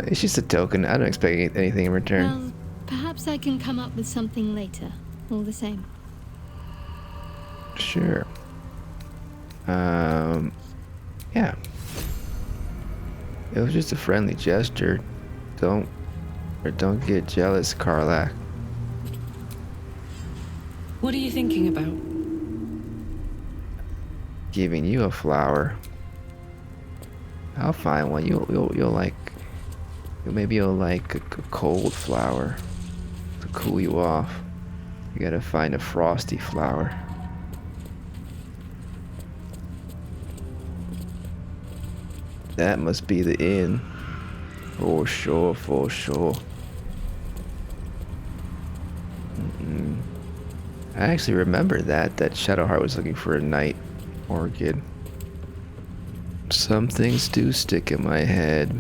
Speaker 1: It's just a token. I don't expect anything in return.
Speaker 12: Well, perhaps I can come up with something later, all the same.
Speaker 1: Sure. Yeah. It was just a friendly gesture. Don't get jealous, Karlach.
Speaker 8: What are you thinking about?
Speaker 1: Giving you a flower. I'll find one. You'll like. Maybe you'll like a cold flower to cool you off. You gotta find a frosty flower. That must be the inn. For sure, for sure. I actually remember that Shadowheart was looking for a night orchid. Some things do stick in my head.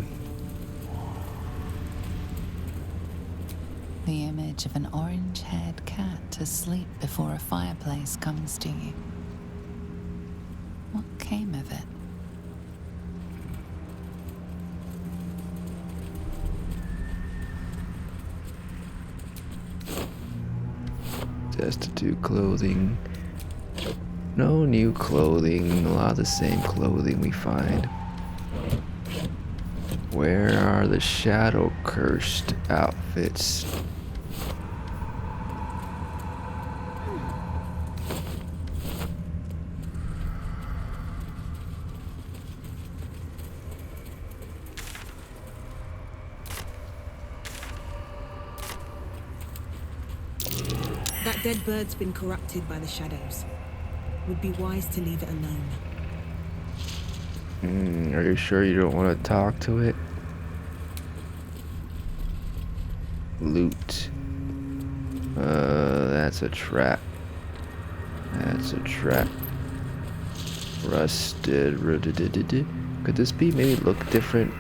Speaker 4: The image of an orange-haired cat asleep before a fireplace comes to you. What came of it?
Speaker 1: Destitute clothing. No new clothing. A lot of the same clothing we find. Where are the shadow cursed outfits?
Speaker 3: That dead bird's been corrupted by the shadows. Would be wise to leave it alone.
Speaker 1: Are you sure you don't want to talk to it? Loot. That's a trap. That's a trap. Rusted. Could this be maybe look different?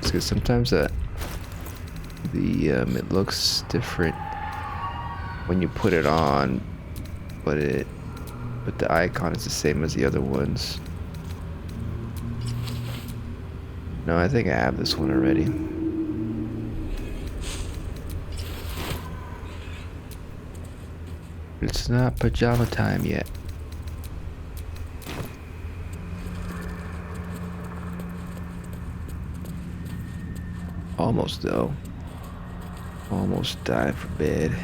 Speaker 1: Because sometimes it looks different when you put it on, but the icon is the same as the other ones. No, I think I have this one already. It's not pajama time yet. Almost though. Almost time for bed.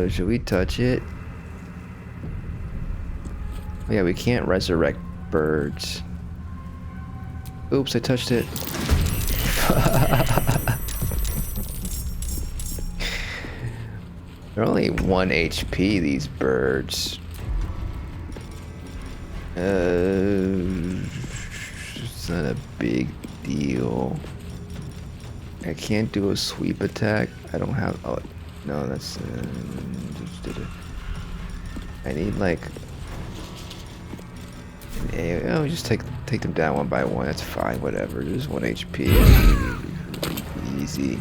Speaker 1: Should we touch it? Oh, yeah, we can't resurrect birds. Oops, I touched it. They're only 1 HP, these birds. It's not a big deal. I can't do a sweep attack. I don't have. Oh, no, that's. I need like. Oh, just take them down one by one. That's fine. Whatever. Just 1 HP. Easy.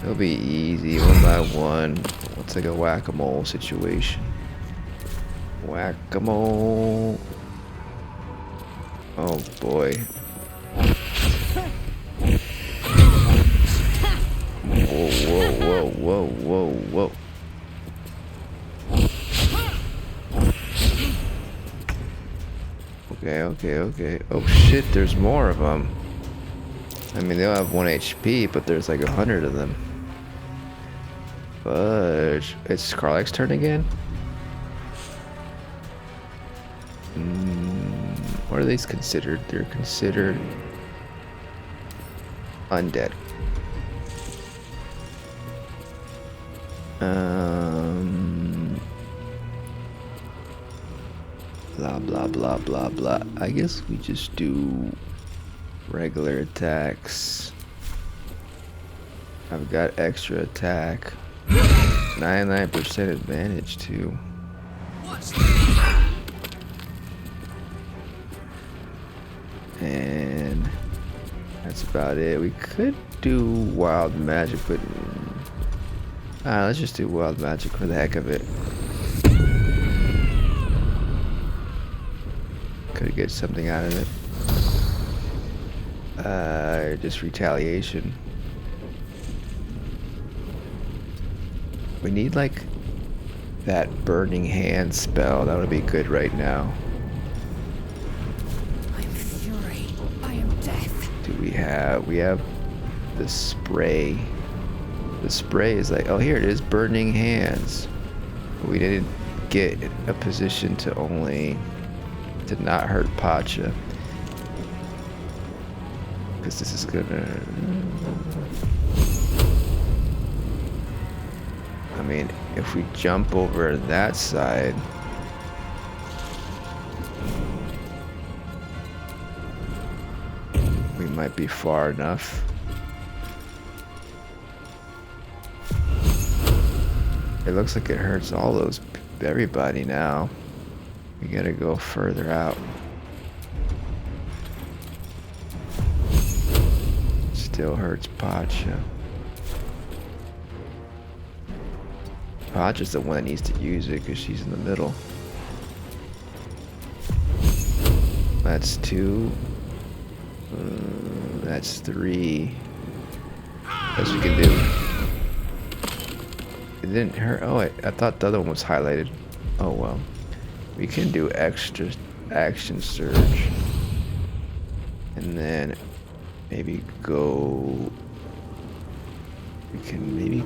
Speaker 1: It'll be easy, one by one. It's like a whack-a-mole situation. Whack-a-mole. Oh boy. Whoa, whoa, whoa, whoa, whoa, whoa. Okay. Oh shit, there's more of them. I mean, they all have 1 HP, but there's like 100 of them. Fudge. It's Karlach's turn again? What are these considered? They're considered undead. Blah, blah, blah, blah, blah. I guess we just do regular attacks. I've got extra attack. 99% advantage too. And that's about it. We could do wild magic, but let's just do wild magic for the heck of it. Could get something out of it. Just retaliation. We need like that burning hand spell. That would be good right now.
Speaker 4: I am fury. I am death.
Speaker 1: Do we have the spray. The spray is like, oh, here it is, burning hands. We didn't get a position to not hurt Pacha. Because this is gonna... I mean, if we jump over that side... we might be far enough. It looks like it hurts everybody now. We gotta go further out. Still hurts Pacha. Pacha's the one that needs to use it because she's in the middle. That's 2. That's 3. Best we can do. It didn't hurt. Oh, I thought the other one was highlighted. Oh well. We can do extra action surge. And then maybe go... we can maybe...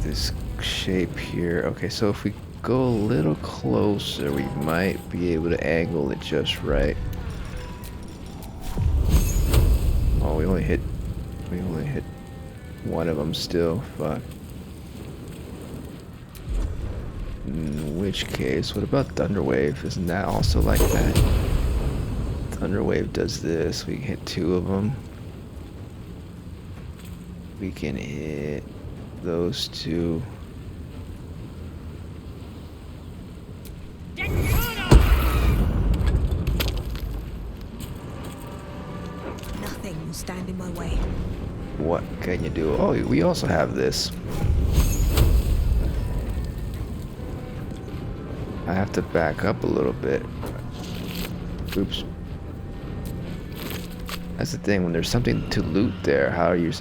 Speaker 1: this shape here. Okay, so if we go a little closer, we might be able to angle it just right. Oh, we only hit one of them still. Fuck. In which case, what about Thunderwave? Isn't that also like that? Thunderwave does this. We can hit 2 of them. We can hit those 2.
Speaker 3: Nothing will stand in my way.
Speaker 1: What can you do? Oh, we also have this. I have to back up a little bit. Oops. That's the thing, when there's something to loot there, how are you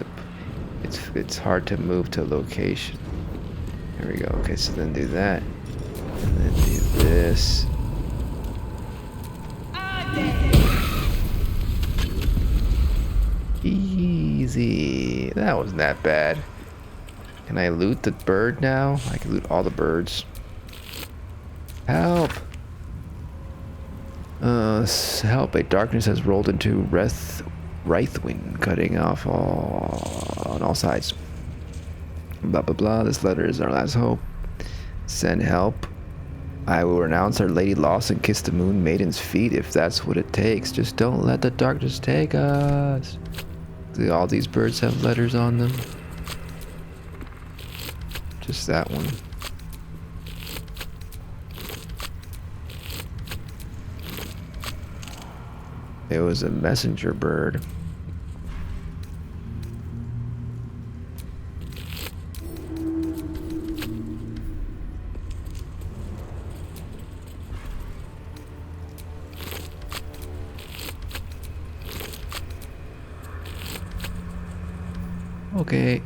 Speaker 1: it's hard to move to a location. Here we go. Okay, so then do that. And then do this. Easy. That wasn't that bad. Can I loot the bird now? I can loot all the birds. Help! Help. A darkness has rolled into Wraithwind, cutting off on all sides. Blah blah blah. This letter is our last hope. Send help. I will renounce our lady lost and kiss the moon maiden's feet if that's what it takes. Just don't let the darkness take us. Do all these birds have letters on them? Just that one. It was a messenger bird. Okay.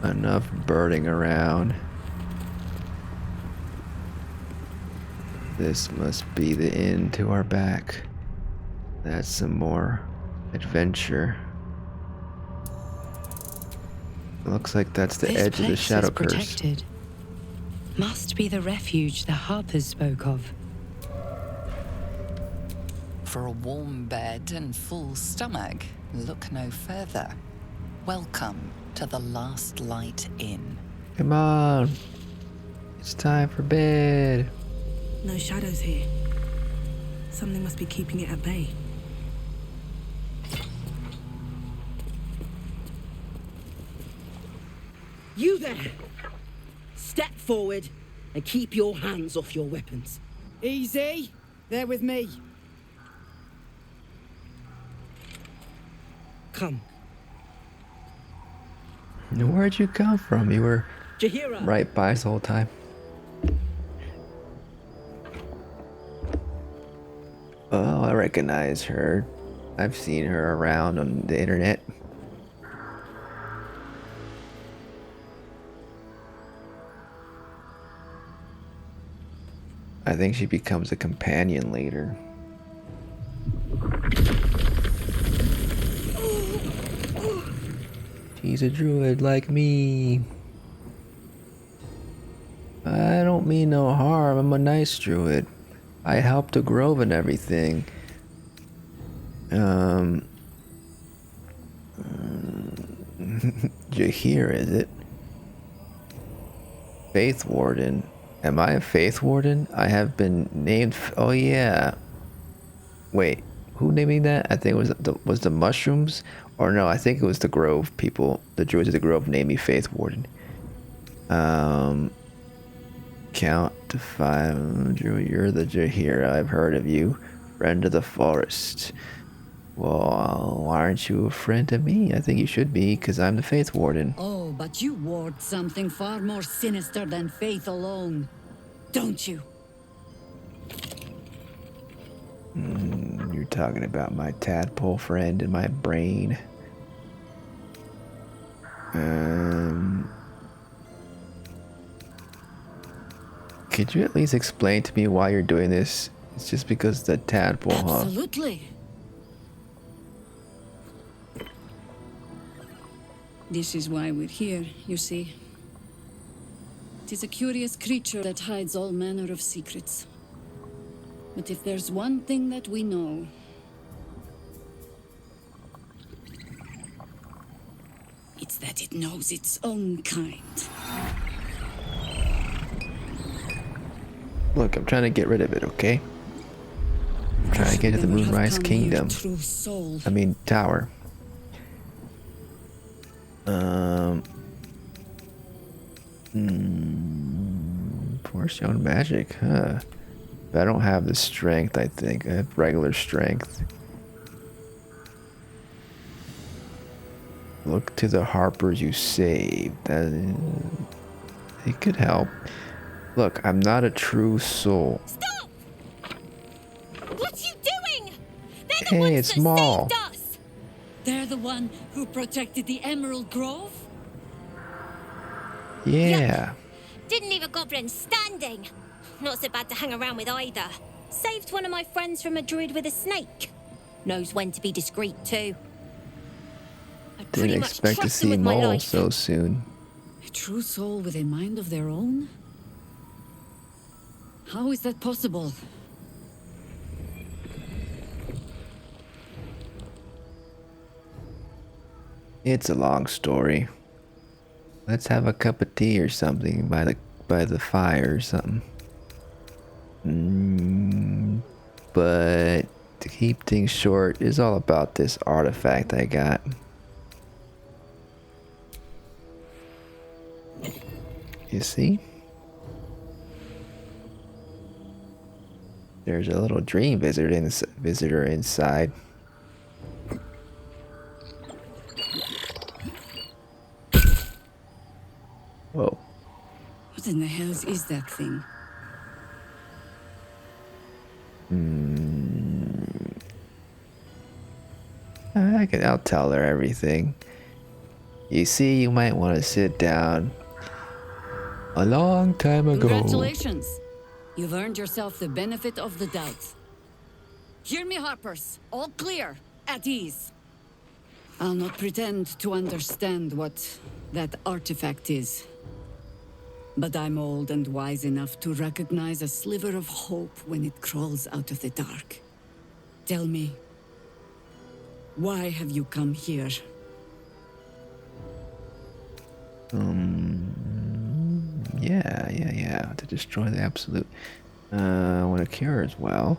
Speaker 1: Enough birding around. This must be the end to our back. That's some more adventure. Looks like that's the edge of the shadow curse.
Speaker 7: Protected. Must be the refuge the Harpers spoke of.
Speaker 4: For a warm bed and full stomach, look no further. Welcome to the Last Light Inn.
Speaker 1: Come on. It's time for bed.
Speaker 3: No shadows here. Something must be keeping it at bay.
Speaker 16: You there! Step forward and keep your hands off your weapons.
Speaker 14: Easy. They're with me.
Speaker 16: Come.
Speaker 1: Where'd you come from? You were
Speaker 16: Jaheira.
Speaker 1: right by us the whole time. Oh, alright. recognize her. I've seen her around on the internet. I think she becomes a companion later. She's a druid like me. I don't mean no harm. I'm a nice druid. I helped the grove and everything. Jaheira, is it? Faith Warden. Am I a Faith Warden? I have been named. Oh yeah. Wait, who named me that? I think it was the mushrooms, or no? I think it was the grove people. The druids of the grove named me Faith Warden. Count to 5. Druid, you're the Jaheira. I've heard of you, friend of the forest. Well, why aren't you a friend to me? I think you should be, because I'm the Faith Warden.
Speaker 2: Oh, but you ward something far more sinister than faith alone, don't you?
Speaker 1: You're talking about my tadpole friend in my brain. Could you at least explain to me why you're doing this? It's just because the tadpole, huh?
Speaker 2: Absolutely. This is why we're here, you see. It is a curious creature that hides all manner of secrets. But if there's one thing that we know, it's that it knows its own kind.
Speaker 1: Look, I'm trying to get rid of it, okay? I'm trying to get to the Moonrise Kingdom. I mean, tower. Force your own magic, huh? But I don't have the strength, I think. I have regular strength. Look to the Harpers you saved. It could help. Look, I'm not a true soul.
Speaker 17: Stop! What are you doing? They're the
Speaker 1: Hey,
Speaker 17: ones
Speaker 1: it's
Speaker 17: that
Speaker 1: Maul.
Speaker 17: saved us.
Speaker 2: They're the one who protected the Emerald Grove?
Speaker 1: Yeah.
Speaker 17: Didn't leave a goblin standing. Not so bad to hang around with either. Saved one of my friends from a druid with a snake. Knows when to be discreet too.
Speaker 1: Didn't expect to see Mole so soon.
Speaker 2: A true soul with a mind of their own? How is that possible?
Speaker 1: It's a long story. Let's have a cup of tea or something by the fire or something. But to keep things short, it's all about this artifact I got. You see? There's a little dream visitor inside. Whoa.
Speaker 2: What in the hell is that thing?
Speaker 1: I'll tell her everything. You see, you might want to sit down. A long time ago.
Speaker 2: Congratulations. You've earned yourself the benefit of the doubt. Hear me, Harpers. All clear. At ease. I'll not pretend to understand what that artifact is. But I'm old and wise enough to recognize a sliver of hope when it crawls out of the dark. Tell me, why have you come here?
Speaker 1: Yeah. To destroy the absolute. I want to cure as well.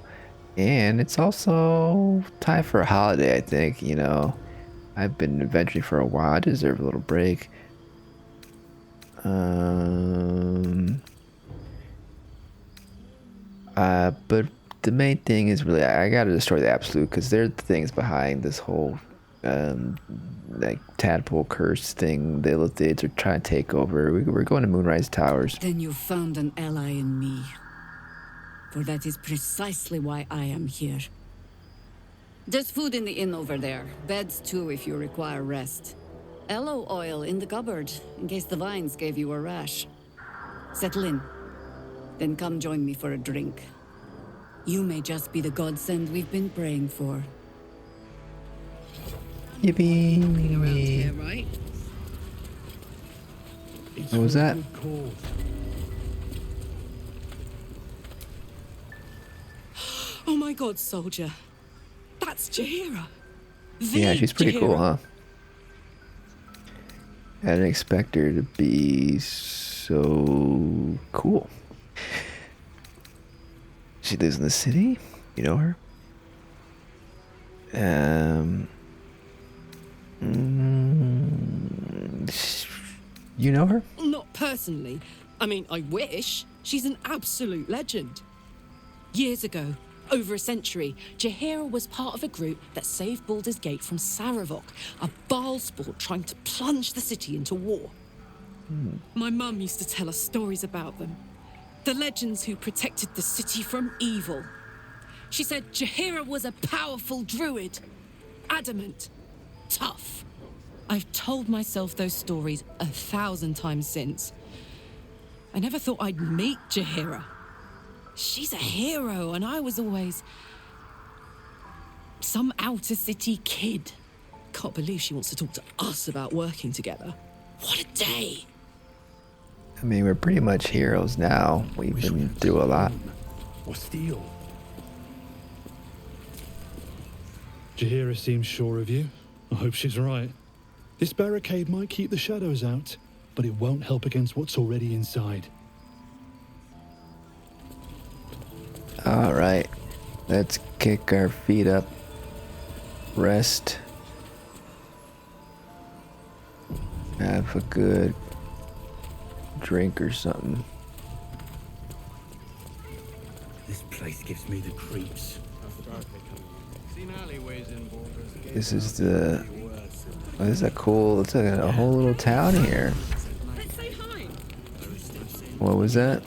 Speaker 1: And it's also time for a holiday, I think. You know, I've been adventuring for a while. I deserve a little break. But the main thing is really I gotta destroy the absolute, because they're the things behind this whole like tadpole curse thing. The Illithids are trying to take over. We're going to Moonrise Towers.
Speaker 2: Then you found an ally in me. For that is precisely why I am here.
Speaker 8: There's food in the inn over there. Beds too if you require rest. Aloe oil in the cupboard, in case the vines gave you a rash. Settle in. Then come join me for a drink. You may just be the godsend we've been praying for.
Speaker 1: Yippee!
Speaker 8: Around here, right?
Speaker 1: What was that?
Speaker 14: Oh my god, soldier. That's Jaheira.
Speaker 1: Yeah, she's pretty cool, huh? I didn't expect her to be so cool. She lives in the city. You know her? You know her?
Speaker 14: Not personally. I mean, I wish. She's an absolute legend. Years ago, over a century, Jaheira was part of a group that saved Baldur's Gate from Saravok, a Baalsport trying to plunge the city into war. My mum used to tell us stories about them. The legends who protected the city from evil. She said Jaheira was a powerful druid. Adamant. Tough. I've told myself those stories 1,000 times since. I never thought I'd meet Jaheira. She's a hero, and I was always some outer city kid. Can't believe she wants to talk to us about working together. What a day!
Speaker 1: I mean, we're pretty much heroes now. We've been through a lot.
Speaker 18: Or steal. Jaheira seems sure of you. I hope she's right. This barricade might keep the shadows out, but it won't help against what's already inside.
Speaker 1: Alright, let's kick our feet up, rest, have a good drink or something.
Speaker 11: This place gives me the creeps.
Speaker 1: This is the... Oh, this is a cool... It's like a whole little town here. What was that?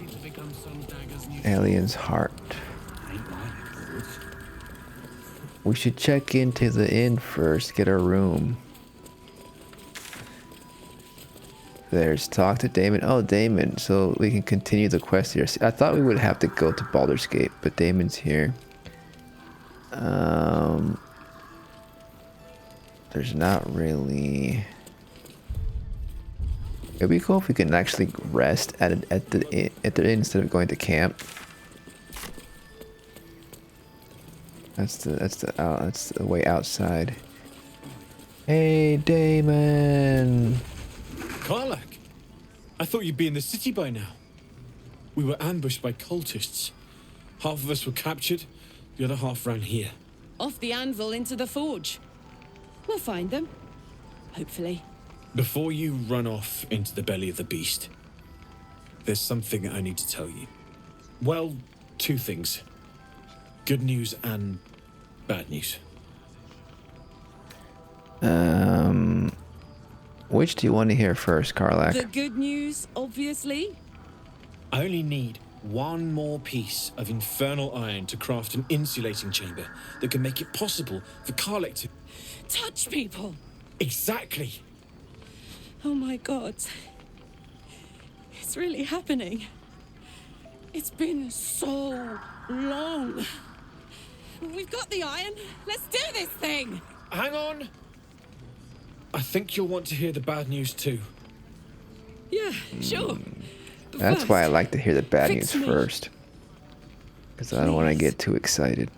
Speaker 1: Alien's heart. We should check into the inn first, get our room. There's talk to Damon. Oh, Damon, so we can continue the quest here. I thought we would have to go to Baldur's Gate, but Damon's here. There's not really... It'd be cool if we can actually rest at the inn instead of going to camp. That's the way outside. Hey, Damon.
Speaker 19: Karlach, I thought you'd be in the city by now. We were ambushed by cultists. Half of us were captured, the other half ran here.
Speaker 8: Off the anvil into the forge. We'll find them. Hopefully.
Speaker 19: Before you run off into the belly of the beast, there's something I need to tell you. Well, two things. Good news and bad news.
Speaker 1: Which do you want to hear first, Karlach?
Speaker 8: The good news, obviously.
Speaker 19: I only need one more piece of infernal iron to craft an insulating chamber that can make it possible for Karlach to...
Speaker 8: Touch people!
Speaker 19: Exactly!
Speaker 14: Oh my god. It's really happening. It's been so long.
Speaker 8: We've got the iron. Let's do this thing!
Speaker 19: Hang on! I think you'll want to hear the bad news too.
Speaker 14: Yeah, sure.
Speaker 1: That's why I like to hear the bad news first. Because I don't want to get too excited.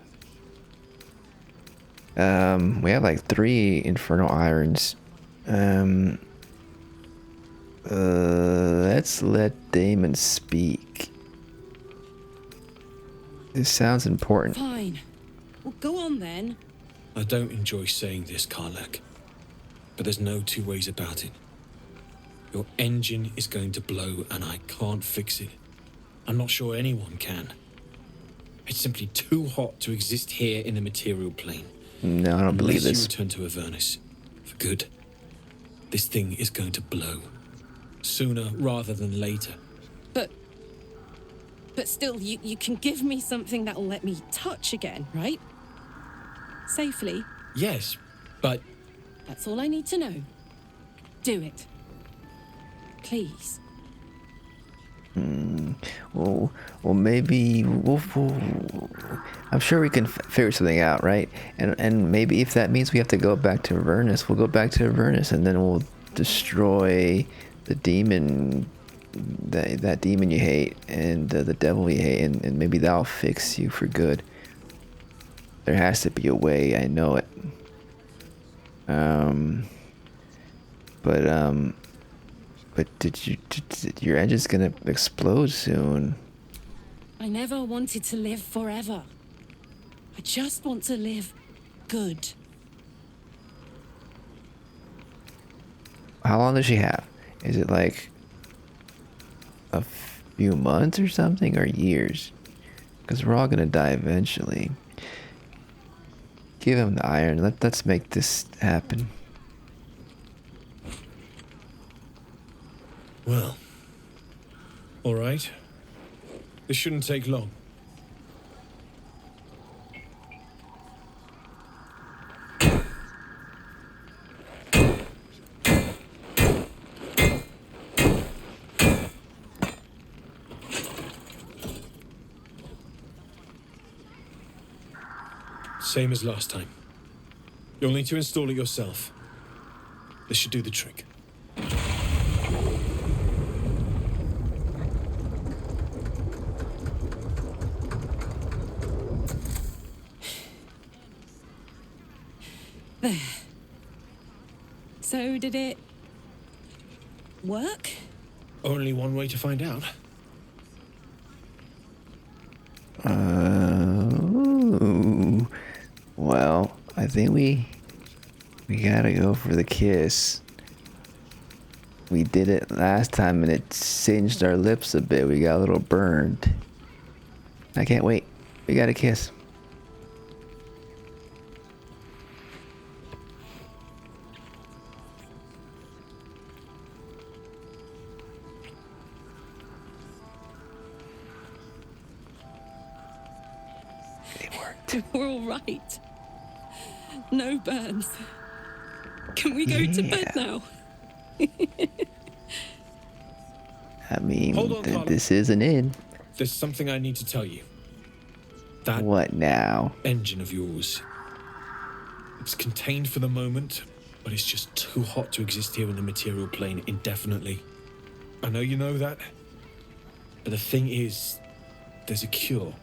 Speaker 1: We have like 3 infernal irons. Let's let Damon speak. This sounds important.
Speaker 8: Fine. Well, go on then.
Speaker 19: I don't enjoy saying this, Karlach, but there's no two ways about it. Your engine is going to blow and I can't fix it. I'm not sure anyone can. It's simply too hot to exist here in the material plane.
Speaker 1: No, I don't believe this.
Speaker 19: Unless you return to Avernus for good. This thing is going to blow. Sooner rather than later.
Speaker 8: But still, you can give me something that'll let me touch again, right? Safely?
Speaker 19: Yes, but...
Speaker 8: That's all I need to know. Do it. Please.
Speaker 1: Well, maybe I'm sure we can figure something out, right? And maybe if that means we have to go back to Avernus, we'll go back to Avernus, and then we'll destroy the demon, that demon you hate, and the devil you hate, and maybe that'll fix you for good. There has to be a way, I know it. But your engine's gonna explode soon.
Speaker 8: I never wanted to live forever. I just want to live good.
Speaker 1: How long does she have? Is it like a few months or something, or years? Because we're all gonna die eventually. Give him the iron. Let's make this happen.
Speaker 19: Well, all right. This shouldn't take long. Same as last time. You'll need to install it yourself. This should do the trick.
Speaker 8: There. So did it work?
Speaker 19: Only one way to find out.
Speaker 1: Well, I think we gotta go for the kiss. We did it last time and it singed our lips a bit. We got a little burned. I can't wait. We gotta kiss.
Speaker 8: We're all right. No burns. Can we go to bed now?
Speaker 1: I mean,
Speaker 19: Hold on, Karlach.
Speaker 1: this isn't it.
Speaker 19: There's something I need to tell you. That
Speaker 1: What now?
Speaker 19: engine of yours. It's contained for the moment, but it's just too hot to exist here in the material plane indefinitely. I know you know that, but the thing is, there's a cure.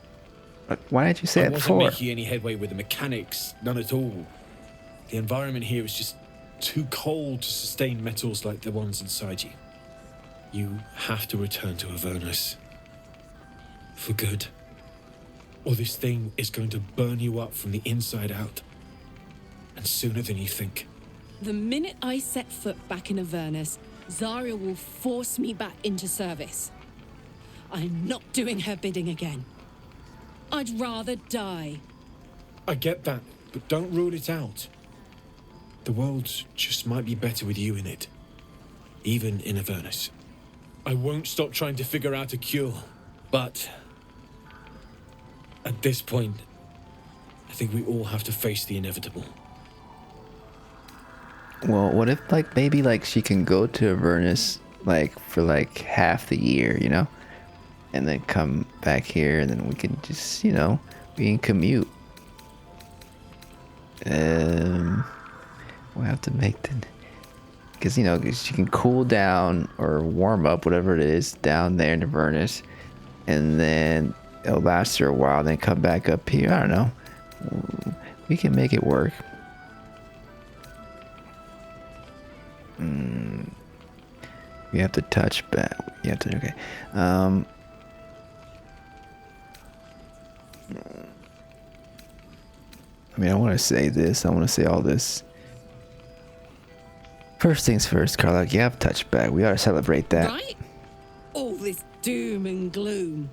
Speaker 1: Why didn't you say
Speaker 19: I
Speaker 1: it
Speaker 19: wasn't
Speaker 1: before?
Speaker 19: making any headway with the mechanics, none at all. The environment here is just too cold to sustain metals like the ones inside you. You have to return to Avernus. For good. Or this thing is going to burn you up from the inside out. And sooner than you think.
Speaker 8: The minute I set foot back in Avernus, Zarya will force me back into service. I'm not doing her bidding again. I'd rather die.
Speaker 19: I get that, but don't rule it out. The world just might be better with you in it. Even in Avernus. I won't stop trying to figure out a cure, but at this point, I think we all have to face the inevitable.
Speaker 1: Well, what if maybe she can go to Avernus for half the year, you know? And then come back here, and then we can just, we can commute. We'll have to make the... Because, she can cool down or warm up, whatever it is, down there in Avernus. And then it'll last her a while, then come back up here. I don't know. We can make it work. We have to touch back. You have to, okay. I mean, I want to say this. I want to say all this. First things first, Karlach, you have touchback. We ought to celebrate that.
Speaker 8: Right? All this doom and gloom.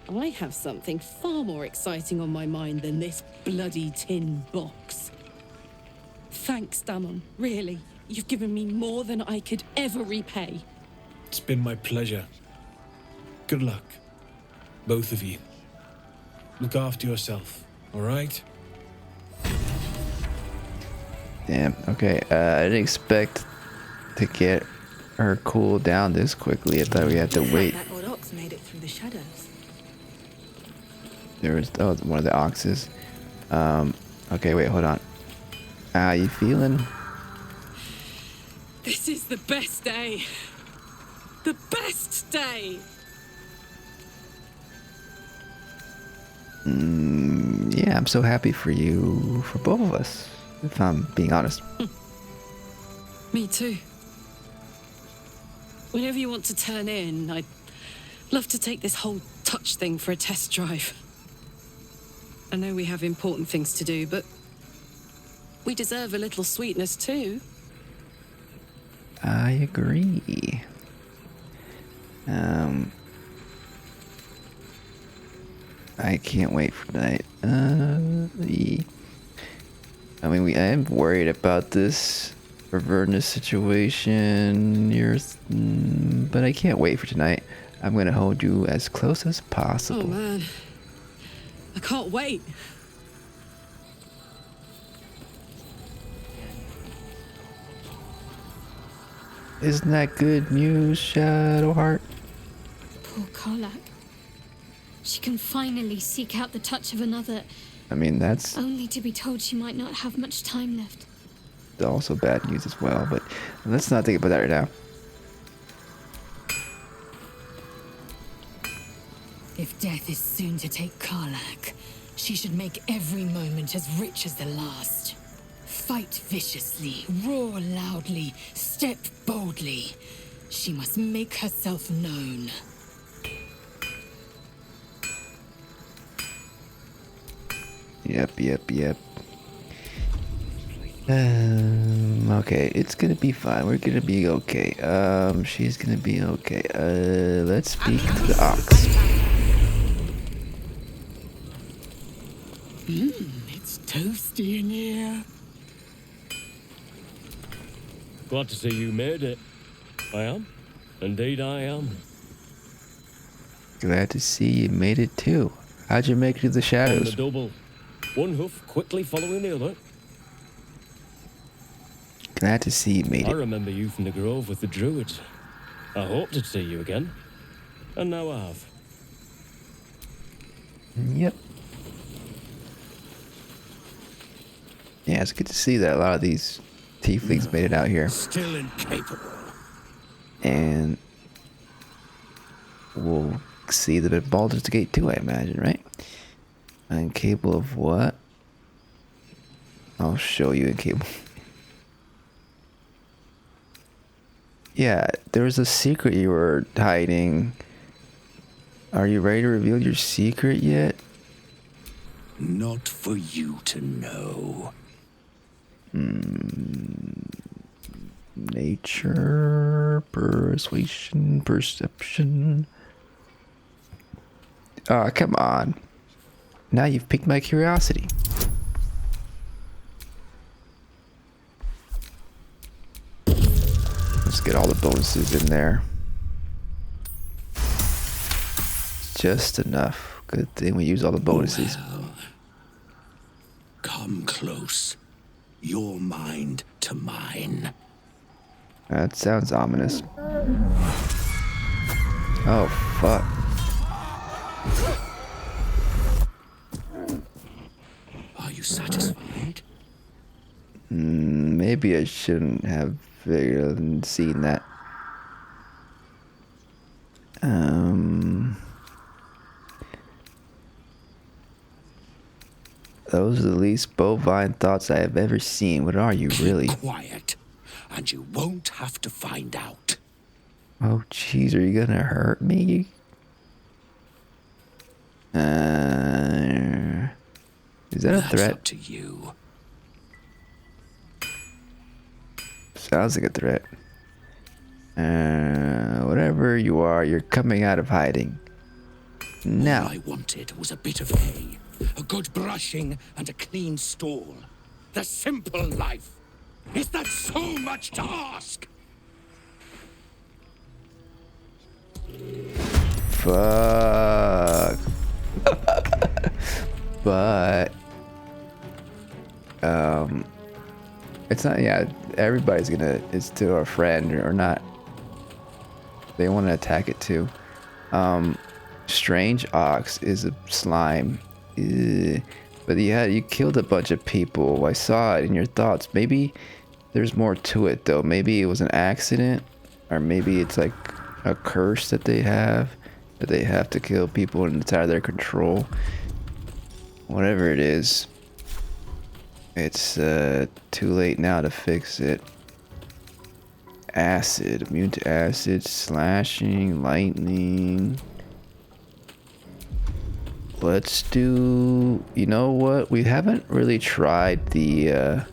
Speaker 8: I have something far more exciting on my mind than this bloody tin box. Thanks, Damon. Really. You've given me more than I could ever repay.
Speaker 19: It's been my pleasure. Good luck. Both of you. Look after yourself, all right?
Speaker 1: Damn. Okay. I didn't expect to get her cooled down this quickly. I thought we had to wait.
Speaker 3: That old ox made it through the shadows.
Speaker 1: There was one of the oxes. Okay, wait, hold on. How you feeling?
Speaker 7: This is the best day. The best day.
Speaker 1: Yeah, I'm so happy for you, for both of us, if I'm being honest.
Speaker 7: Me too. Whenever you want to turn in, I'd love to take this whole touch thing for a test drive. I know we have important things to do, but we deserve a little sweetness too.
Speaker 1: I agree. I can't wait for tonight. I mean, I am worried about this Avernus situation. But I can't wait for tonight. I'm gonna hold you as close as possible.
Speaker 7: Oh man, I can't wait.
Speaker 1: Isn't that good news, Shadowheart?
Speaker 12: Poor Karlach. She can finally seek out the touch of another.
Speaker 1: I mean, that's
Speaker 12: only to be told she might not have much time left.
Speaker 1: also bad news as well, but let's not think about that right now.
Speaker 2: If death is soon to take Karlach, she should make every moment as rich as the last. Fight viciously, roar loudly, step boldly. She must make herself known.
Speaker 1: Yep. Okay, it's gonna be fine. We're gonna be okay. She's gonna be okay. Let's speak to the ox.
Speaker 15: It's toasty in here.
Speaker 20: Glad to see you made it. I am. Indeed I am.
Speaker 1: Glad to see you made it too. How'd you make it through the
Speaker 20: On
Speaker 1: shadows?
Speaker 20: the double. One hoof quickly following the other.
Speaker 1: Glad to see you made
Speaker 20: I
Speaker 1: it.
Speaker 20: remember you from the grove with the druids. I hoped to see you again. And now I have.
Speaker 1: Yep. Yeah, it's good to see that a lot of these tieflings made it out here.
Speaker 15: Still incapable.
Speaker 1: And we'll see them at Baldur's Gate too, I imagine, right? Incapable of what? I'll show you incapable. Yeah, there was a secret you were hiding. Are you ready to reveal your secret yet?
Speaker 15: Not for you to know.
Speaker 1: Nature, persuasion, perception. Oh, come on. Now you've piqued my curiosity. Let's get all the bonuses in there. Just enough. Good thing we use all the bonuses.
Speaker 15: Well, come close. Your mind to mine.
Speaker 1: That sounds ominous. Oh, fuck.
Speaker 15: Are you satisfied?
Speaker 1: Maybe I shouldn't have seen that. Those are the least bovine thoughts I have ever seen. What are you, really?
Speaker 15: Quiet, and you won't have to find out.
Speaker 1: Oh, jeez, are you gonna hurt me? Is that a
Speaker 15: That's
Speaker 1: threat?
Speaker 15: up to you.
Speaker 1: Sounds like a threat. Whatever you are, you're coming out of hiding. Now.
Speaker 15: All I wanted was a bit of hay, a good brushing, and a clean stall. The simple life. Is that so much to ask?
Speaker 1: Fuck. But It's not, yeah, everybody's gonna, it's to a friend or not. They want to attack it too. Strange Ox is a slime. Ugh. But yeah, you killed a bunch of people. I saw it in your thoughts. Maybe there's more to it though. Maybe it was an accident, or maybe it's like a curse that they have to kill people and it's out of their control. Whatever it is, it's too late now to fix it. Acid, immune to acid, slashing, lightning. Let's do, you know what? We haven't really tried the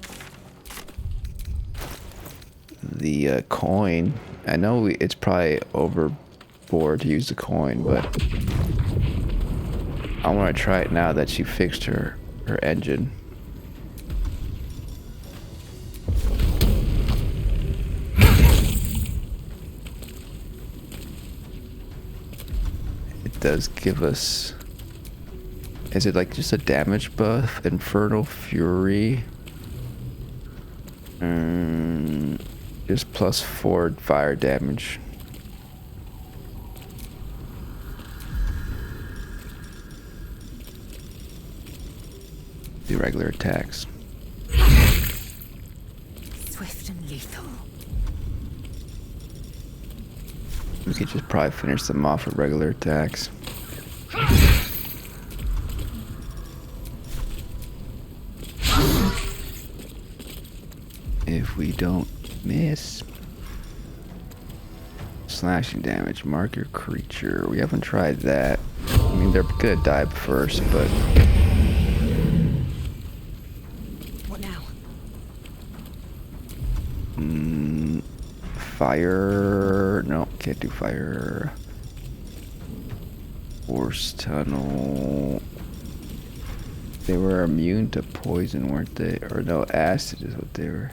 Speaker 1: coin. I know it's probably overboard to use the coin, but I want to try it now that she fixed her engine. It does give us, is it like just a damage buff? Infernal Fury. Just +4 fire damage. The regular attacks.
Speaker 13: Swift and lethal.
Speaker 1: We could just probably finish them off with regular attacks. If we don't miss. Slashing damage, mark your creature. We haven't tried that. I mean, they're gonna die first, but
Speaker 3: What now?
Speaker 1: fire. No, can't do fire. Force tunnel. They were immune to poison, weren't they? Or no, acid is what they were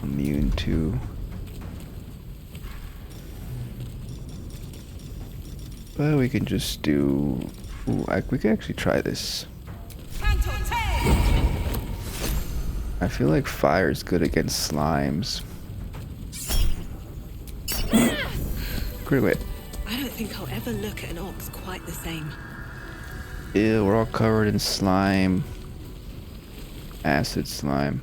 Speaker 1: immune to. But we can just do. Ooh, we can actually try this. I feel like fire is good against slimes. Great.
Speaker 3: I don't think I'll ever look at an ox quite the same.
Speaker 1: Ew, we're all covered in slime. Acid slime.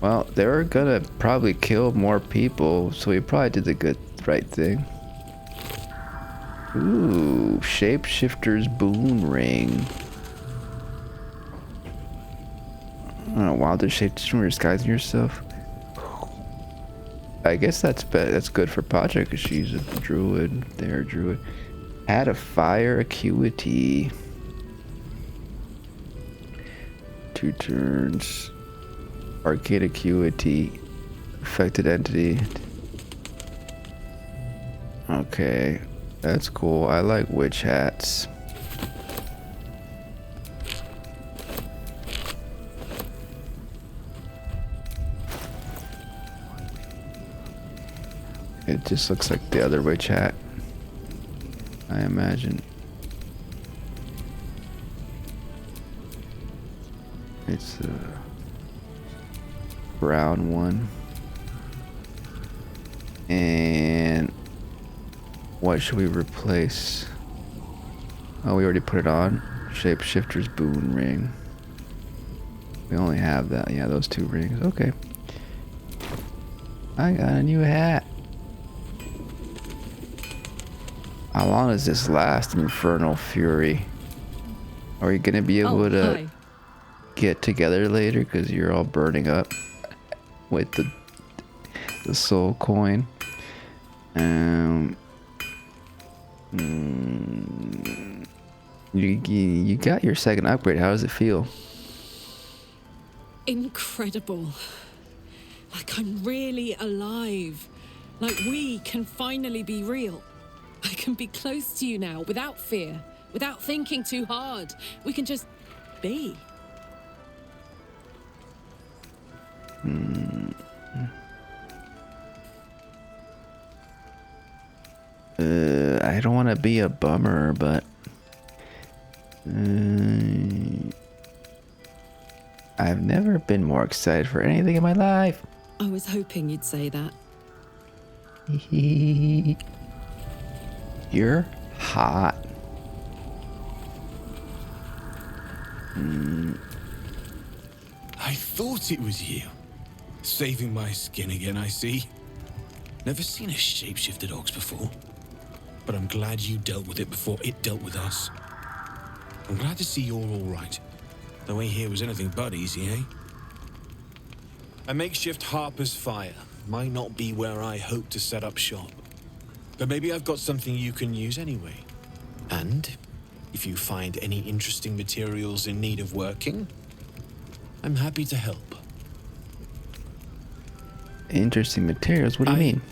Speaker 1: Well, they were gonna probably kill more people, so we probably did the right thing. Ooh, Shapeshifter's Boon Ring. I don't know, wilder shapeshifter, disguising yourself. I guess that's good for Pacha because she's a druid. They're a druid. Add a fire acuity. 2 turns. Arcade acuity. Affected entity. Okay. That's cool. I like witch hats. It just looks like the other witch hat, I imagine. It's a brown one. And what should we replace? Oh, we already put it on. Shapeshifter's Boon Ring. We only have that. Yeah, those 2 rings. Okay. I got a new hat. How long does this last, Infernal Fury? Are you gonna be able to get together later because you're all burning up with the soul coin? You got your second upgrade. How does it feel?
Speaker 14: Incredible. Like I'm really alive. Like we can finally be real. I can be close to you now without fear, without thinking too hard. We can just be.
Speaker 1: I don't want to be a bummer, but I've never been more excited for anything in my life.
Speaker 7: I was hoping you'd say that.
Speaker 1: You're hot.
Speaker 11: I thought it was you. Saving my skin again, I see. Never seen a shapeshifted ox before. But I'm glad you dealt with it before it dealt with us. I'm glad to see you're all right. The way here was anything but easy, eh? A makeshift Harpers fire might not be where I hope to set up shop. But maybe I've got something you can use anyway. And if you find any interesting materials in need of working, I'm happy to help.
Speaker 1: Interesting materials? What do you mean?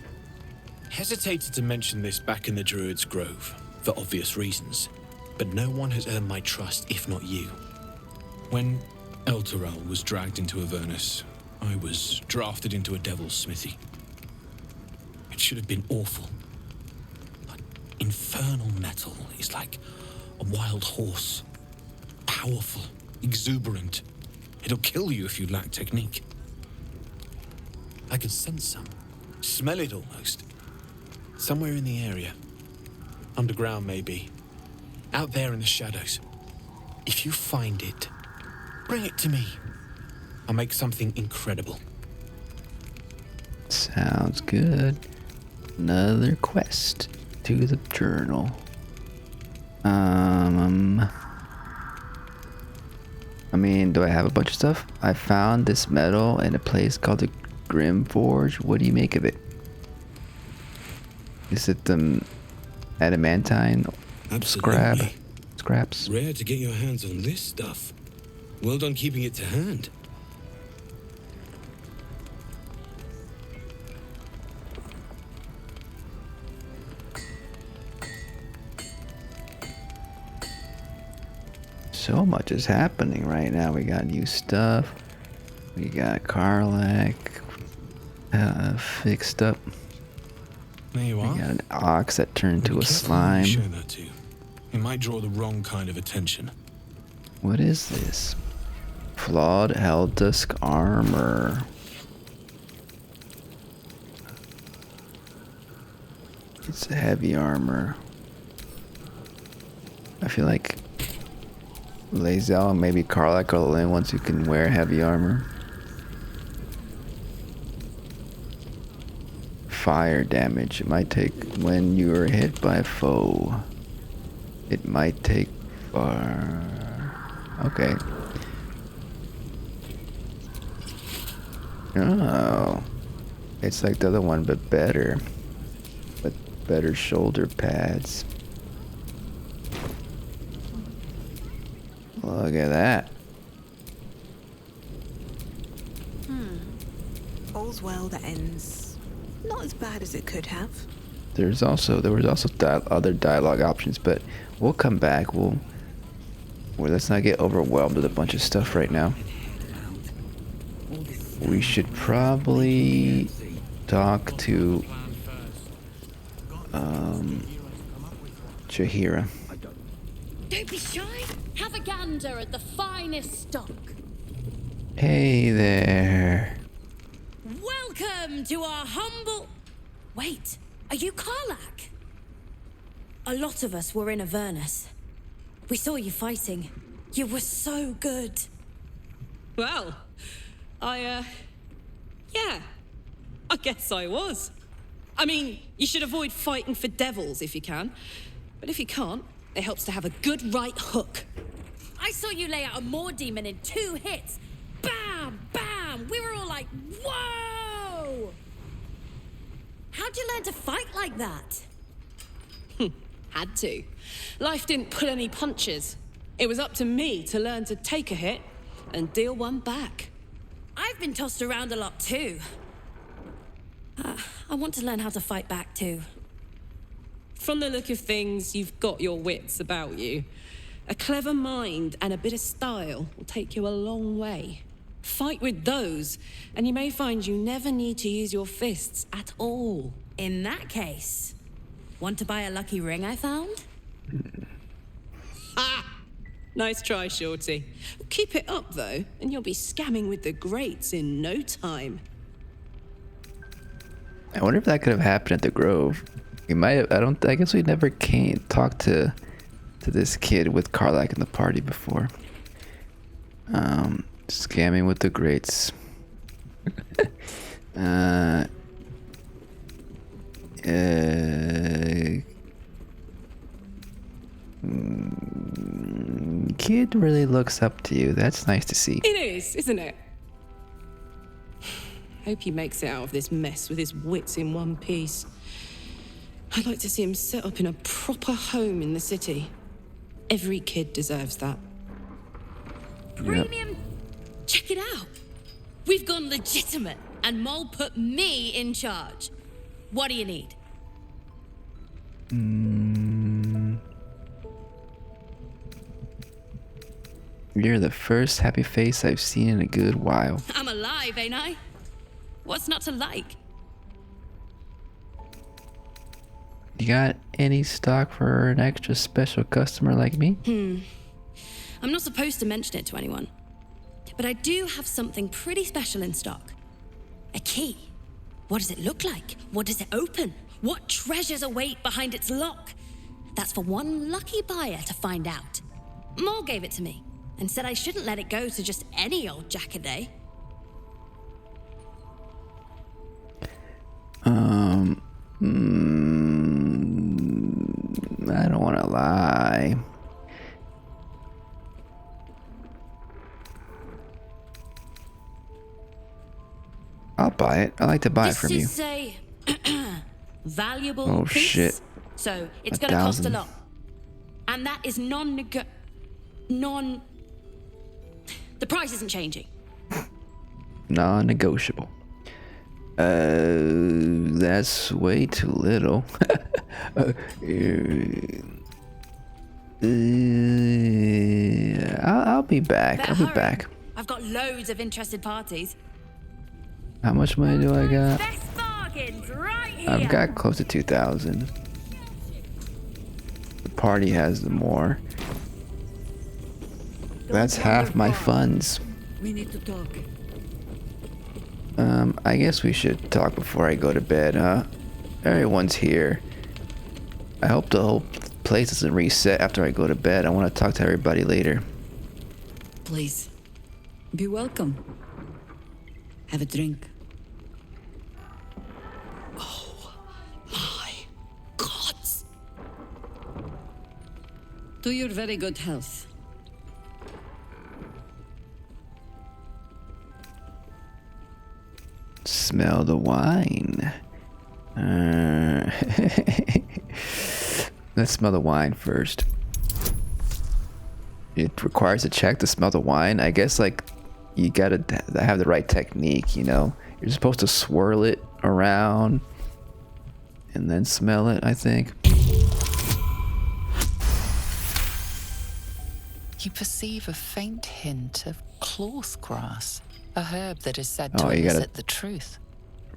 Speaker 11: Hesitated to mention this back in the Druid's Grove, for obvious reasons. But no one has earned my trust if not you. When Elturel was dragged into Avernus, I was drafted into a devil's smithy. It should have been awful. But infernal metal is like a wild horse. Powerful, exuberant. It'll kill you if you lack technique. I can sense some. Smell it almost. Somewhere in the area. Underground, maybe. Out there in the shadows. If you find it, bring it to me. I'll make something incredible.
Speaker 1: Sounds good. Another quest to the journal. I mean, do I have a bunch of stuff? I found this metal in a place called the Grim Forge. What do you make of it? Is it the adamantine scraps?
Speaker 19: Rare to get your hands on this stuff. Well done keeping it to hand.
Speaker 1: So much is happening right now. We got new stuff. We got Karlach fixed up.
Speaker 11: There you are.
Speaker 1: We got an ox that turned into a slime.
Speaker 11: Show that to. It might draw the wrong kind of attention.
Speaker 1: What is this? Flawed Helldusk armor. It's heavy armor. I feel like Lae'zel and maybe Karlach are the only ones who can wear heavy armor. Fire damage. It might take when you are hit by a foe. It might take fire. Okay. Oh. It's like the other one, but better. But better shoulder pads. Look at that.
Speaker 3: All's well that ends not as bad as it could have.
Speaker 1: There was also other dialogue options, but we'll come back. Let's not get overwhelmed with a bunch of stuff right now. We should probably talk to Jaheira.
Speaker 2: Don't be shy. Have a gander at the finest stock.
Speaker 1: Hey there.
Speaker 17: Welcome to our humble... Wait, are you Karlach? A lot of us were in Avernus. We saw you fighting. You were so good.
Speaker 8: Well, yeah, I guess I was. I mean, you should avoid fighting for devils if you can. But if you can't, it helps to have a good right hook.
Speaker 17: I saw you lay out a Moor demon in 2 hits. Bam, bam! We were all like, whoa! How'd you learn to fight like that?
Speaker 8: Had to. Life didn't pull any punches. It was up to me to learn to take a hit and deal one back.
Speaker 17: I've been tossed around a lot too. I want to learn how to fight back too.
Speaker 8: From the look of things, you've got your wits about you. A clever mind and a bit of style will take you a long way. Fight with those, and you may find you never need to use your fists at all.
Speaker 17: In that case, want to buy a lucky ring I found?
Speaker 8: Ha!
Speaker 21: Nice try, Shorty. Keep it up, though, and you'll be scamming with the greats in no time.
Speaker 1: I wonder if that could have happened at the Grove. We might have, I guess we never talked to this kid with Karlach in the party before. Scamming with the greats. Kid really looks up to you. That's nice to see.
Speaker 21: It is, isn't it? Hope he makes it out of this mess with his wits in one piece. I'd like to see him set up in a proper home in the city. Every kid deserves that.
Speaker 17: Premium? Check it out. We've gone legitimate, and Mole put me in charge. What do you need?
Speaker 1: You're the first happy face I've seen in a good while.
Speaker 17: I'm alive, ain't I? What's not to like?
Speaker 1: You got any stock for an extra special customer like me?
Speaker 17: I'm not supposed to mention it to anyone, but I do have something pretty special in stock. A key. What does it look like? What does it open? What treasures await behind its lock? That's for one lucky buyer to find out. Mole gave it to me and said I shouldn't let it go to just any old jackaday.
Speaker 1: I don't want to lie. I'll buy it. I like to buy it from you.
Speaker 17: This is a valuable
Speaker 1: Oh
Speaker 17: piece,
Speaker 1: shit.
Speaker 17: so it's
Speaker 1: 1,000.
Speaker 17: gonna cost a lot. And that is the price isn't changing.
Speaker 1: Non-negotiable. That's way too little. I'll be back.
Speaker 17: Better
Speaker 1: I'll be
Speaker 17: hurry.
Speaker 1: back.
Speaker 17: I've got loads of interested parties.
Speaker 1: How much money do I got?
Speaker 17: Best bargains right here.
Speaker 1: I've got close to 2,000. The party has the more. That's half my funds.
Speaker 13: We need to talk.
Speaker 1: I guess we should talk before I go to bed, huh? Everyone's here. I hope the whole place doesn't reset after I go to bed. I want to talk to everybody later.
Speaker 13: Please, be welcome. Have a drink.
Speaker 21: Gods.
Speaker 13: To your very good health.
Speaker 1: Smell the wine. Let's smell the wine first. It requires a check to smell the wine. I guess like you gotta have the right technique, you know. You're supposed to swirl it around and then smell it, I think.
Speaker 4: You perceive a faint hint of cloth grass, a herb that is said to
Speaker 1: Oh, you gotta
Speaker 4: elicit the truth.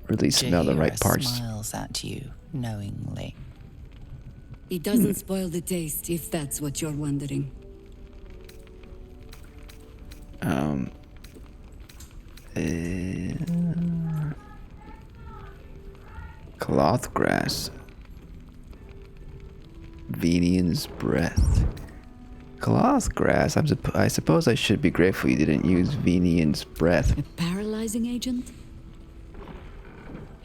Speaker 1: really smell the right
Speaker 4: Jaheira
Speaker 1: parts.
Speaker 4: Smiles at you knowingly.
Speaker 13: It doesn't spoil the taste, if that's what you're wondering.
Speaker 1: Cloth grass. Venian's breath. Cloth grass. I suppose I should be grateful you didn't use Venian's breath.
Speaker 13: A paralyzing agent?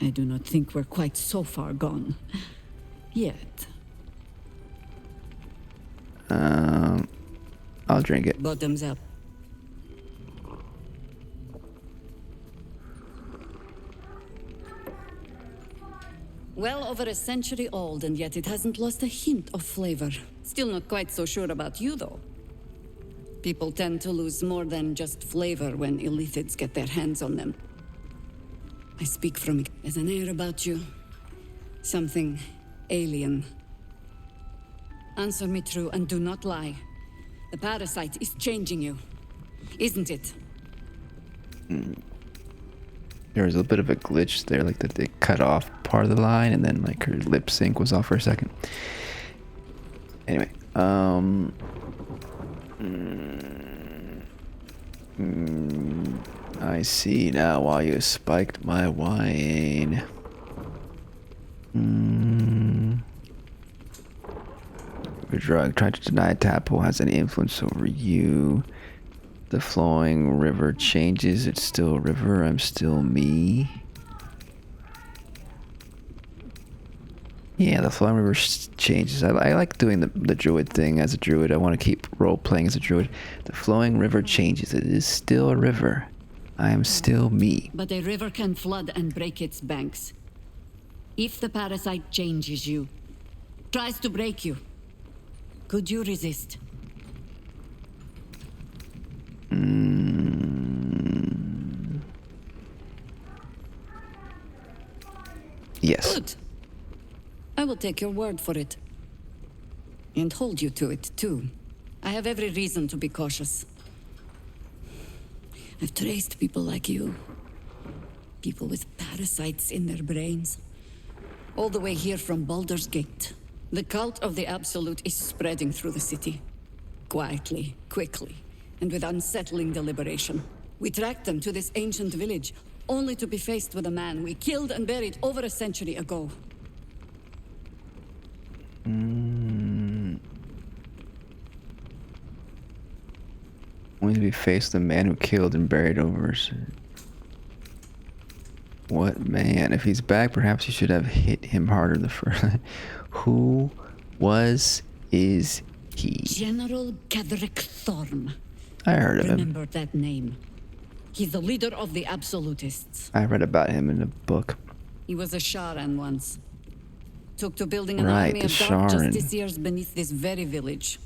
Speaker 13: I do not think we're quite so far gone. Yet.
Speaker 1: I'll drink it.
Speaker 13: Bottoms up. Well over a century old, and yet it hasn't lost a hint of flavor. Still not quite so sure about you, though. People tend to lose more than just flavor when illithids get their hands on them. I speak from as an air about you. Something alien. Answer me true and do not lie. The parasite is changing you, isn't it?
Speaker 1: There was a bit of a glitch there, like that they cut off part of the line and then like her lip sync was off for a second. Anyway, I see now why you spiked my wine. The drug tried to deny a tadpole has any influence over you. The flowing river changes. It's still a river. I'm still me. Yeah, the flowing river changes. I like doing the druid thing as a druid. I want to keep role-playing as a druid. The flowing river changes. It is still a river. I am still me.
Speaker 13: But a river can flood and break its banks. If the parasite changes you, tries to break you, could you resist?
Speaker 1: Yes.
Speaker 13: Good. I will take your word for it. And hold you to it, too. I have every reason to be cautious. I've traced people like you. People with parasites in their brains. All the way here from Baldur's Gate. The cult of the Absolute is spreading through the city. Quietly, quickly, and with unsettling deliberation. We tracked them to this ancient village, only to be faced with a man we killed and buried over a century ago.
Speaker 1: Only to be faced with a man who killed and buried over. What man? If he's back, perhaps you should have hit him harder the first. Who is he?
Speaker 13: General Ketheric Thorm.
Speaker 1: I heard of him.
Speaker 13: Remember that name. He's the leader of the Absolutists.
Speaker 1: I read about him in a book.
Speaker 13: He was a Sharan once. Took to building an
Speaker 1: Right,
Speaker 13: army
Speaker 1: the
Speaker 13: of dark
Speaker 1: Sharan.
Speaker 13: justiciars beneath this very village.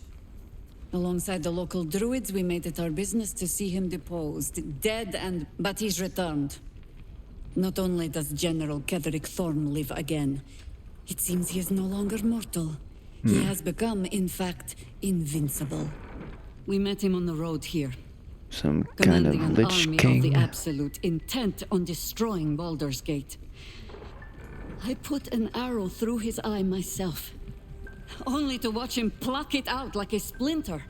Speaker 13: Alongside the local druids, we made it our business to see him deposed, dead but he's returned. Not only does General Ketheric Thorm live again, it seems he is no longer mortal. He has become, in fact, invincible. We met him on the road here.
Speaker 1: Some kind of
Speaker 13: Commanding an
Speaker 1: Lich
Speaker 13: army
Speaker 1: King.
Speaker 13: of the Absolute, intent on destroying Baldur's Gate. I put an arrow through his eye myself, only to watch him pluck it out like a splinter.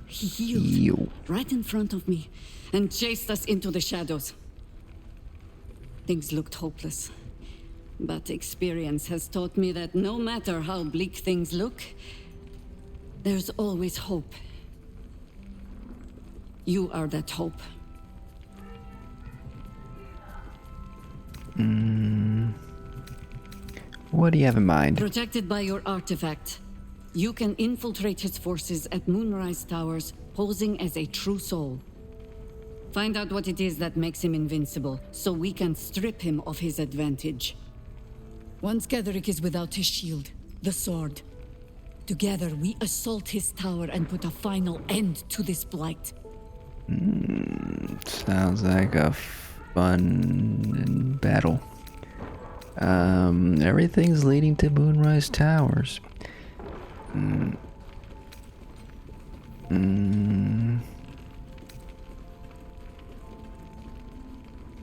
Speaker 13: He healed right in front of me and chased us into the shadows. Things looked hopeless, but experience has taught me that no matter how bleak things look, there's always hope. You are that hope.
Speaker 1: What do you have in mind?
Speaker 13: Protected by your artifact, you can infiltrate his forces at Moonrise Towers, posing as a true soul. Find out what it is that makes him invincible, so we can strip him of his advantage. Once Ketheric is without his shield, the sword, together we assault his tower and put a final end to this blight.
Speaker 1: Sounds like a fun battle. Everything's leading to Moonrise Towers.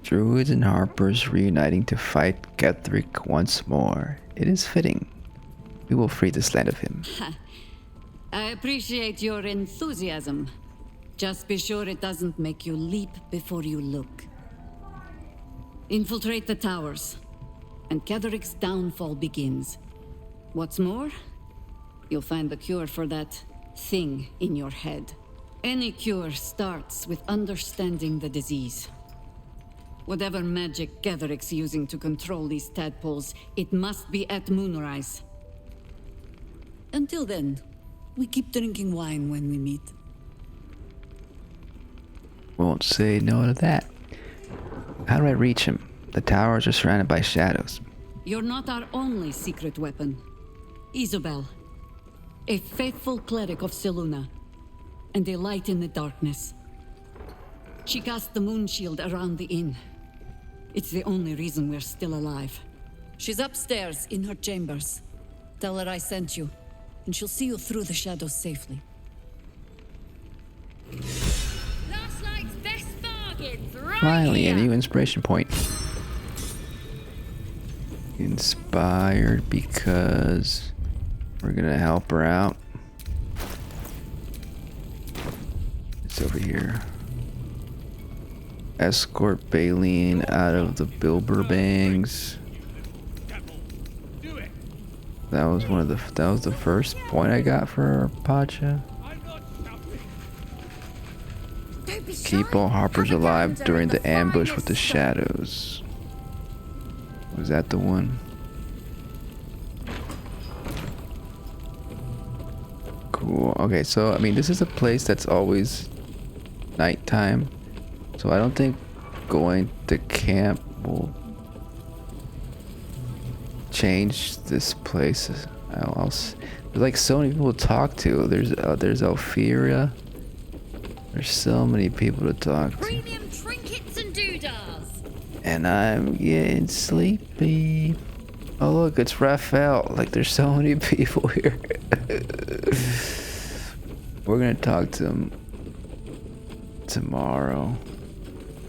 Speaker 1: Druids and Harpers reuniting to fight Ketheric once more. It is fitting. We will free this land of him.
Speaker 13: I appreciate your enthusiasm. Just be sure it doesn't make you leap before you look. Infiltrate the towers, and Ketheric's downfall begins. What's more, you'll find the cure for that thing in your head. Any cure starts with understanding the disease. Whatever magic Ketheric's using to control these tadpoles, it must be at Moonrise. Until then, we keep drinking wine when we meet.
Speaker 1: Won't say no to that. How do I reach him? The towers are surrounded by shadows.
Speaker 13: You're not our only secret weapon. Isobel, a faithful cleric of Selûne, and a light in the darkness. She cast the moon shield around the inn. It's the only reason we're still alive. She's upstairs in her chambers. Tell her I sent you, and she'll see you through the shadows safely.
Speaker 17: Last night's best bargains, right?
Speaker 1: Finally,
Speaker 17: here.
Speaker 1: a new inspiration point. Inspired because we're gonna help her out. What's over here? Escort Baleen out of the Bilberbangs. That was the first point I got for Pacha. Keep all Harpers alive during the ambush with the shadows. Was that the one? Cool. Okay, so I mean, this is a place that's always nighttime, so I don't think going to camp will change this place. There's like so many people to talk to. There's Alfira. There's so many people to talk to.
Speaker 17: Premium trinkets and doodahs.
Speaker 1: And I'm getting sleepy. Oh look, it's Raphael. Like there's so many people here. We're gonna talk to him tomorrow,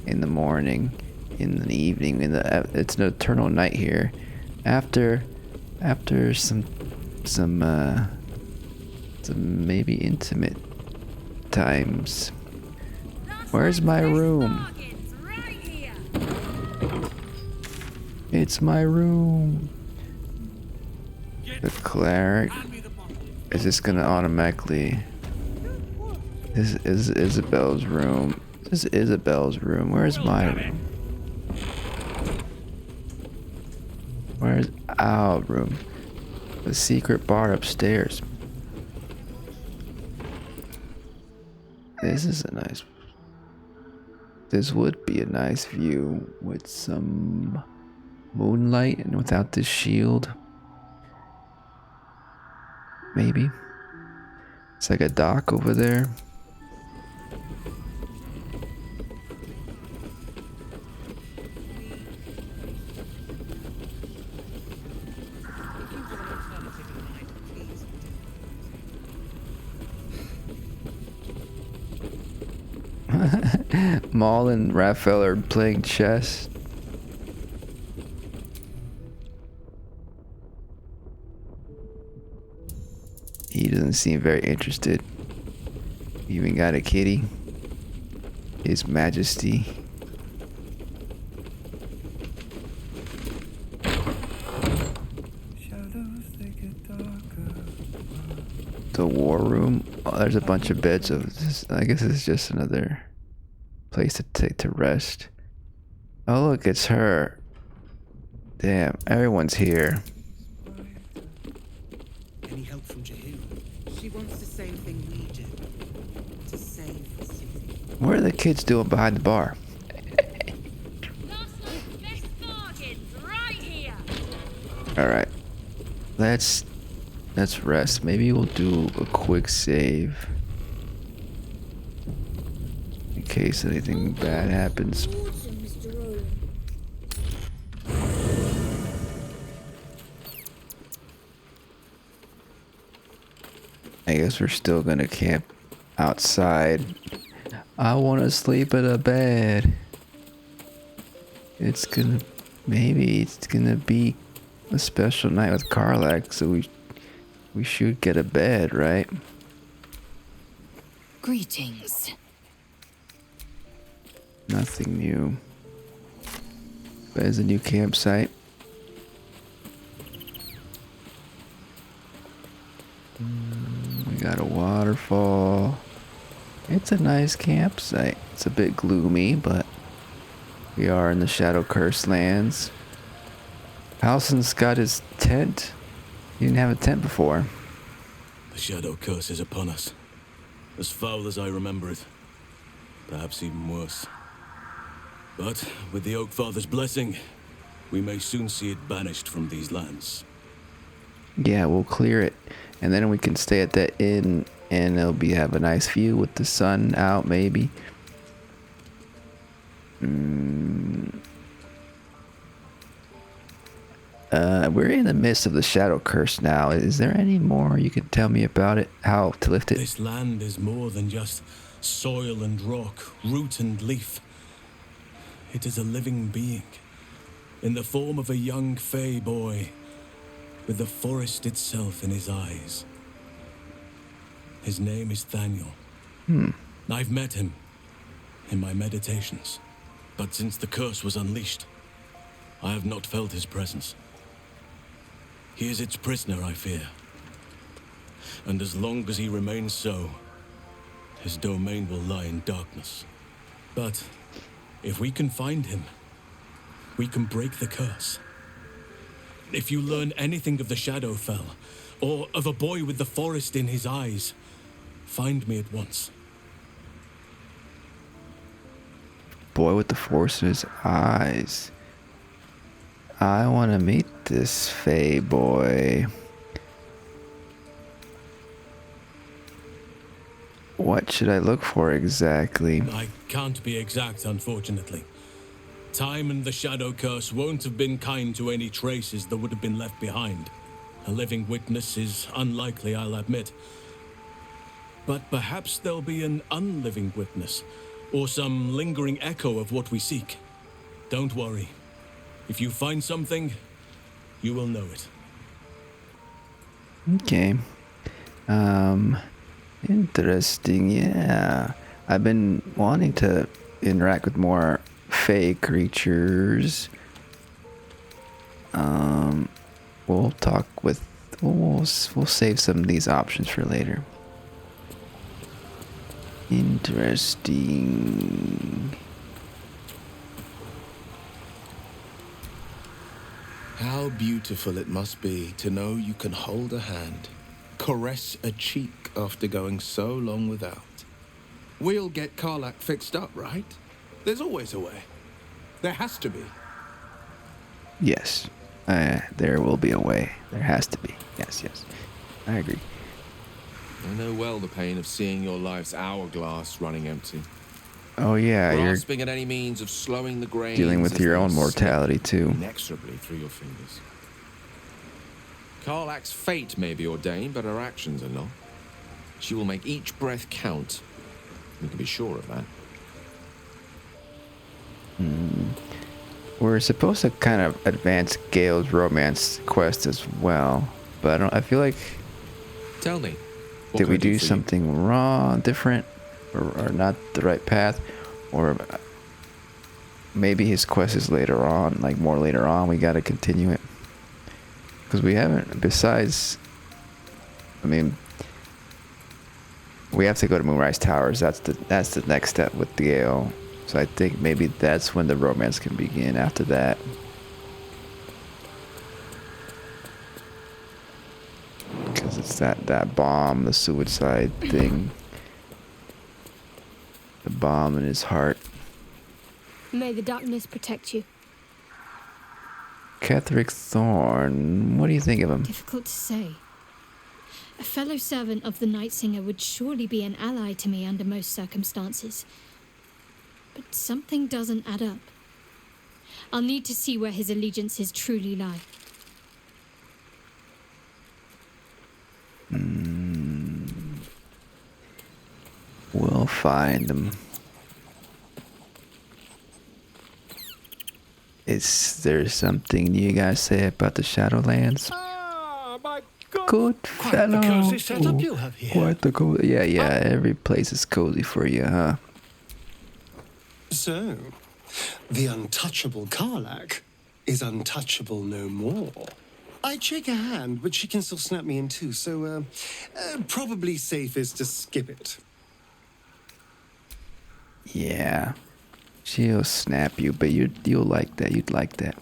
Speaker 1: in the morning, in the evening. It's an eternal night here. After some maybe intimate times. Where's my room? It's my room. The cleric. Is this gonna automatically? This is Isabel's room. This is Isabel's room. Where's my room? Where's our room? The secret bar upstairs. This is a nice. This would be a nice view with some moonlight and without this shield. Maybe. It's like a dock over there. Maul and Raphael are playing chess. He doesn't seem very interested. Even got a kitty. His Majesty. The war room. Oh, there's a bunch of beds of this. I guess it's just another place to rest. Oh look, it's her. Damn, everyone's here.
Speaker 16: Any help from Jaheira? She wants the same thing we do. To save the city.
Speaker 1: What are the kids doing behind the bar? Alright. Let's rest. Maybe we'll do a quick save. In case anything bad happens. I guess we're still gonna camp outside. I wanna sleep in a bed. Maybe it's gonna be a special night with Karlach, so we should get a bed, right?
Speaker 2: Greetings.
Speaker 1: Nothing new. But it's a new campsite. We got a waterfall. It's a nice campsite. It's a bit gloomy, but we are in the Shadow Curse lands. Halsin's got his tent. He didn't have a tent before.
Speaker 5: The Shadow Curse is upon us. As foul as I remember it. Perhaps even worse. But with the Oak Father's blessing, we may soon see it banished from these lands.
Speaker 1: Yeah, we'll clear it. And then we can stay at that inn and have a nice view with the sun out, maybe. We're in the midst of the Shadow Curse now. Is there any more you can tell me about it? How to lift it?
Speaker 5: This land is more than just soil and rock, root and leaf. It is a living being, in the form of a young fey boy, with the forest itself in his eyes. His name is Thaniel. I've met him in my meditations, but since the curse was unleashed, I have not felt his presence. He is its prisoner, I fear. And as long as he remains so, his domain will lie in darkness. But if we can find him, we can break the curse. If you learn anything of the Shadowfell, or of a boy with the forest in his eyes, find me at once.
Speaker 1: Boy with the forest in his eyes. I want to meet this Fey boy. What should I look for exactly?
Speaker 5: I can't be exact, unfortunately. Time and the Shadow Curse won't have been kind to any traces that would have been left behind. A living witness is unlikely, I'll admit. But perhaps there'll be an unliving witness, or some lingering echo of what we seek. Don't worry. If you find something, you will know it.
Speaker 1: Okay. Interesting, yeah. I've been wanting to interact with more Fey creatures. We'll talk with... We'll save some of these options for later. Interesting.
Speaker 15: How beautiful it must be to know you can hold a hand, caress a cheek after going so long without. We'll get Karlach fixed up, right? There's always a way. There has to be.
Speaker 1: Yes. There will be a way. There has to be. Yes, yes. I agree.
Speaker 10: I know well the pain of seeing your life's hourglass running empty.
Speaker 1: Oh yeah, you're
Speaker 10: grasping at any means of slowing the grains
Speaker 1: dealing with
Speaker 10: as
Speaker 1: your
Speaker 10: they
Speaker 1: own mortality
Speaker 10: slip
Speaker 1: too.
Speaker 10: inexorably through your fingers. Karlach's fate may be ordained, but her actions are not. She will make each breath count. You can be sure of that.
Speaker 1: We're supposed to kind of advance Gale's romance quest as well, but I feel like...
Speaker 10: Tell me.
Speaker 1: Did we do something wrong, different, or not the right path? Or maybe his quest is later on, like more later on, we gotta continue it. Because we haven't, besides... I mean... We have to go to Moonrise Towers, that's the next step with Gale. So I think maybe that's when the romance can begin after that. Because it's that bomb, the suicide thing. The bomb in his heart.
Speaker 12: May the darkness protect you.
Speaker 1: Ketheric Thorn, what do you think of him?
Speaker 12: Difficult to say. A fellow servant of the Night Singer would surely be an ally to me under most circumstances. But something doesn't add up. I'll need to see where his allegiances truly lie.
Speaker 1: We'll find him. Is there something you guys say about the Shadowlands? Good fellow.
Speaker 9: Quite the cozy setup you have here.
Speaker 1: Quite the cozy. Yeah. Every place is cozy for you, huh?
Speaker 9: So, the untouchable Karlach is untouchable no more. I'd shake her hand, but she can still snap me in two, so probably safest to skip it.
Speaker 1: Yeah. She'll snap you, but you'll like that. You'd like that.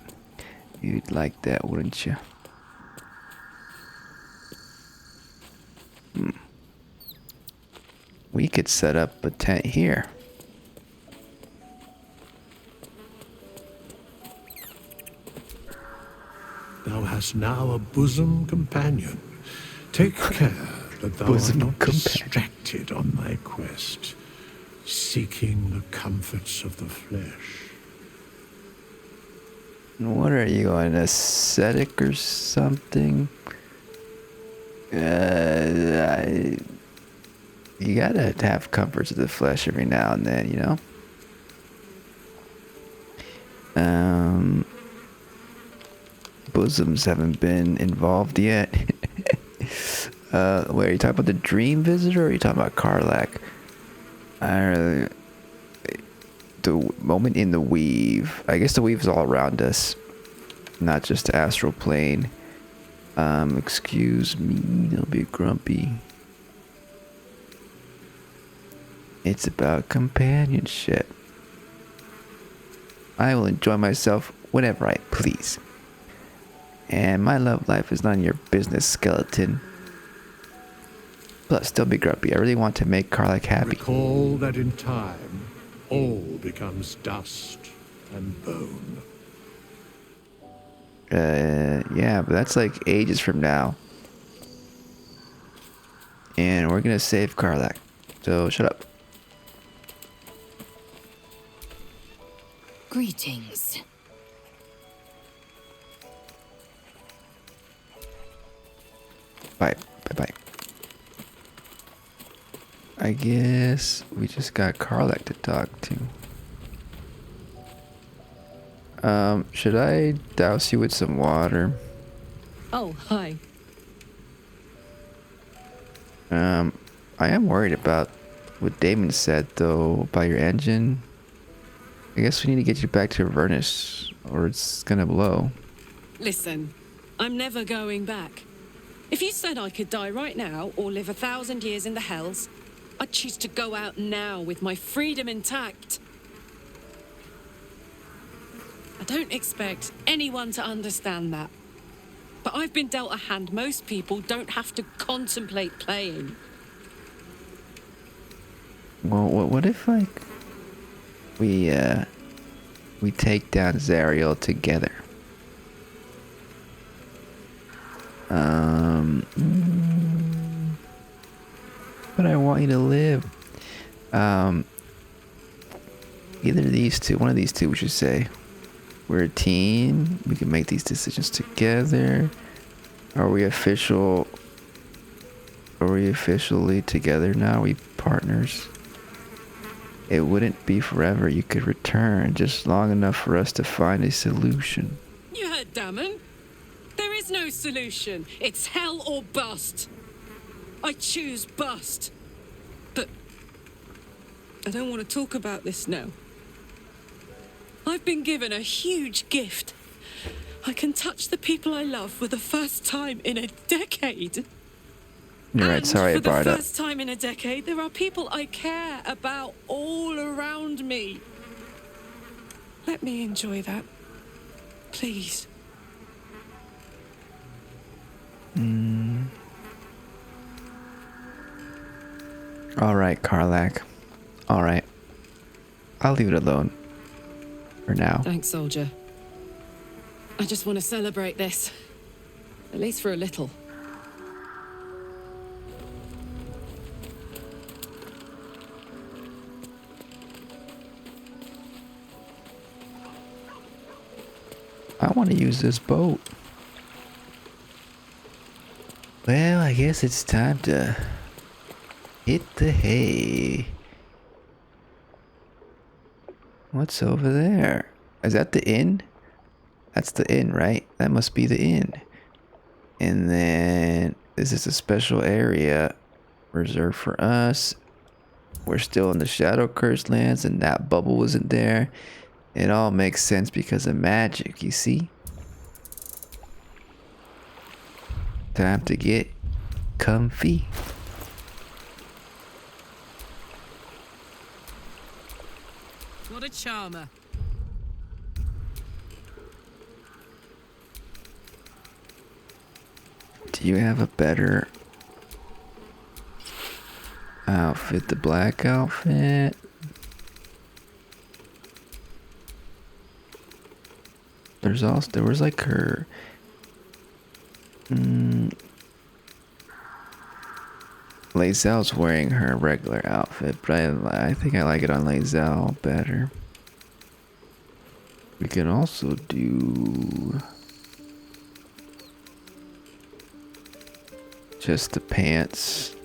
Speaker 1: You'd like that, wouldn't you? We could set up a tent here.
Speaker 6: Thou hast now a bosom companion. Take care that thou art not distracted on thy quest, seeking the comforts of the flesh.
Speaker 1: What are you, an ascetic or something? You gotta have comforts of the flesh every now and then, you know? Bosoms haven't been involved yet. Wait, are you talking about the Dream Visitor or are you talking about Karlach? The moment in the weave. I guess the weave is all around us, not just the astral plane. Excuse me, don't be grumpy. It's about companionship. I will enjoy myself whenever I please. And my love life is none of your business, skeleton. Plus, don't be grumpy. I really want to make Karlach happy.
Speaker 6: Recall that in time, all becomes dust and bone.
Speaker 1: Yeah, but that's like ages from now. And we're gonna save Karlach. So, shut up.
Speaker 2: Greetings.
Speaker 1: Bye. Bye-bye. I guess we just got Karlach to talk to. Should I douse you with some water?
Speaker 21: Oh, hi.
Speaker 1: I am worried about what Damon said, though, about your engine. I guess we need to get you back to Avernus, or it's gonna blow.
Speaker 21: Listen, I'm never going back. If you said I could die right now, or live 1,000 years in the Hells, I'd choose to go out now with my freedom intact. I don't expect anyone to understand that. But I've been dealt a hand most people don't have to contemplate playing.
Speaker 1: Well, what if, like, we take down Zariel together? But I want you to live. Either of these two, one of these two, we should say. We're a team. We can make these decisions together. Are we officially together now? Are we partners? It wouldn't be forever. You could return, just long enough for us to find a solution.
Speaker 21: You heard Damon? There is no solution. It's hell or bust. I choose bust. But I don't want to talk about this now. I've been given a huge gift. I can touch the people I love for the first time in a decade.
Speaker 1: You're right, sorry I brought
Speaker 21: For
Speaker 1: it
Speaker 21: the
Speaker 1: up.
Speaker 21: first time in a decade, there are people I care about all around me. Let me enjoy that. Please.
Speaker 1: Alright, Karlach. Alright. I'll leave it alone. For now.
Speaker 21: Thanks, soldier. I just want to celebrate this. At least for a little.
Speaker 1: I want to use this boat. Well, I guess it's time to hit the hay. What's over there? Is that the inn? That's the inn, right? That must be the inn. And then this is a special area reserved for us. We're still in the Shadow Cursed lands and that bubble wasn't there. It all makes sense because of magic, you see? Time to get comfy.
Speaker 21: What a charmer.
Speaker 1: Do you have a better outfit? The black outfit? There was like her Lae'zel's wearing her regular outfit, but I think I like it on Lae'zel better. We can also do just the pants.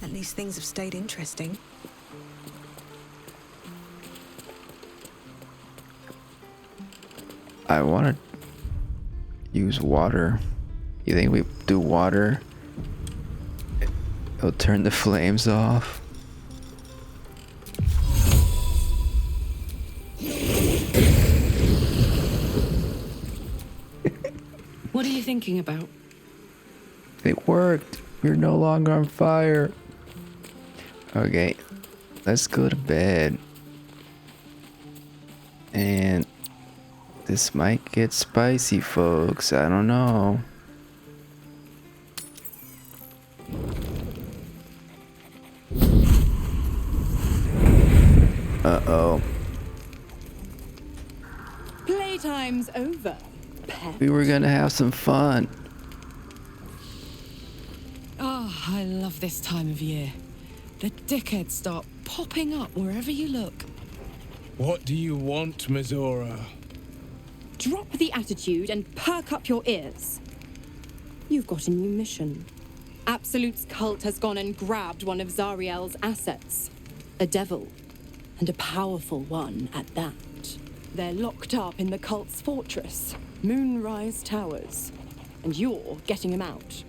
Speaker 3: At least things have stayed interesting.
Speaker 1: I want to... Use water. You think we do water? It'll turn the flames off.
Speaker 7: What are you thinking about?
Speaker 1: It worked. We're no longer on fire. Okay, let's go to bed. And this might get spicy, folks. I don't know. Uh-oh.
Speaker 7: Playtime's over, pet.
Speaker 1: We were gonna have some fun.
Speaker 7: Oh, I love this time of year. The dickheads start popping up wherever you look.
Speaker 15: What do you want, Mizora?
Speaker 8: Drop the attitude and perk up your ears. You've got a new mission. Absolute's cult has gone and grabbed one of Zariel's assets. A devil. And a powerful one at that. They're locked up in the cult's fortress, Moonrise Towers. And you're getting him out.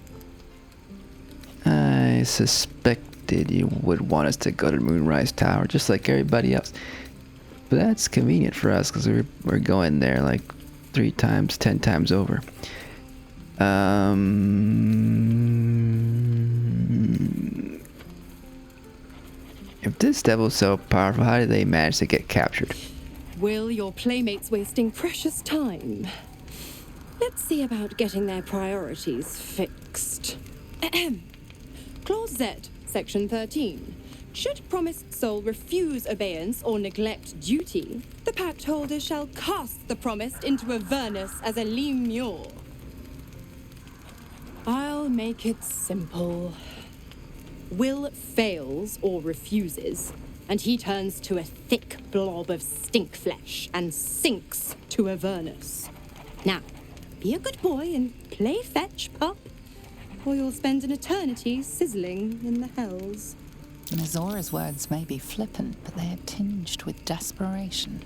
Speaker 1: I suspected you would want us to go to Moonrise Tower, just like everybody else. But that's convenient for us, because we're going there like 3 times, 10 times over. If this devil's so powerful, how did they manage to get captured?
Speaker 8: Will, your playmates wasting precious time. Let's see about getting their priorities fixed. Clause Z, Section 13. Should promised soul refuse obeyance or neglect duty, the pact holder shall cast the promised into Avernus as a lemure. I'll make it simple. Will fails or refuses, and he turns to a thick blob of stink flesh and sinks to Avernus. Now, be a good boy and play fetch, pup, or you'll spend an eternity sizzling in the hells.
Speaker 4: Mizora's words may be flippant, but they are tinged with desperation.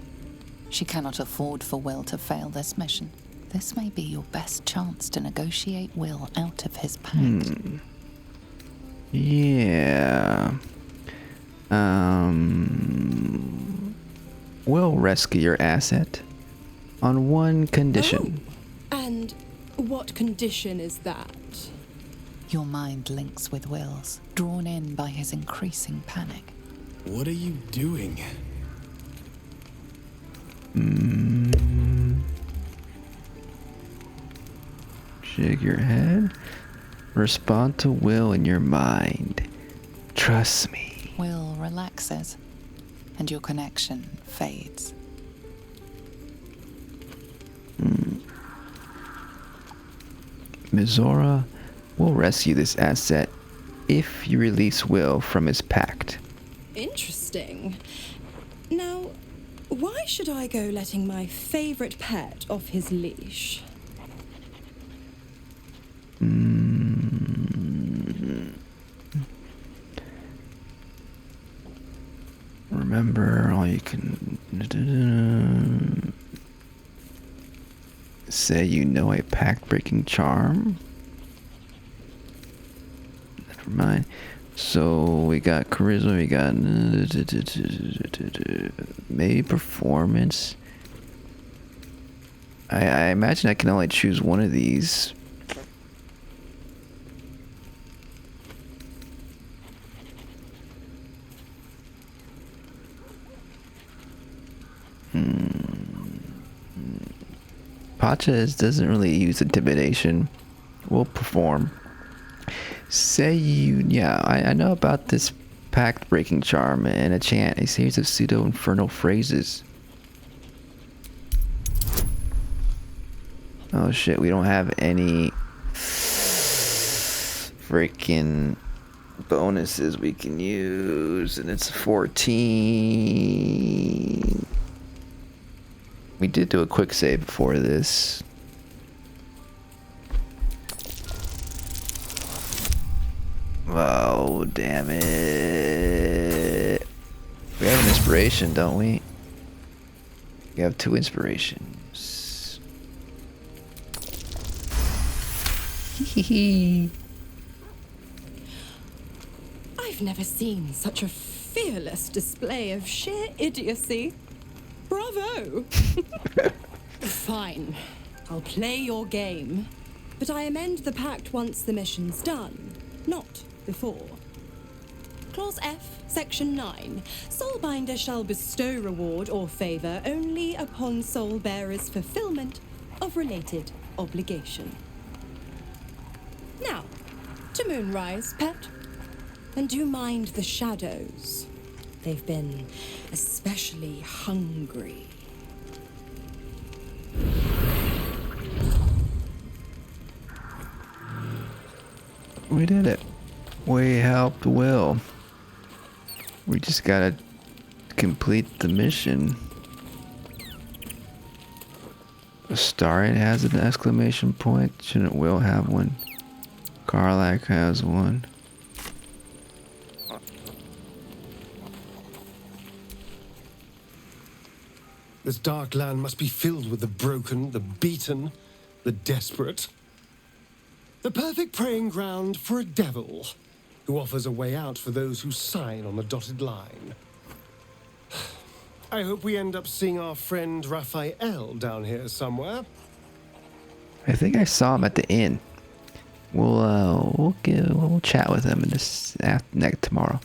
Speaker 4: She cannot afford for Will to fail this mission. This may be your best chance to negotiate Will out of his pact.
Speaker 1: Yeah. We'll rescue your asset on one condition.
Speaker 8: And what condition is that?
Speaker 4: Your mind links with Will's, drawn in by his increasing panic.
Speaker 10: What are you doing?
Speaker 1: Shake your head. Respond to Will in your mind. Trust me.
Speaker 4: Will relaxes, and your connection fades.
Speaker 1: Mizora will rescue this asset if you release Will from his pact.
Speaker 8: Interesting. Now, why should I go letting my favorite pet off his leash?
Speaker 1: Remember, all you can say you know a pact-breaking charm. Never mind. So we got charisma, we got maybe performance. I imagine I can only choose one of these. Pacha doesn't really use intimidation. We'll perform. Say you... Yeah, I know about this pact-breaking charm and a chant. A series of pseudo-infernal phrases. Oh shit, we don't have any... freaking bonuses we can use. And it's 14... We did do a quick save before this. Oh, damn it. We have an inspiration, don't we? We have 2 inspirations.
Speaker 7: I've never seen such a fearless display of sheer idiocy. Bravo! Fine. I'll play your game. But I amend the pact once the mission's done, not before. Clause F, Section 9. Soulbinder shall bestow reward or favour only upon soul bearer's fulfilment of related obligation. Now, to Moonrise, pet. And do mind the shadows. They've been especially hungry.
Speaker 1: We did it. We helped Will. We just gotta complete the mission. Starry has an exclamation point. Shouldn't Will have one? Karlach has one.
Speaker 9: This dark land must be filled with the broken, the beaten, the desperate. The perfect preying ground for a devil who offers a way out for those who sign on the dotted line. I hope we end up seeing our friend Raphael down here somewhere.
Speaker 1: I think I saw him at the inn. We'll chat with him in this next tomorrow.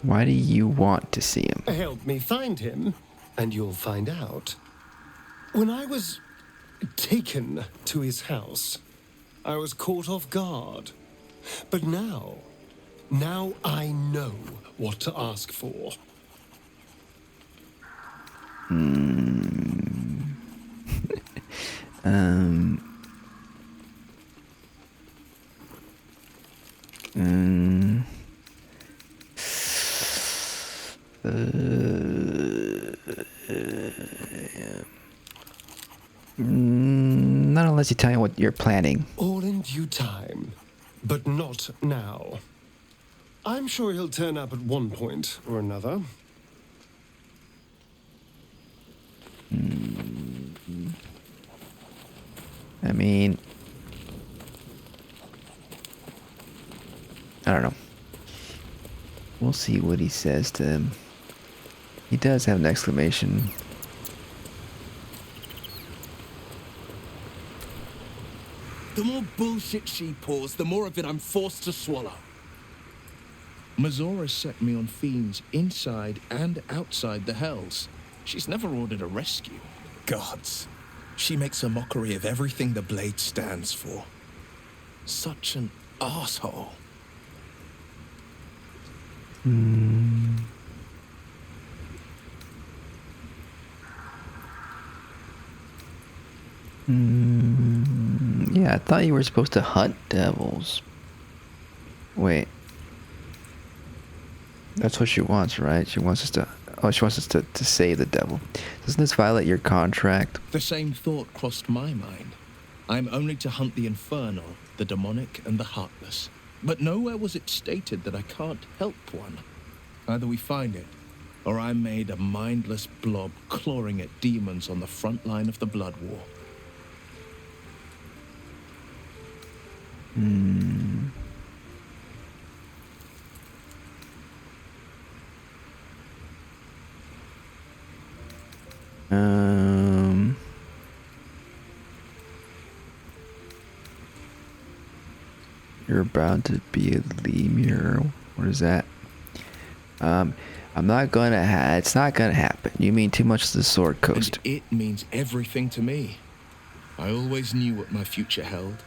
Speaker 1: Why do you want to see him?
Speaker 9: Help me find him, and you'll find out. When I was taken to his house, I was caught off guard. But now I know what to ask for.
Speaker 1: Not unless you tell me what you're planning.
Speaker 9: All in due time, but not now. I'm sure he'll turn up at one point or another.
Speaker 1: I mean, I don't know. We'll see what he says to him. He does have an exclamation.
Speaker 15: The more bullshit she pours, the more of it I'm forced to swallow. Mizora set me on fiends inside and outside the Hells. She's never ordered a rescue. Gods. She makes a mockery of everything the Blade stands for. Such an asshole.
Speaker 1: Yeah, I thought you were supposed to hunt devils. Wait. That's what she wants, right? She wants us to... Oh, she wants us to save the devil. Doesn't this violate your contract?
Speaker 15: The same thought crossed my mind. I'm only to hunt the infernal, the demonic, and the heartless. But nowhere was it stated that I can't help one. Either we find it, or I'm made a mindless blob clawing at demons on the front line of the blood war.
Speaker 1: You're about to be a lemur. What is that? I'm not gonna it's not gonna happen. You mean too much to the Sword Coast.
Speaker 15: And it means everything to me. I always knew what my future held,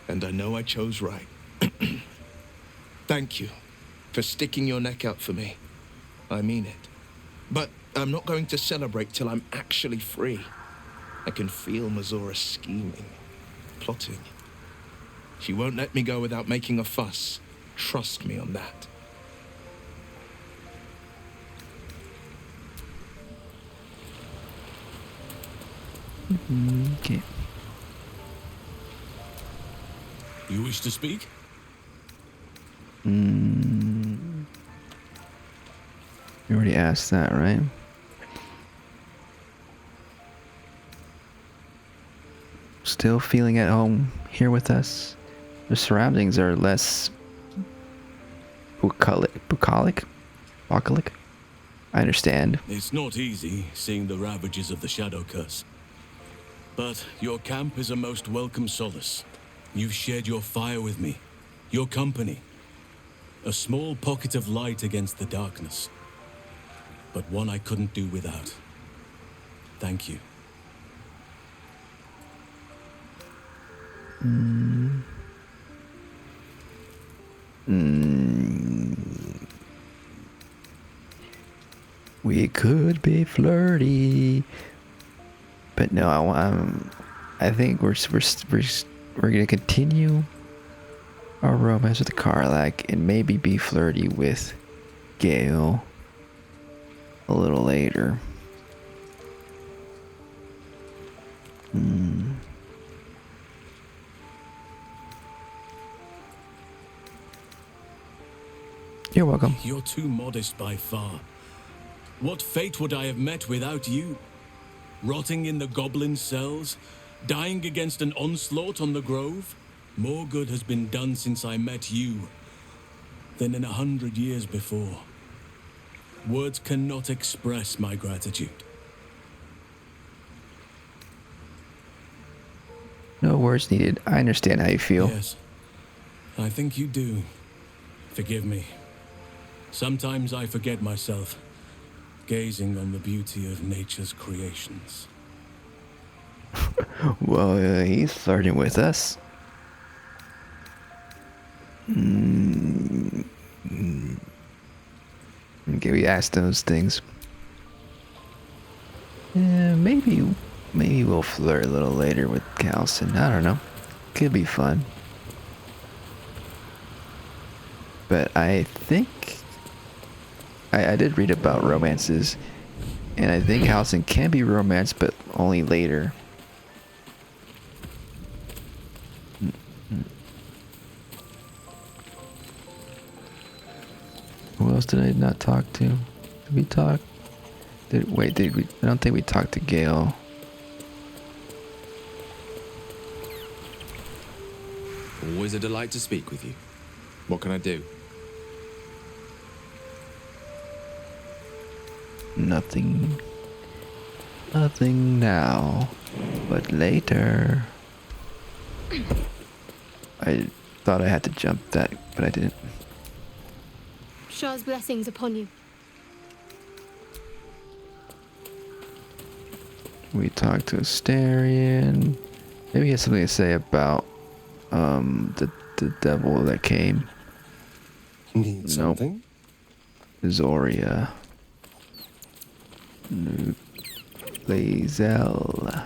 Speaker 15: and I know I chose right. Thank you for sticking your neck out for me. I mean it. But I'm not going to celebrate till I'm actually free. I can feel Mizora scheming, plotting. She won't let me go without making a fuss. Trust me on that.
Speaker 1: Okay.
Speaker 5: You wish to speak?
Speaker 1: You already asked that, right? still feeling at home here with us? The surroundings are less bucolic. I understand.
Speaker 5: It's not easy seeing the ravages of the Shadow Curse. But your camp is a most welcome solace. You've shared your fire with me, your company. A small pocket of light against the darkness. But one I couldn't do without. Thank you.
Speaker 1: We could be flirty, but no. I think we're gonna continue our romance with Karlach and maybe be flirty with Gale a little later. You're welcome.
Speaker 5: You're too modest by far. What fate would I have met without you? Rotting in the goblin cells? Dying against an onslaught on the grove? More good has been done since I met you than in 100 years before. Words cannot express my gratitude.
Speaker 1: No words needed. I understand how you feel.
Speaker 5: Yes, I think you do. Forgive me. Sometimes I forget myself, gazing on the beauty of nature's creations.
Speaker 1: Well, he's flirting with us. Okay, we asked those things. Maybe we'll flirt a little later with Calson. I don't know. Could be fun. But I think I did read about romances, and I think Halcyon can be romance, but only later. Who else did I not talk to? Did we talk? Did we? I don't think we talked to Gale.
Speaker 10: Always a delight to speak with you. What can I do?
Speaker 1: Nothing now, but later. I thought I had to jump that, but I didn't.
Speaker 12: Shah's blessings upon you.
Speaker 1: We talked to Astarion. Maybe he has something to say about the devil that came.
Speaker 9: Need something?
Speaker 1: Zoria. Lazel.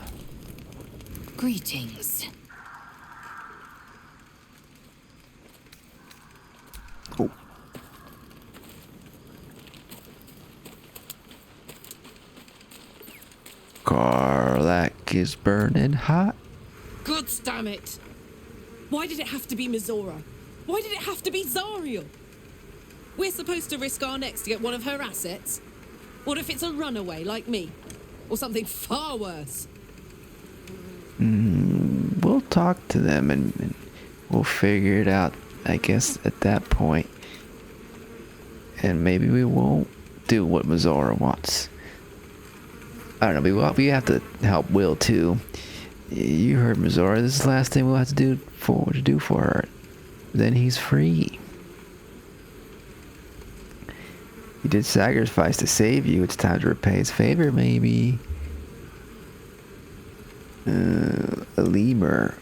Speaker 2: Greetings.
Speaker 1: Oh. Karlach is burning hot.
Speaker 21: God damn it! Why did it have to be Mizora? Why did it have to be Zariel? We're supposed to risk our necks to get one of her assets? What if it's a runaway like me? Or something far worse?
Speaker 1: We'll talk to them and we'll figure it out, I guess, at that point. And maybe we won't do what Mizora wants. I don't know, we have to help Will too. You heard Mizora, this is the last thing we'll have to do for her. Then he's free. He did sacrifice to save you. It's time to repay his favor, maybe. A lemur.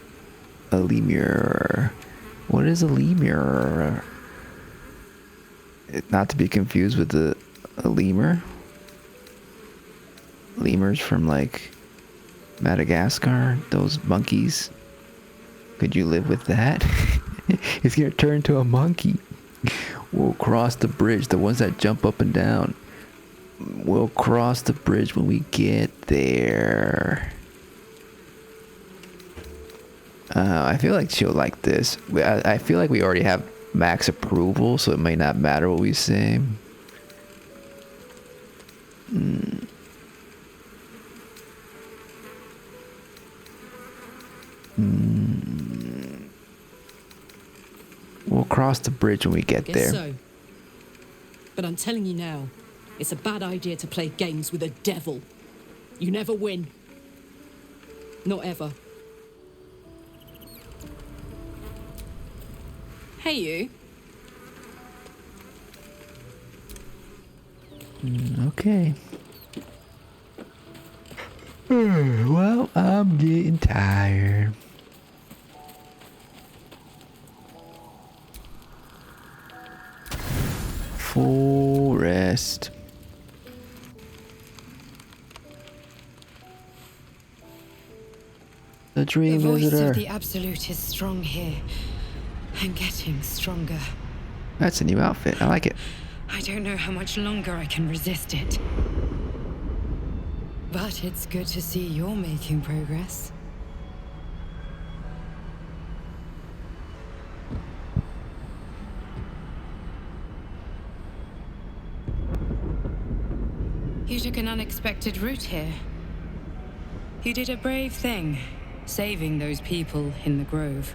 Speaker 1: What is a lemur? Not to be confused with a lemur. Lemurs from like Madagascar, those monkeys. Could you live with that? He's gonna turn into a monkey. We'll cross the bridge, the ones that jump up and down. We'll cross the bridge when we get there. I feel like she'll like this. I feel like we already have max approval, so it may not matter what we say. We'll cross the bridge when we get
Speaker 21: Guess
Speaker 1: there.
Speaker 21: so. But I'm telling you now, it's a bad idea to play games with a devil. You never win. Not ever. Hey, you.
Speaker 1: Okay. Well, I'm getting tired. Full rest. The dream
Speaker 2: The voice
Speaker 1: visitor.
Speaker 2: of the Absolute is strong here, and getting stronger.
Speaker 1: That's a new outfit. I like it.
Speaker 2: I don't know how much longer I can resist it. But it's good to see you're making progress. You took an unexpected route here. You did a brave thing, saving those people in the grove.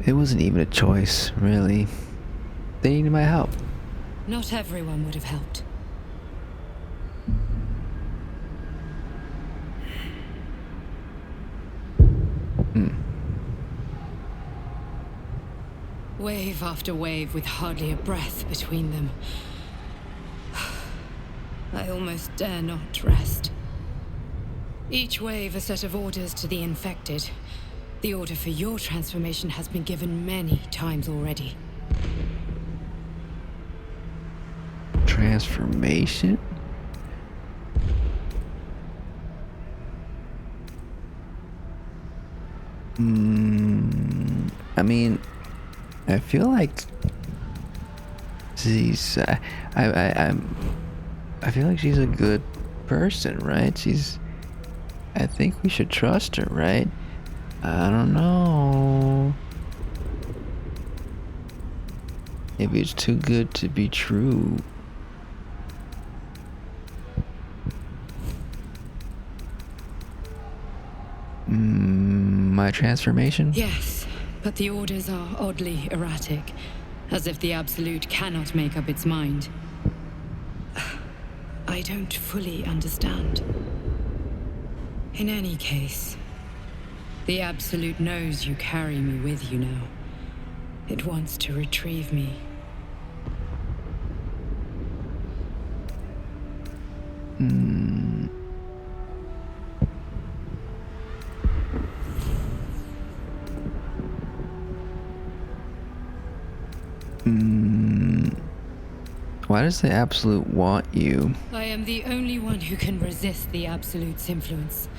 Speaker 1: It wasn't even a choice, really. They needed my help.
Speaker 2: Not everyone would have helped. Wave after wave with hardly a breath between them. I almost dare not rest. Each wave a set of orders to the infected. The order for your transformation has been given many times already.
Speaker 1: Transformation? I mean, I feel like she's I feel like she's a good person, right? I think we should trust her, right? I don't know. Maybe it's too good to be true. My transformation?
Speaker 2: Yes, but the orders are oddly erratic, as if the Absolute cannot make up its mind. I don't fully understand. In any case, the Absolute knows you carry me with you now. It wants to retrieve me.
Speaker 1: Why does the Absolute want you?
Speaker 2: I am the only one who can resist the Absolute's influence.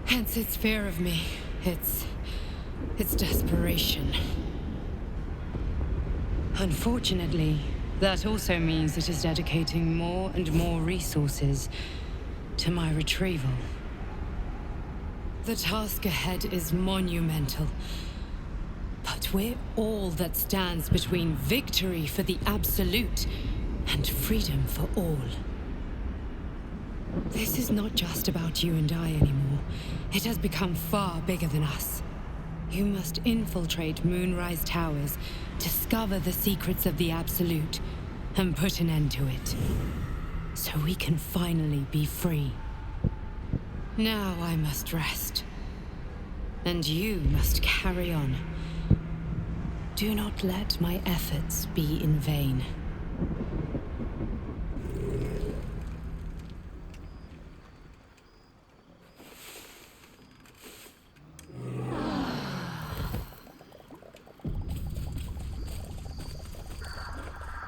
Speaker 2: Hence its fear of me, its desperation. Unfortunately, that also means it is dedicating more and more resources to my retrieval. The task ahead is monumental. But we're all that stands between victory for the Absolute and freedom for all. This is not just about you and I anymore. It has become far bigger than us. You must infiltrate Moonrise Towers, discover the secrets of the Absolute, and put an end to it. So we can finally be free. Now I must rest. And you must carry on. Do not let my efforts be in vain.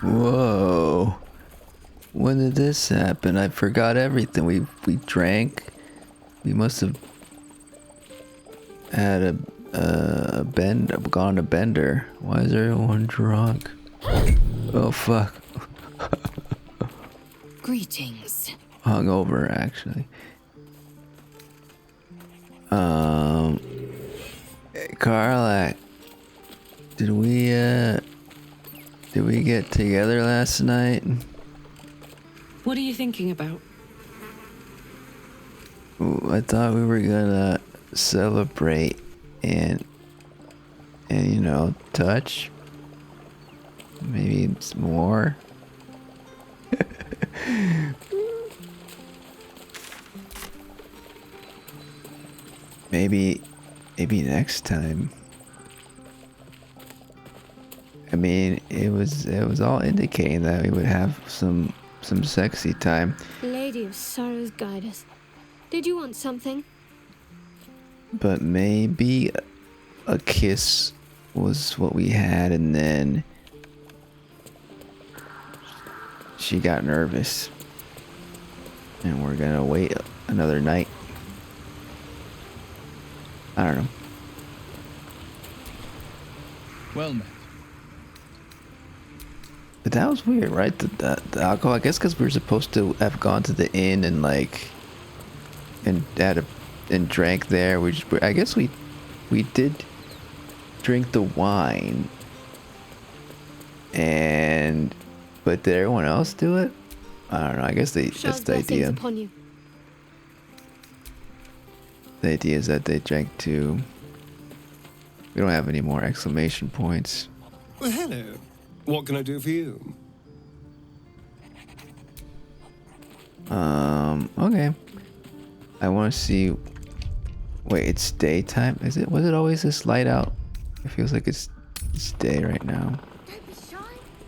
Speaker 1: Whoa. When did this happen? I forgot everything. We drank. We must have had a gone a bender. Why is everyone drunk? Oh fuck.
Speaker 2: Greetings.
Speaker 1: hungover actually. Karlach, did we get together last night?
Speaker 8: What are you thinking about?
Speaker 1: Ooh, I thought we were gonna celebrate and you know, touch. Maybe some more. Maybe next time. I mean, it was all indicating that we would have some sexy time.
Speaker 12: Lady of Sorrows, guide us. Did you want something?
Speaker 1: But maybe a kiss was what we had, and then she got nervous. And we're gonna wait another night. I don't know.
Speaker 18: Well met.
Speaker 1: But that was weird, right? The alcohol, I guess because we were supposed to have gone to the inn and like and drank there. I guess we did drink the wine. But did everyone else do it? I don't know. I guess that's the idea.
Speaker 12: Upon you.
Speaker 1: The idea is that they drank too. We don't have any more exclamation points.
Speaker 9: Well, hello. What can I do for you?
Speaker 1: Okay. I want to see. Wait, it's daytime. Is it? Was it always this light out? It feels like it's day right now.
Speaker 17: Don't be shy.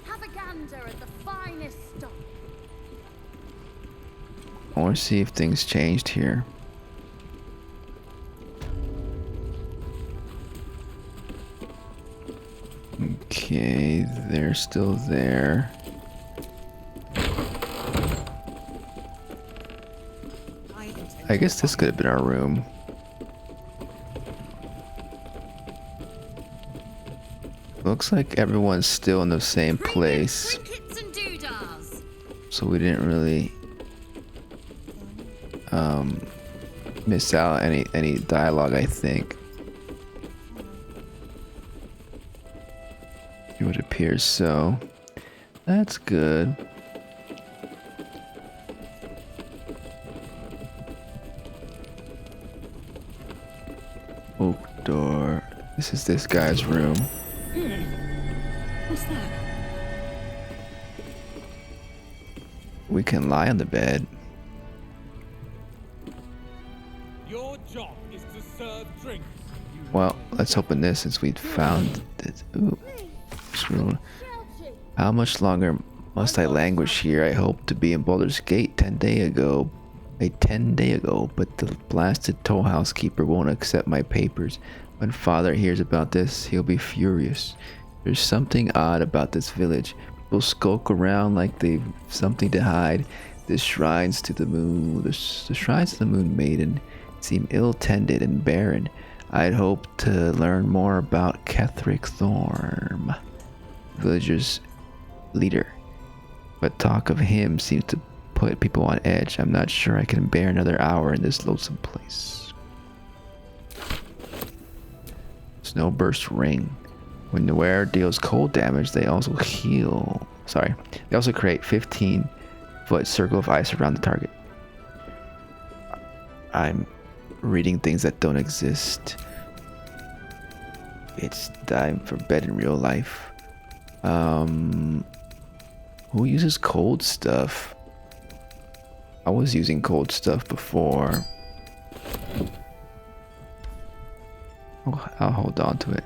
Speaker 17: Have a gander at the finest stock.
Speaker 1: I want to see if things changed here. Okay, they're still there. I guess this could have been our room. Looks like everyone's still in the same place. So we didn't really miss out any dialogue, I think. It would appear so. That's good. Oak door. This is this guy's room.
Speaker 8: What's that?
Speaker 1: We can lie on the bed.
Speaker 18: Your job is to serve drinks.
Speaker 1: Well, let's open this since we'd found it. Ooh. How much longer must I languish here? I hoped to be in Baldur's Gate 10 days ago, but the blasted toll house keeper won't accept my papers. When Father hears about this, he'll be furious. There's something odd about this village. People skulk around like they've something to hide. The shrines to the moon maiden seem ill-tended and barren. I'd hoped to learn more about Ketheric Thorm, villager's leader, but talk of him seems to put people on edge. I'm not sure I can bear another hour in this loathsome place. Snowburst ring. When the wearer deals cold damage, they also heal. Sorry, they also create 15-foot circle of ice around the target. I'm reading things that don't exist. It's time for bed in real life. Who uses cold stuff? I was using cold stuff before. Oh, I'll hold on to it.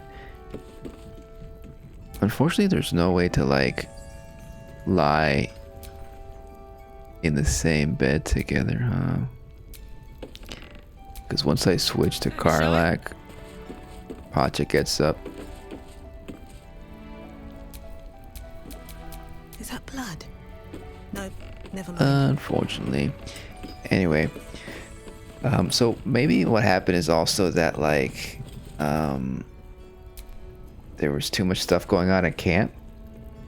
Speaker 1: Unfortunately, there's no way to like lie in the same bed together, huh? Because once I switch to Karlach, Pacha gets up.
Speaker 3: Is that blood? No, never mind.
Speaker 1: Unfortunately. Anyway, so maybe what happened is also that like there was too much stuff going on at camp,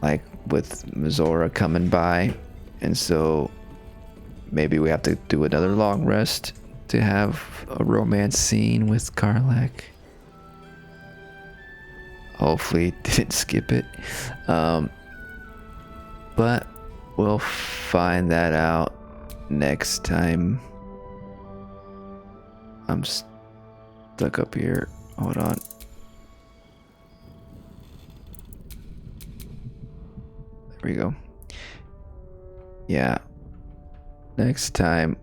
Speaker 1: like with Mizora coming by, and so maybe we have to do another long rest to have a romance scene with Karlach. Hopefully didn't skip it. But we'll find that out next time. I'm stuck up here. Hold on. There we go. Yeah. Next time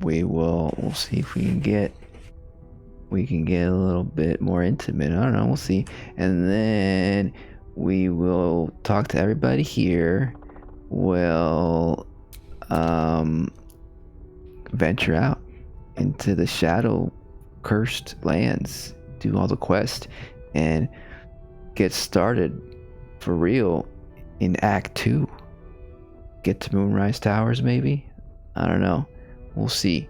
Speaker 1: we'll see if we can get a little bit more intimate. I don't know, we'll see. And then we will talk to everybody here. We'll venture out into the shadow cursed lands, do all the quests, and get started for real in Act 2. Get to Moonrise Towers, maybe? I don't know. We'll see.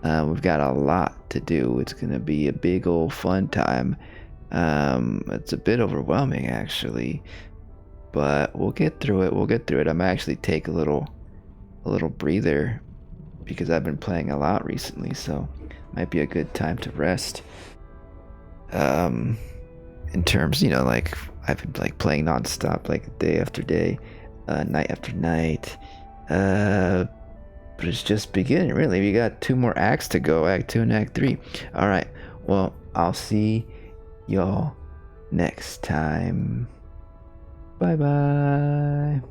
Speaker 1: We've got a lot to do. It's gonna be a big old fun time. It's a bit overwhelming, actually, but we'll get through it. I'm actually take a little breather because I've been playing a lot recently, so might be a good time to rest. In terms, like I've been like playing nonstop, like day after day, night after night. But it's just beginning, really. We got 2 more acts to go, Act 2 and Act 3. All right. Well, I'll see y'all next time. Bye-bye.